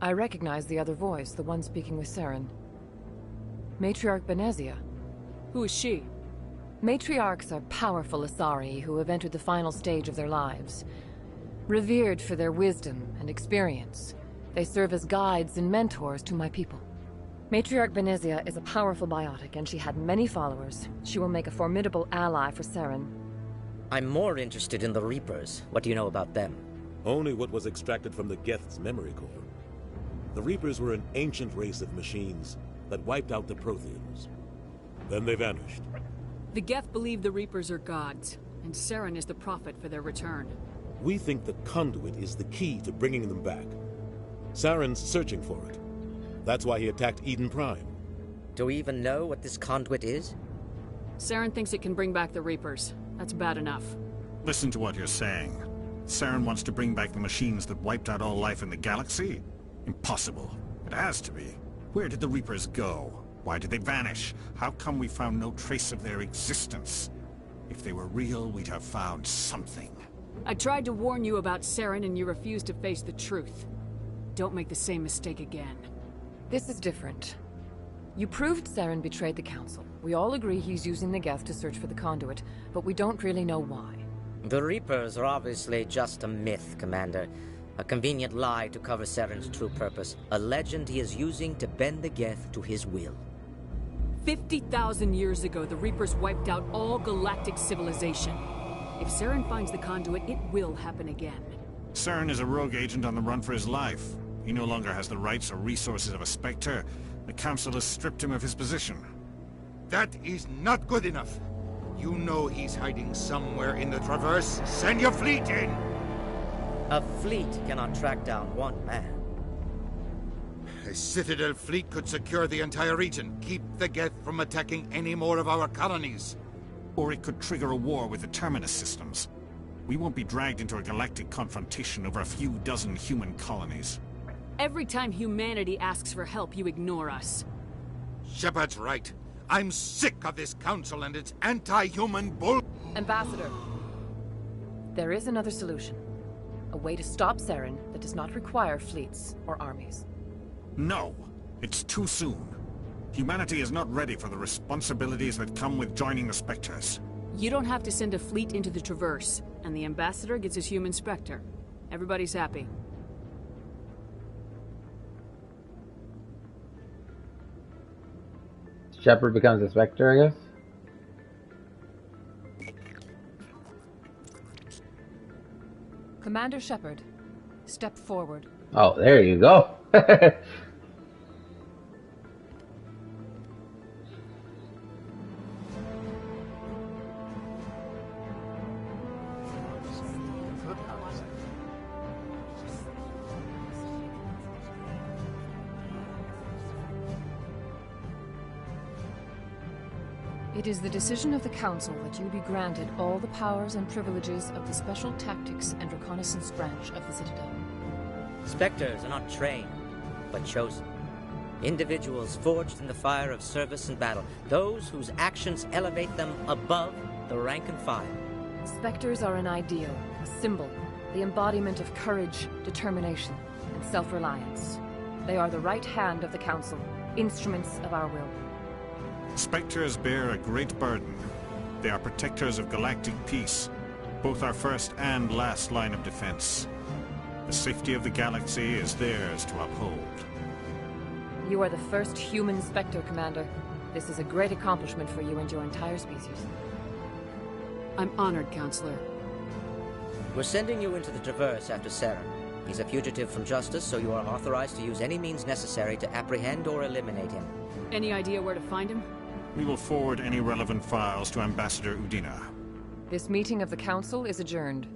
I recognize the other voice, the one speaking with Saren. Matriarch Benezia. Who is she? Matriarchs are powerful Asari who have entered the final stage of their lives. Revered for their wisdom and experience, they serve as guides and mentors to my people. Matriarch Benezia is a powerful biotic, and she had many followers. She will make a formidable ally for Saren. I'm more interested in the Reapers. What do you know about them? Only what was extracted from the Geth's memory core. The Reapers were an ancient race of machines that wiped out the Protheans. Then they vanished. The Geth believe the Reapers are gods, and Saren is the prophet for their return. We think the conduit is the key to bringing them back. Saren's searching for it. That's why he attacked Eden Prime. Do we even know what this conduit is? Saren thinks it can bring back the Reapers. That's bad enough. Listen to what you're saying. Saren wants to bring back the machines that wiped out all life in the galaxy? Impossible. It has to be. Where did the Reapers go? Why did they vanish? How come we found no trace of their existence? If they were real, we'd have found something. I tried to warn you about Saren and you refused to face the truth. Don't make the same mistake again. This is different. You proved Saren betrayed the Council. We all agree he's using the Geth to search for the conduit, but we don't really know why. The Reapers are obviously just a myth, Commander. A convenient lie to cover Saren's true purpose. A legend he is using to bend the Geth to his will. 50,000 years ago, the Reapers wiped out all galactic civilization. If Saren finds the conduit, it will happen again. Saren is a rogue agent on the run for his life. He no longer has the rights or resources of a Spectre. The Council has stripped him of his position. That is not good enough. You know he's hiding somewhere in the Traverse. Send your fleet in! A fleet cannot track down one man. A Citadel fleet could secure the entire region, keep the Geth from attacking any more of our colonies. Or it could trigger a war with the Terminus systems. We won't be dragged into a galactic confrontation over a few dozen human colonies. Every time humanity asks for help, you ignore us. Shepard's right. I'm sick of this council and its anti-human bull... Ambassador, there is another solution. A way to stop Saren that does not require fleets or armies. No, it's too soon. Humanity is not ready for the responsibilities that come with joining the Spectres. You don't have to send a fleet into the Traverse, and the Ambassador gets his human Spectre. Everybody's happy. Shepard becomes a Spectre, I guess? Commander Shepard, step forward. Oh, there you go. It is the decision of the Council that you be granted all the powers and privileges of the Special Tactics and Reconnaissance Branch of the Citadel. Spectres are not trained, but chosen. Individuals forged in the fire of service and battle. Those whose actions elevate them above the rank and file. Spectres are an ideal, a symbol, the embodiment of courage, determination, and self-reliance. They are the right hand of the Council, instruments of our will. Spectres bear a great burden. They are protectors of galactic peace, both our first and last line of defense. The safety of the galaxy is theirs to uphold. You are the first human Spectre, Commander. This is a great accomplishment for you and your entire species. I'm honored, Counselor. We're sending you into the Traverse after Saren. He's a fugitive from justice, so you are authorized to use any means necessary to apprehend or eliminate him. Any idea where to find him? We will forward any relevant files to Ambassador Udina. This meeting of the Council is adjourned.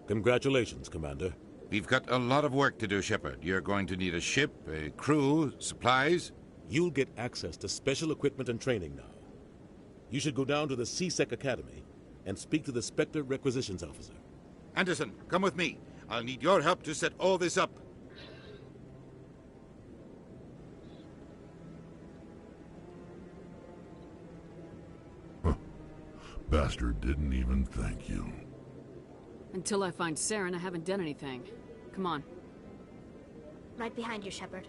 Congratulations, Commander. We've got a lot of work to do, Shepard. You're going to need a ship, a crew, supplies. You'll get access to special equipment and training now. You should go down to the C-Sec Academy and speak to the Spectre Requisitions Officer. Anderson, come with me. I'll need your help to set all this up. Bastard didn't even thank you. Until I find Saren, I haven't done anything. Come on. Right behind you, Shepard.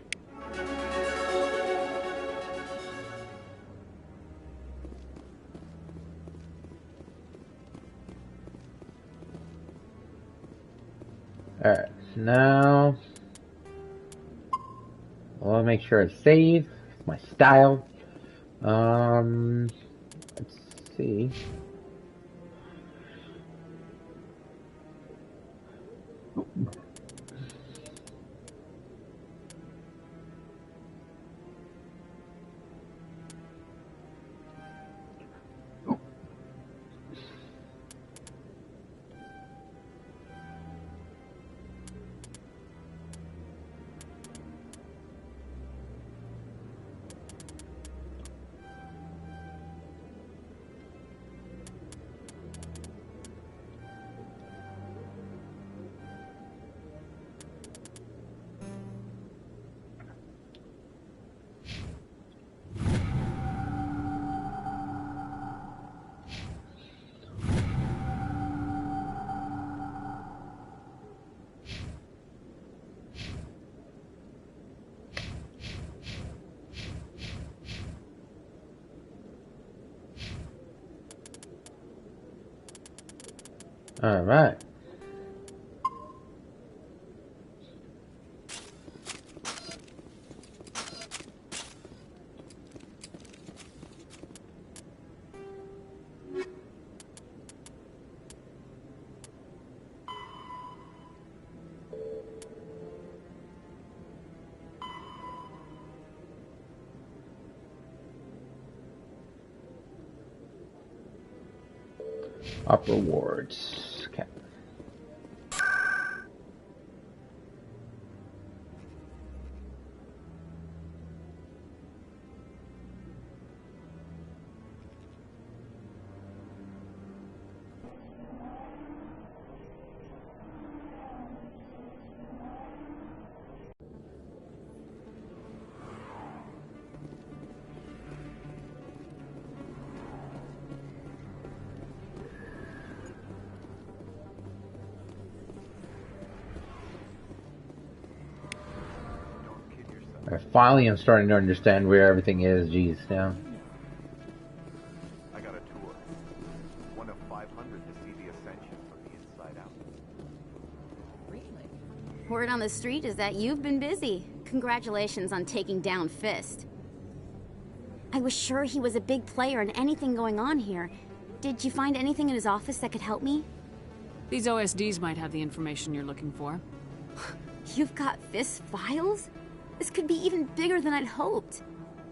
Alright, now I'll make sure I save. It's my style. Let's see. All right. Up rewards. Okay. Finally, I'm starting to understand where everything is. Jeez, yeah. I got a tour. One of 500 to see the Ascension from the inside out. Really? Word on the street is that you've been busy. Congratulations on taking down Fist. I was sure he was a big player in anything going on here. Did you find anything in his office that could help me? These OSDs might have the information you're looking for. You've got Fist files? This could be even bigger than I'd hoped.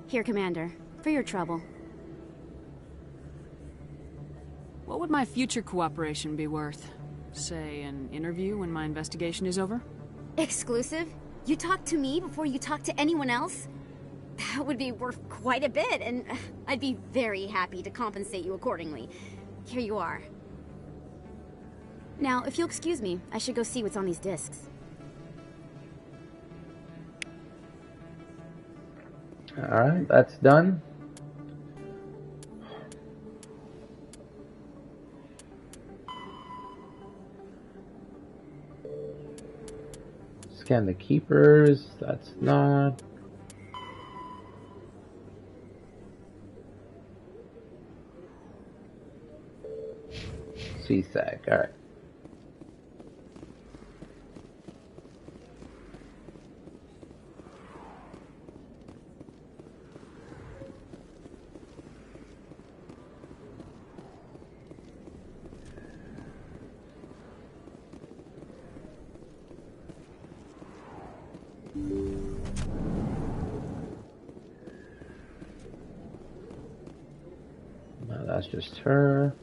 Here, Commander, for your trouble. What would my future cooperation be worth? Say, an interview when my investigation is over? Exclusive? You talk to me before you talk to anyone else? That would be worth quite a bit, and I'd be very happy to compensate you accordingly. Here you are. Now, if you'll excuse me, I should go see what's on these discs. Alright, that's done. Scan the keepers, that's not. CSAC, alright. No, that's just her.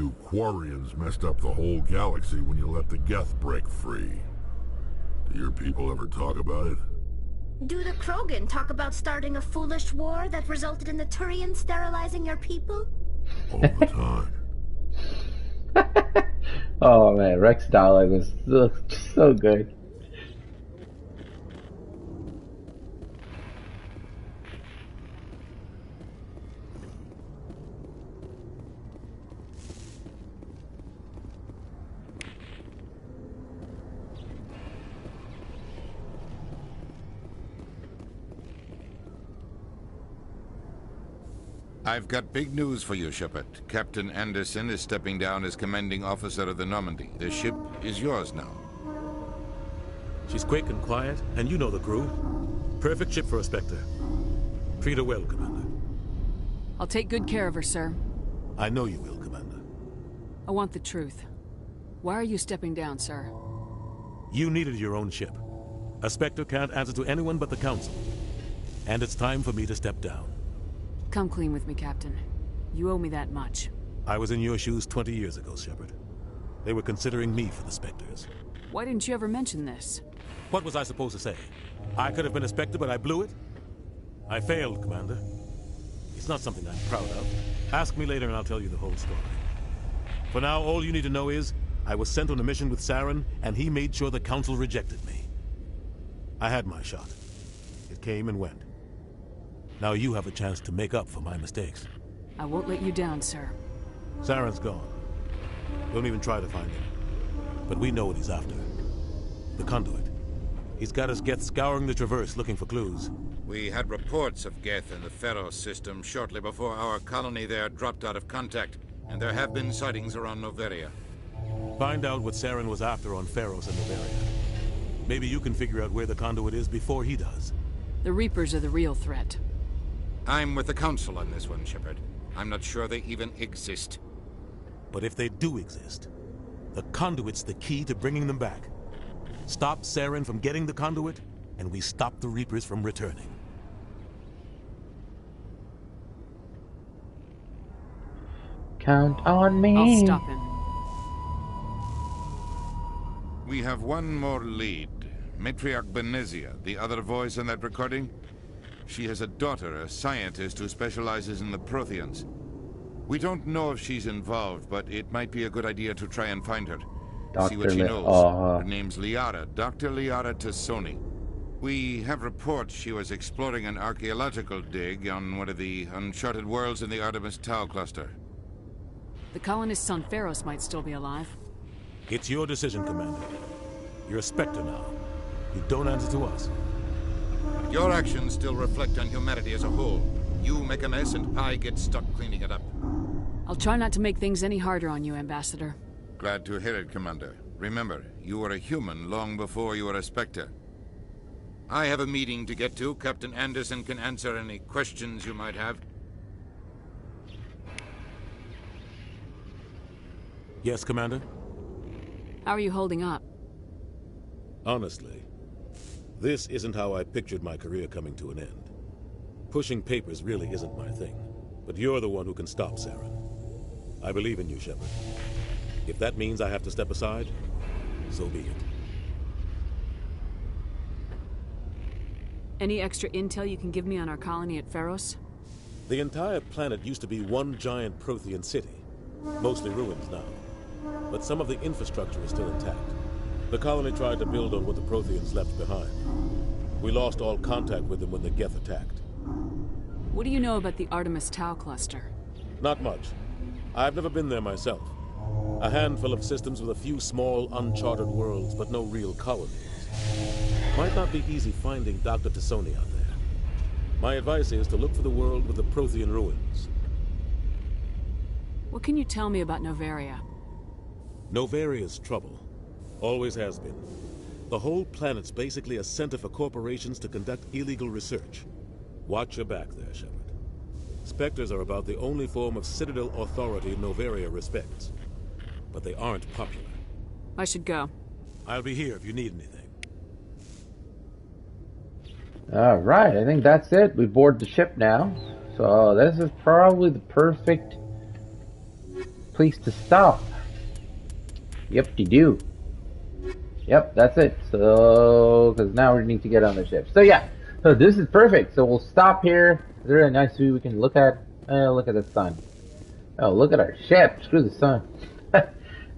You Quarians messed up the whole galaxy when you let the Geth break free. Do your people ever talk about it? Do the Krogan talk about starting a foolish war that resulted in the Turians sterilizing your people? All the time. Oh man, Rex dialogue was so good. I've got big news for you, Shepard. Captain Anderson is stepping down as commanding officer of the Normandy. The ship is yours now. She's quick and quiet, and you know the crew. Perfect ship for a Spectre. Treat her well, Commander. I'll take good care of her, sir. I know you will, Commander. I want the truth. Why are you stepping down, sir? You needed your own ship. A Spectre can't answer to anyone but the Council. And it's time for me to step down. Come clean with me, Captain. You owe me that much. I was in your shoes 20 years ago, Shepard. They were considering me for the Spectres. Why didn't you ever mention this? What was I supposed to say? I could have been a Spectre, but I blew it? I failed, Commander. It's not something I'm proud of. Ask me later and I'll tell you the whole story. For now, all you need to know is, I was sent on a mission with Saren, and he made sure the Council rejected me. I had my shot. It came and went. Now you have a chance to make up for my mistakes. I won't let you down, sir. Saren's gone. Don't even try to find him. But we know what he's after. The conduit. He's got us Geth scouring the Traverse looking for clues. We had reports of Geth in the Pharos system shortly before our colony there dropped out of contact, and there have been sightings around Noveria. Find out what Saren was after on Pharos and Noveria. Maybe you can figure out where the conduit is before he does. The Reapers are the real threat. I'm with the Council on this one, Shepard. I'm not sure they even exist. But if they do exist, the conduit's the key to bringing them back. Stop Saren from getting the conduit, and we stop the Reapers from returning. Count on me. I'll stop him. We have one more lead. Matriarch Benezia, the other voice in that recording. She has a daughter, a scientist who specializes in the Protheans. We don't know if she's involved, but it might be a good idea to try and find her. See what she knows. Her name's Liara, Dr. Liara Tassoni. We have reports she was exploring an archaeological dig on one of the uncharted worlds in the Artemis Tau cluster. The colonists on Pharos might still be alive. It's your decision, Commander. You're a Spectre now. You don't answer to us. Your actions still reflect on humanity as a whole. You make a mess and I get stuck cleaning it up. I'll try not to make things any harder on you, Ambassador. Glad to hear it, Commander. Remember, you were a human long before you were a Spectre. I have a meeting to get to. Captain Anderson can answer any questions you might have. Yes, Commander? How are you holding up? Honestly, this isn't how I pictured my career coming to an end. Pushing papers really isn't my thing, but you're the one who can stop Saren. I believe in you, Shepard. If that means I have to step aside, so be it. Any extra intel you can give me on our colony at Pharos? The entire planet used to be one giant Prothean city, mostly ruins now. But some of the infrastructure is still intact. The colony tried to build on what the Protheans left behind. We lost all contact with them when the Geth attacked. What do you know about the Artemis Tau cluster? Not much. I've never been there myself. A handful of systems with a few small, uncharted worlds, but no real colonies. Might not be easy finding Dr. Tassoni out there. My advice is to look for the world with the Prothean ruins. What can you tell me about Noveria? Noveria's trouble. Always has been. The whole planet's basically a center for corporations to conduct illegal research. Watch your back there, Shepard. Spectres are about the only form of Citadel authority Noveria respects. But they aren't popular. I should go. I'll be here if you need anything. Alright, I think that's it. We board the ship now. So this is probably the perfect place to stop. Yep, you do. Yep, that's it. So, because now we need to get on the ship. So yeah, so this is perfect. So we'll stop here. Is there a nice view we can look at? Look at the sun. Oh, look at our ship. Screw the sun.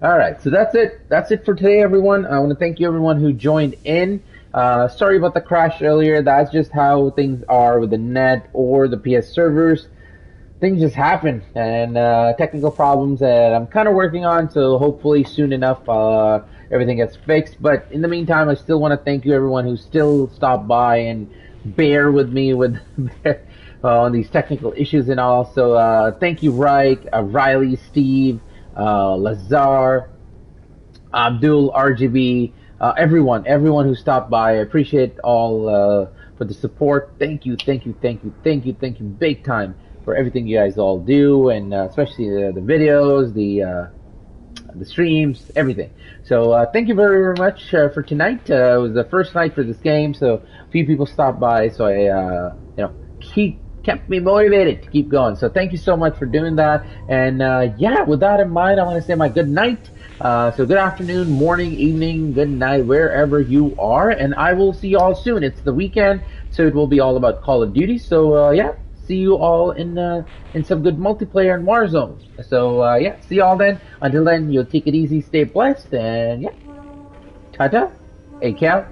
Alright, so that's it. That's it for today, everyone. I want to thank you, everyone who joined in. Sorry about the crash earlier. That's just how things are with the net or the PS servers. Things just happen, and technical problems that I'm kind of working on, so hopefully soon enough everything gets fixed. But in the meantime, I still want to thank you, everyone who still stopped by and bear with me with on these technical issues and all. So thank you, Reich, Riley, Steve, Lazar, Abdul, RGB, everyone who stopped by. I appreciate all for the support. Thank you big time for everything you guys all do, and especially the videos, the streams, everything. So thank you very, very much for tonight. It was the first night for this game, so a few people stopped by, so I kept me motivated to keep going. So thank you so much for doing that. And yeah, with that in mind, I want to say my good night. So good afternoon, morning, evening, good night, wherever you are. And I will see you all soon. It's the weekend, so it will be all about Call of Duty. So yeah, see you all in some good multiplayer in Warzone. So yeah, see you all then. Until then, you'll take it easy, stay blessed, and yeah, ta-ta, take care.